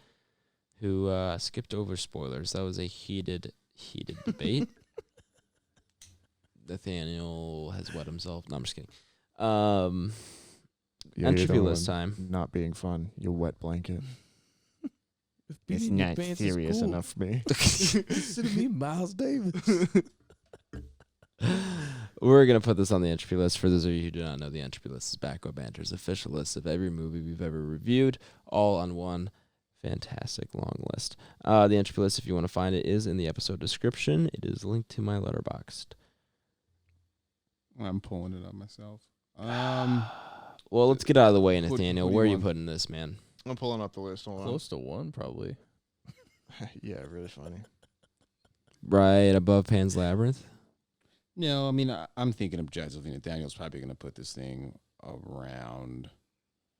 who skipped over spoilers. That was a heated debate. Nathaniel has wet himself. No, I'm just kidding. Yeah, Entropy you're the list one time. Not being fun. You wet blanket. if It's beating your not pants is serious cool, enough for me. Listen to me, Miles Davis. We're going to put this on the Entropy list. For those of you who do not know, the Entropy list is Back Row Banter's official list of every movie we've ever reviewed, all on one fantastic long list. The Entropy list, if you want to find it, is in the episode description. It is linked to my Letterboxd. I'm pulling it up myself. Well, let's get out of the way, What- Nathaniel. what do you Where are you want? putting this, man? I'm pulling up the list. Hold Close to 1, probably. on. Yeah, really funny. Right above Pan's Labyrinth? No, I mean I'm thinking objectively. Nathaniel's probably going to put this thing around.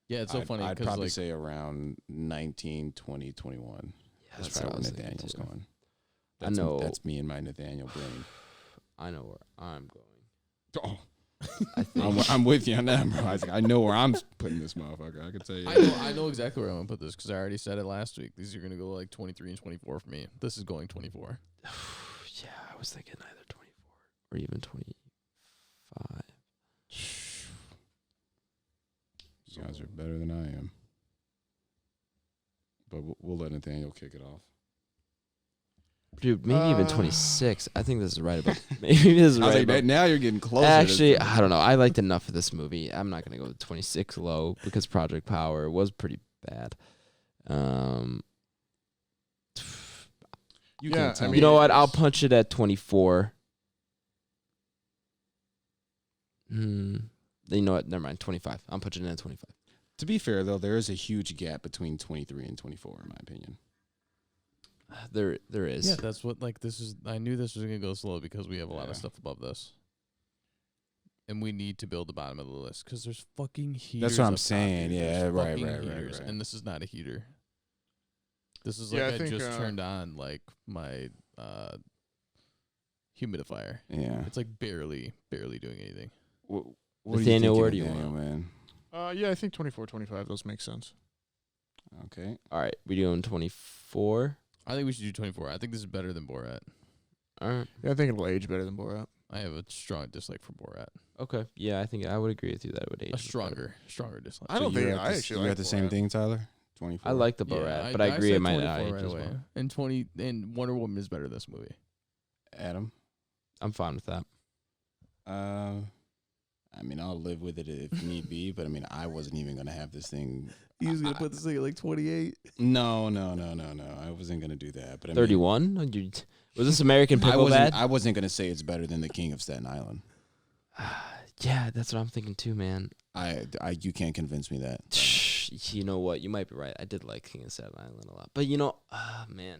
Yeah, it's so funny I'd because probably like say around 19, 20, 21. Yeah, That's what I probably was where thinking, Nathaniel's too. going. I know. That's me and my Nathaniel brain. I know where I'm going. Oh, I think. I'm with you on that, bro. I know where I'm putting this motherfucker. I can tell you. I know exactly where I'm gonna put this because I already said it last week. These are gonna go like 23 and 24 for me. This is going 24. Yeah, I was thinking either 24 or even 25. You guys are better than I am. But we'll let Nathaniel kick it off. Dude, maybe even 26. I think this is right about. Maybe this is I was right like, about. now you're getting closer. Actually, I don't know. I liked enough of this movie. I'm not gonna go with 26 low because Project Power was pretty bad. You Yeah, can't tell I me. You know what? I'll punch it at 24. You know what? Never mind. 25. I'm punching it at 25. To be fair, though, there is a huge gap between 23 and 24, in my opinion. There is. Yeah, that's what this is. I knew this was gonna go slow because we have a lot of stuff above this, and we need to build the bottom of the list because there's fucking heaters. That's what I'm up top, saying. dude. Yeah, There's right, fucking right, heaters, right. And this is not a heater. This is Yeah, like I I think, just turned on my humidifier. Yeah. It's like barely doing anything. What Nathaniel, where do you Nathaniel, want? man? Yeah, I think 24, 25. Those make sense. Okay. All right. We doing 24. I think we should do 24. I think this is better than Borat. All right. Yeah, I think it'll age better than Borat. I have a strong dislike for Borat. Okay. Yeah, I think I would agree with you that it would age. A stronger dislike. I don't think you're I actually you like got the same Borat. thing, Tyler. 24. I like the Borat, but I agree said it might 24 not age right as away. well. And Wonder Woman is better than this movie. Adam. I'm fine with that. I mean, I'll live with it if need be, but I mean, I wasn't even gonna have this thing. He was gonna put this thing at like 28. No. I wasn't gonna do that. But I mean, 31? Was this American Pickle bad? I wasn't gonna say it's better than The King of Staten Island. Yeah, that's what I'm thinking too, man. You can't convince me that. You know what? You might be right. I did like King of Staten Island a lot, but man.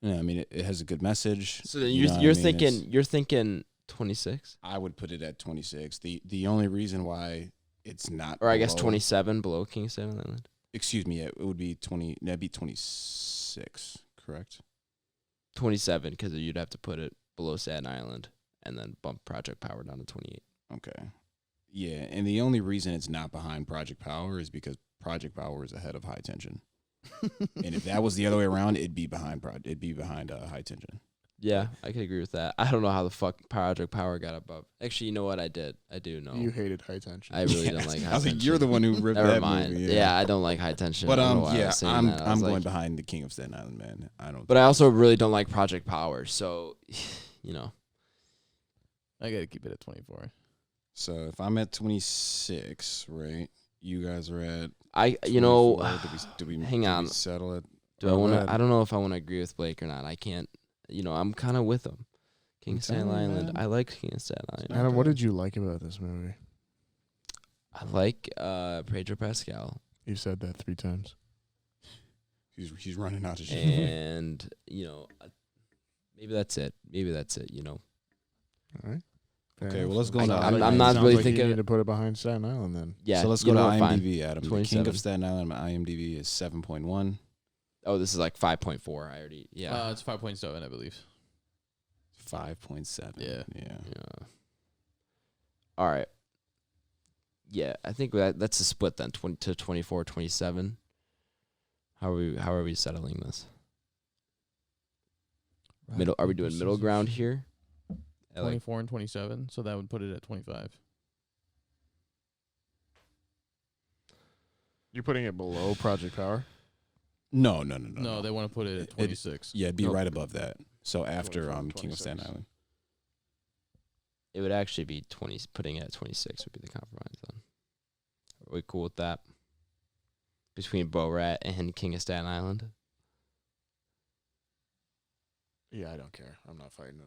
Yeah, I mean, it has a good message. So then You know what I you're mean? you're thinking 26, I would put it at 26. The only reason why it's not, or I guess below- 27 below King of Staten Island. Excuse me, it would be 20. That'd be 26, correct? 27 because you'd have to put it below Staten Island and then bump Project Power down to 28. Okay. Yeah, and the only reason it's not behind Project Power is because Project Power is ahead of High Tension. And if that was the other way around, it'd be behind High Tension. Yeah, I could agree with that. I don't know how the fuck Project Power got above. Actually, you know what? I do know. You hated High Tension. I really don't like High I was Tension. like, you're the one who ripped Never that mind. movie. Yeah, I don't like High Tension. But I don't know why I was saying I'm that. I was going like- behind The King of Staten Island, man. I don't. But I also really don't like Project Power. So, I gotta keep it at 24. So if I'm at 26, right? You guys are at. you know, 24. Did we hang on. settle it? do I want to? I don't know if I want to agree with Blake or not. I can't. I'm kind of with him. King I'm of Staten telling you, Island. man. I like King of Staten Island. Adam, what did you like about this movie? I like Pedro Pascal, You said that 3 times. He's running out of shit. and maybe that's it. All right. Fair Okay, enough. well, let's go I- on to I'm IMDb. not Sounds really like thinking- You need to put it behind Staten Island then. Yeah. So let's you go to know what, fine. IMDb, Adam. The King 27. of Staten Island IMDb is 7.1. Oh, this is like 5.4. I already. Yeah. It's 5.7, I believe. 5.7. Yeah. Yeah. Yeah. All right. Yeah, I think that's a split then, 20 to 24, 27. How are we settling this? Middle? Are we doing middle ground here? At like 24 and 27, so that would put it at 25. You're putting it below Project Power? No. No, they want to put it at It- 26. Yeah, it'd be Nope. right above that. So after 24, King of Staten 26. Island. it would actually be 20. Putting it at 26 would be the compromise then. Are we cool with that? Between Borat and King of Staten Island. Yeah, I don't care. I'm not fighting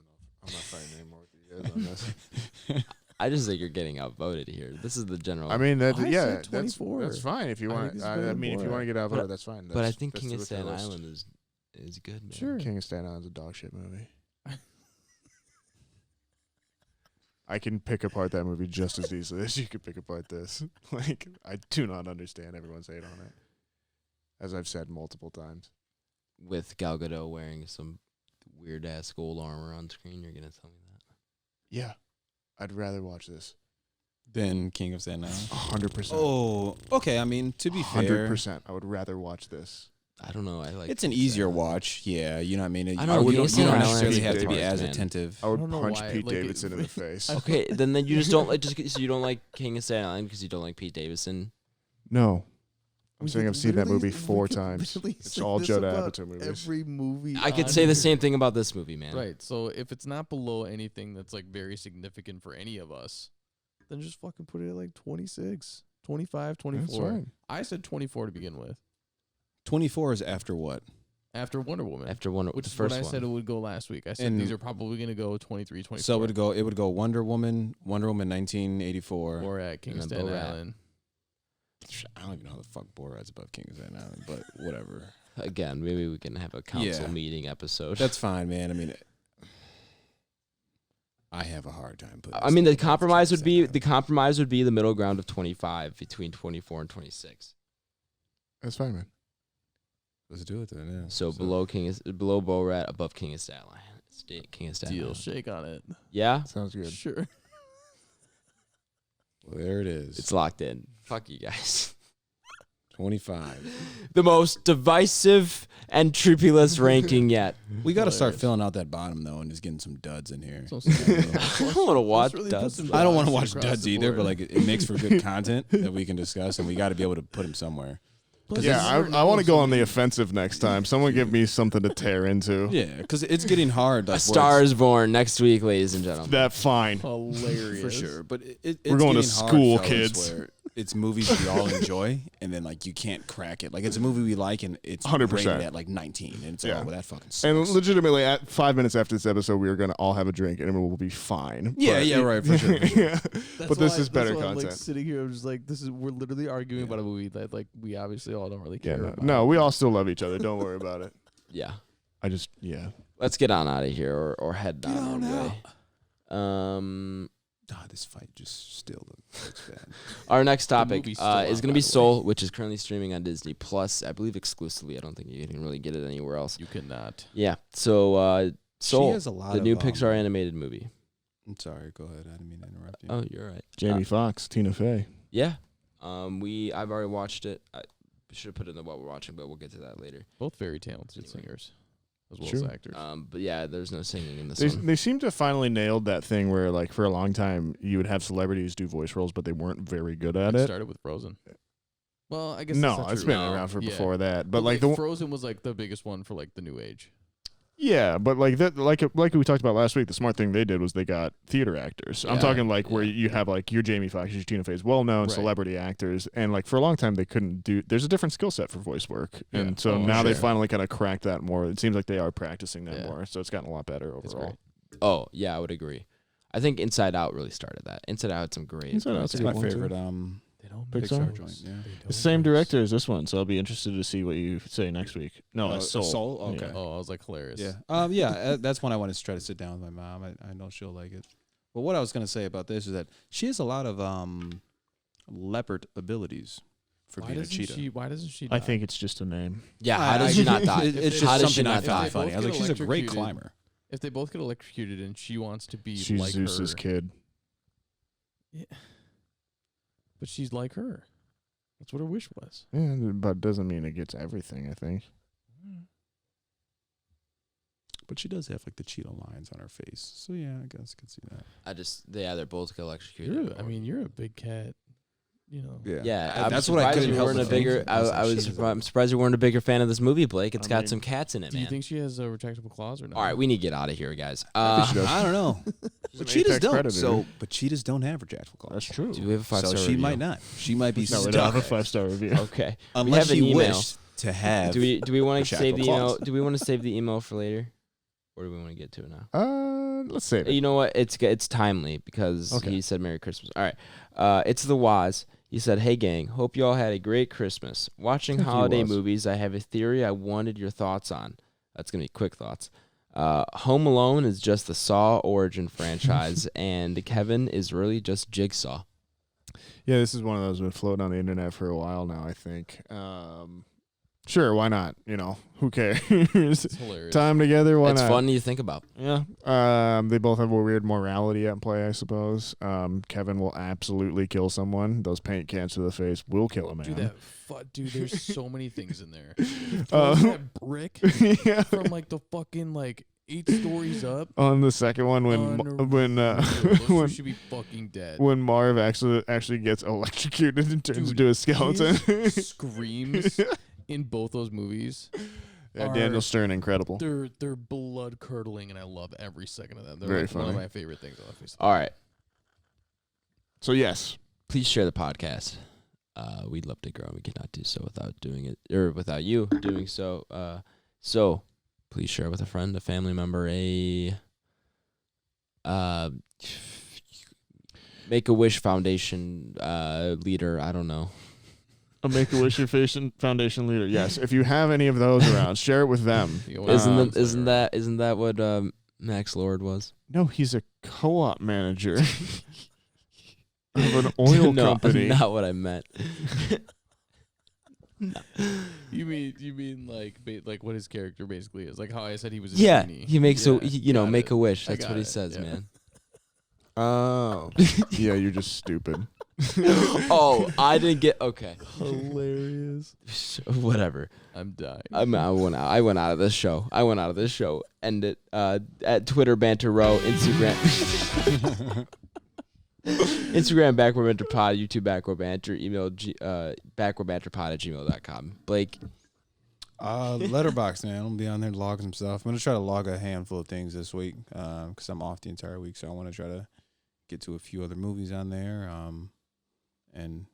anymore with you guys on this. I just think you're getting outvoted here. This is the general. I mean, that I yeah, said that's 24. that's fine if you I want. think it's I better than mean, if you Borat. want to get outvoted, that's fine. but I That's- think that's King of with the Staten list. Island is good, man. Sure. King of Staten Island's a dog shit movie. I can pick apart that movie just as easily as you could pick apart this. Like, I do not understand everyone's hate on it, as I've said multiple times. With Gal Gadot wearing some weird ass gold armor on screen, you're gonna tell me that? Yeah, I'd rather watch this. Then King of Staten Island. 100%. Oh, okay. I mean, to be fair, 100%. I would rather watch this. I don't know. I like. it's an easier watch. Yeah, you know what I mean? I know, you King don't of Staten Island necessarily is have to be hard, as man. attentive. I would don't know punch why, Pete like, Davidson in the face. Okay, then you just don't like. So you don't like King of Staten Island because you don't like Pete Davidson. No, I'm saying I've seen that movie 4 times. It's all Judd Apatow movies. Every movie. I could on say the here. same thing about this movie, man. Right. So if it's not below anything that's like very significant for any of us, then just fucking put it at like 26, 25, 24. That's fine. I said 24 to begin with. 24 is after what? After Wonder Woman. After one, which the is first what I one. said it would go last week. I said And- these are probably going to go 23, 24. So it would go Wonder Woman 1984. Or at King of And then Staten Borat. Island. I don't even know how the fuck Borat's above King of Staten Island, but whatever. Again, maybe we can have a council Yeah. meeting episode. That's fine, man. I mean, I have a hard time putting. I mean, this the above compromise King would of be Staten the compromise would be the middle ground of 25 between 24 and 26. That's fine, man. Let's do it then. Yeah. So below below Borat, above King of Staten Island. King of Staten Deal. Island. Shake on it. Yeah, Sounds good. Sure. Well, there it is. it's locked in. Fuck you guys. 25. The most divisive Entropy-less ranking yet. We got to start Hilarious. filling out that bottom though, and just getting some duds in here. So sad, I don't want to watch duds. I don't want to watch across duds the either, board. but like it makes for good content that we can discuss, and we got to be able to put them somewhere. Plus, Yeah, you never I want to know go on the somebody- offensive next time. Someone give me something to tear into. Yeah, because it's getting hard. Like, A Star is Born next week, ladies and gentlemen. That fine. Hilarious. for sure. But it's We're going to getting hard, school, fellas, kids. where it's movies we all enjoy, and then like you can't crack it. Like it's a movie we like, and it's 100%. rated at like 19, and it's Yeah. well, that fucking sucks. And legitimately, at 5 minutes after this episode, we are going to all have a drink, and it will be fine. Yeah, But- yeah, right, for sure, for sure. yeah. That's But this why- is better that's why I'm, like, content. sitting here, I'm just like, we're literally arguing about a movie that like we obviously all don't really Yeah, care no, about. no, we all still love each other. Don't worry about it. Yeah. Yeah. Let's get on out of here or head down our way. This fight just still looks bad. Our next topic movie's still is out, going to by be the way. Soul, which is currently streaming on Disney Plus, I believe exclusively. I don't think you can really get it anywhere else. You cannot. Yeah. So Soul, has a lot the of, new Pixar animated movie. I'm sorry. Go ahead. I didn't mean to interrupt you. Oh, you're right. Jamie Foxx, Tina Fey. Yeah. I've already watched it. I should have put it in the what we're watching, but we'll get to that later. Both very talented singers, as well True. as actors. But yeah, there's no singing in this They, one. they seem to finally nailed that thing where, like, for a long time, you would have celebrities do voice roles, but they weren't very good at It it. started with Frozen. Well, I guess No, that's not it's true. been No. around for Yeah. before that. But like Frozen was like the biggest one for like the new age. yeah, but like that, like we talked about last week, the smart thing they did was they got theater actors. I'm Yeah, talking like where yeah. you have like your Jamie Foxx, your Tina Fey's, well-known Right. celebrity actors, and like for a long time they couldn't do. There's a different skill set for voice work, Yeah. and so Oh, now they sure. finally kind of cracked that more. It seems like they are practicing that Yeah. more, so it's gotten a lot better It's overall. Oh, yeah, I would agree. I think Inside Out really started that. Inside Out had some great. Inside Out's It's a my good one, too. favorite They don't Pixar? make joint, yeah. They The don't same make director as this one, so I'll be interested to see what you say next week. No, Soul. Soul? Okay. Yeah. Oh, I was like hilarious. Yeah. Yeah. That's one I want to try to sit down with my mom. I know she'll like it. But what I was going to say about this is that she has a lot of leopard abilities for being a cheetah. Why doesn't she? I die? think it's just a name. Yeah, how does she not die? It's How just does she something I not found die? funny. I was like, Both get she's a great electrocuted. climber. if they both get electrocuted and she wants to be She's like Zeus's her, kid. but she's like her. That's what her wish was. Yeah, but doesn't mean it gets everything, I think. But she does have like the cheetah lines on her face. So yeah, I guess I could see that. They're both get electrocuted. You're a big cat. You know. Yeah, I'm that's what I surprised couldn't you help weren't but a bigger. think. I was like, shit, is that- I'm surprised you weren't a bigger fan of this movie, Blake. It's I got mean, some cats in it, Do you man. think she has retractable claws or not? All right, we need to get out of here, guys. she does. I don't know. She's an But cheetahs apex don't. predator. So, but cheetahs don't have retractable claws. That's true. Do we have a 5-star So she review? might not. She might be No, we don't stuck. have a 5-star review. Okay. Unless have an she email. wished to have. Do we want to retractable save the email? claws. Do we want to save the email for later, or do we want to get to it now? Let's save it. You know what? It's timely because Okay. he said Merry Christmas. All right. It's the Waz. He said, "Hey gang, hope you all had a great Christmas. Watching Thank you, holiday Waz. movies, I have a theory I wanted your thoughts on. That's gonna be quick thoughts. Home Alone is just the Saw origin franchise, and Kevin is really just Jigsaw. Yeah, this is one of those that's been floating on the internet for a while now, I think. Sure, why not? You know, who cares? It's hilarious. Time together, why It's not? fun to think about. Yeah. They both have a weird morality at play, I suppose. Kevin will absolutely kill someone. Those paint cans to the face will kill a man. Dude, there's so many things in there. Uh, That brick yeah. from like the fucking like 8 stories up. On the second one, Those two when should be fucking dead. when Marv actually gets electrocuted and turns into a skeleton. His screams in both those movies. Yeah, Daniel Stern, incredible. They're blood curdling, and I love every second of them. They're Very like one of funny. my favorite things on the face. All right. So yes, Please share the podcast. We'd love to grow, and we cannot do so without doing it, or without you doing so. So please share with a friend, a family member, a Make-A-Wish Foundation leader. I don't know. a Make-A-Wish Foundation leader. Yes, if you have any of those around, share it with them. Isn't that what Max Lord was? No, he's a co-op manager of an oil company. No, not what I meant. You mean like what his character basically is? Like how I said he was a Yeah, genie. he makes Yeah, got make it. a wish. I That's got what he it, says, yeah. man. Oh, yeah, you're just stupid. Oh, I didn't get okay. Hilarious. Whatever. I'm dying. I went out of this show. End it at Twitter Banter Row, Instagram Instagram Back Row Banter Pod, YouTube Back Row Banter, email backrowbanterpod@gmail.com. Blake. Letterboxd, man. I'm gonna be on there logging some stuff. I'm gonna try to log a handful of things this week because I'm off the entire week, so I want to try to get to a few other movies on there and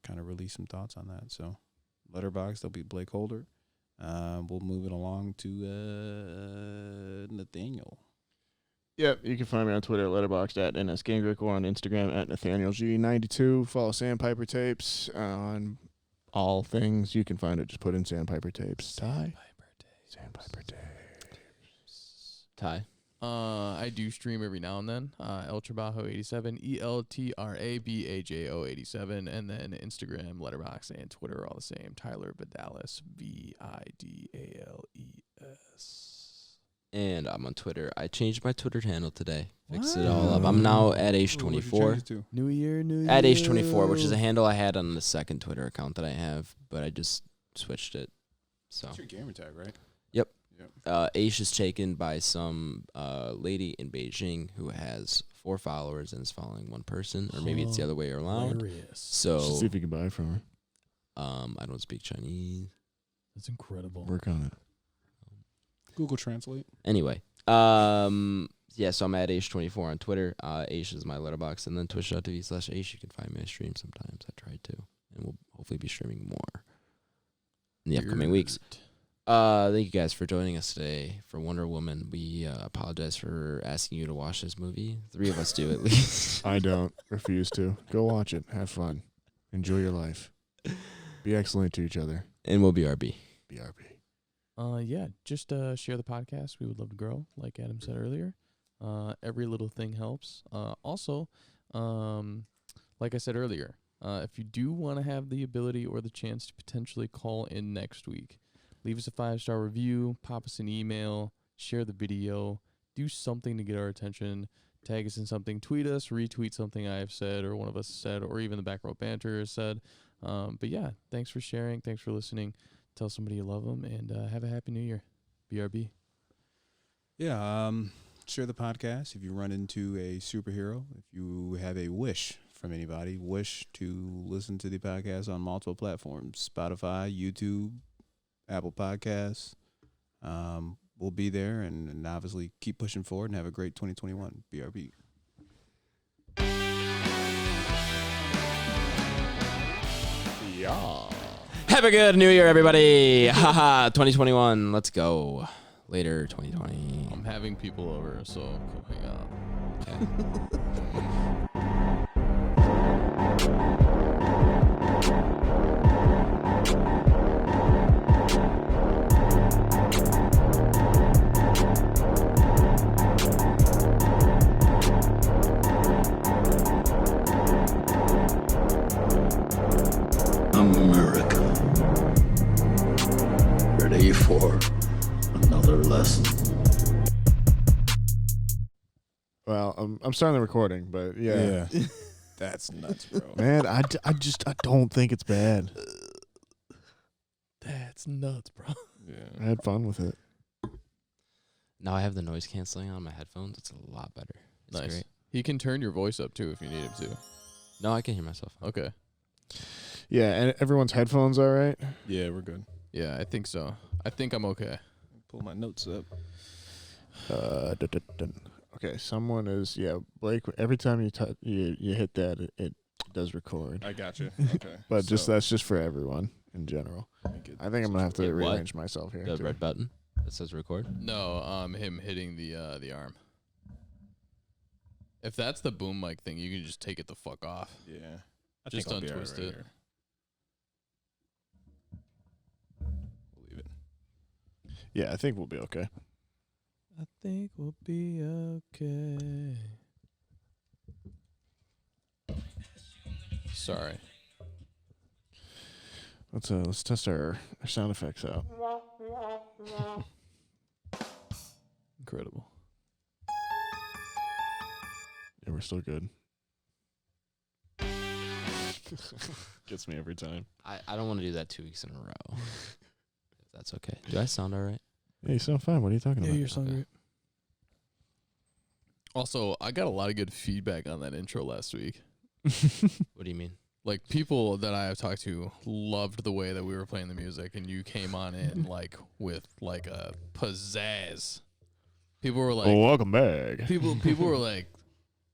kind of release some thoughts on that. So Letterboxd, there'll be BlakeHolder. We'll move it along to Nathaniel. Yep, you can find me on Twitter at Letterboxd at @NSGangrich or on Instagram at NathanielG92. Follow Sandpiper Tapes on all things. You can find it. Just put in Sandpiper Tapes. Sandpiper Tapes. Ty. I do stream every now and then. El Trabajo 87, ELTRABAJO 87, and then Instagram, Letterboxd, and Twitter are all the same. Tyler Vidalis, VIDALES. And I'm on Twitter. I changed my Twitter handle today. Fixed it all up. I'm now at H24. New year. At H24, which is a handle I had on the second Twitter account that I have, but I just switched it. So That's your gamer tag, right? Aish is taken by some lady in Beijing who has 4 followers and is following one person, or maybe it's the other way around. Hilarious. So See if you can buy it from her. I don't speak Chinese. That's incredible. Work on it. Google Translate. Anyway, so I'm at Aish24 on Twitter. Aish is my letterbox, and then twitch.tv/Aish. You can find me. I stream sometimes. I try to, and we'll hopefully be streaming more in the upcoming weeks. Thank you guys for joining us today for Wonder Woman. We apologize for asking you to watch this movie. 3 of us do at least. I don't. Refuse to. Go watch it. Have fun. Enjoy your life. Be excellent to each other. And we'll BRB. BRB. Just share the podcast. We would love to grow, like Adam said earlier. Every little thing helps. Also, like I said earlier, if you do want to have the ability or the chance to potentially call in next week, leave us a 5-star review, pop us an email, share the video, do something to get our attention, tag us in something, tweet us, retweet something I have said or one of us said, or even the Back Row Banter has said. But yeah, thanks for sharing. Thanks for listening. Tell somebody you love them, and have a happy new year. BRB. Yeah, share the podcast if you run into a superhero. If you have a wish from anybody, wish to listen to the podcast on multiple platforms, Spotify, YouTube, Apple Podcasts. We'll be there and obviously keep pushing forward and have a great 2021. BRB. Yeah. Have a good New Year, everybody. Haha, 2021. Let's go. Later, 2020. I'm having people over, so hang on. Okay. America. Ready for another lesson. Well, I'm starting the recording, but yeah. That's nuts, bro. Man, I don't think it's bad. That's nuts, bro. Yeah. I had fun with it. Now I have the noise canceling on my headphones. It's a lot better. It's Nice. great. He can turn your voice up too if you need him to. No, I can hear myself. Okay. Yeah, and everyone's headphones all right? Yeah, we're good. Yeah, I think so. I think I'm okay. Pull my notes up. Okay, someone is Blake. Every time you hit that, it does record. I got you. Okay. But that's just for everyone in general. Let me get I think I'm gonna have to Hit what? rearrange myself here. The too. red button that says record. No, him hitting the arm. If that's the boom mic thing, you can just take it the fuck off. Yeah. I Just think I'll be all untwist right it. here. We'll leave it. Yeah, I think we'll be okay. I think we'll be okay. Sorry. Let's test our sound effects out. Incredible. Yeah, we're still good. Gets me every time. I don't want to do that 2 weeks in a row. If that's okay. Do I sound all right? Yeah, you sound fine. What are you talking about? sounding Okay. great. Also, I got a lot of good feedback on that intro last week. What do you mean? Like, people that I have talked to loved the way that we were playing the music, and you came on in like with like a pizzazz. People were like, welcome back. people were like,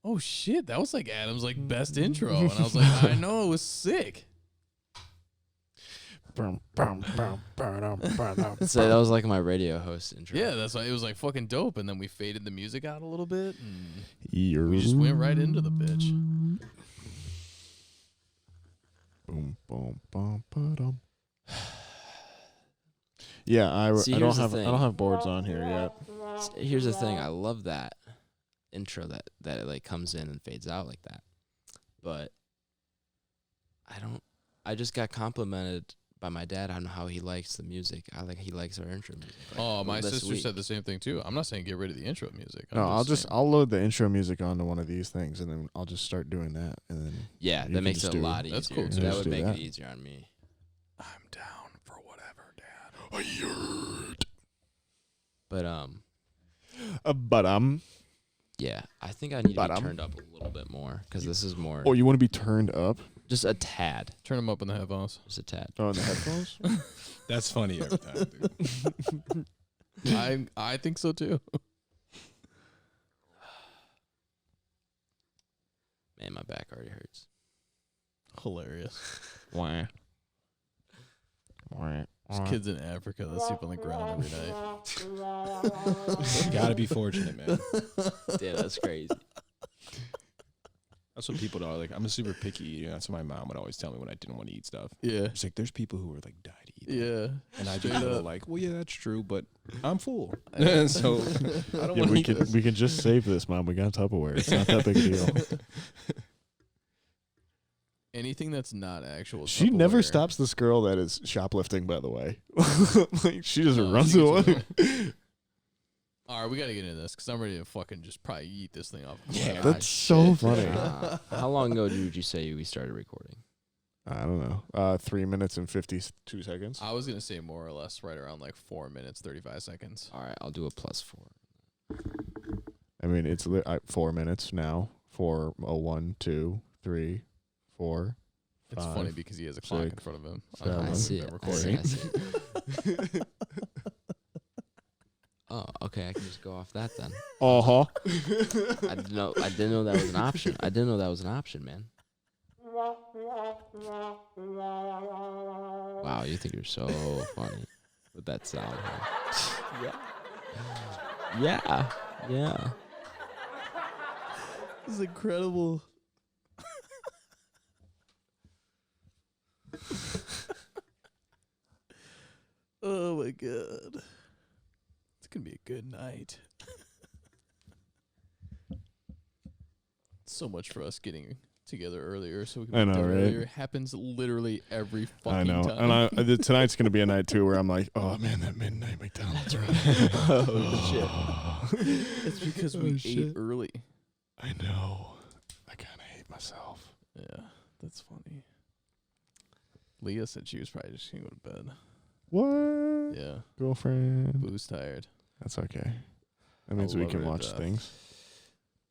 "Oh shit, that was like Adam's like best intro," and I was like, "I know, it was sick." So that was like my radio host intro. Yeah, that's why it was like fucking dope. And then we faded the music out a little bit, and We we just went right into the bitch. Boom, boom, boom, ba-dum. Yeah, See, I here's don't the have thing. boards on here yet. Here's the thing. I love that intro that it like comes in and fades out like that. But I just got complimented by my dad on how he likes the music. He likes our intro music. Oh, my this sister week. said the same thing too. I'm not saying get rid of the intro music. No, saying- I'll load the intro music onto one of these things, and then I'll just start doing that, and then Yeah, You that can makes just it a do- lot easier. That's cool, too. That Just would do make that. it easier on me. I'm down for whatever, Dad. But yeah, I think I need to But, be turned up a little bit more because this is more oh, you want to be turned up? just a tad, Turn them up in the headphones. just a tad. Oh, in the headphones? That's funny every time, dude. I think so too. Man, my back already hurts. Hilarious. Why? Why? There's kids in Africa that sleep on the ground every night. You gotta be fortunate, man. Yeah, that's crazy. That's what people are like. I'm a super picky eater. That's what my mom would always tell me when I didn't want to eat stuff. Yeah. She's like, there's people who are like die to eat. That. Yeah. And I'd be Straight kinda up. like, well, yeah, that's true, but I'm full. so I don't Yeah, want to we eat can this. we can just save this, Mom. We got Tupperware. It's not that big a deal. Anything that's not actual. She never Tupperware. stops this girl that is shoplifting. By the way, like she just No, runs she gets away. All right, we got to get into this because I'm ready to fucking just probably eat this thing off. Yeah, Ah, that's so shit. funny. How long ago did you say we started recording? I don't know. 3 minutes and 52 seconds. I was going to say more or less right around like 4 minutes, 35 seconds. All right, I'll do a +4. I mean, it's 4 minutes now. 4, 1, 2, 3, 4. It's 5, funny because he has a clock in 6, front of him. 7. I see it. I see Recording. it. Oh, okay. I can just go off that then. Uh-huh. I didn't know that was an option. I didn't know that was an option, man. Wow, you think you're so funny with that sound. Huh? Yeah. Yeah. This is incredible. Oh my god. It's going to be a good night. So much for us getting together earlier so we can I be know, done right? earlier. It happens literally every fucking I know. time. And tonight's going to be a night, too, where I'm like, oh, man, that midnight McDonald's run. Oh, It's because we ate early. I know. I kind of hate myself. Yeah, that's funny. Leah said she was probably just going to go to bed. What? Yeah, Girlfriend. Boo's tired. That's okay. That means I we love can it to watch death. things.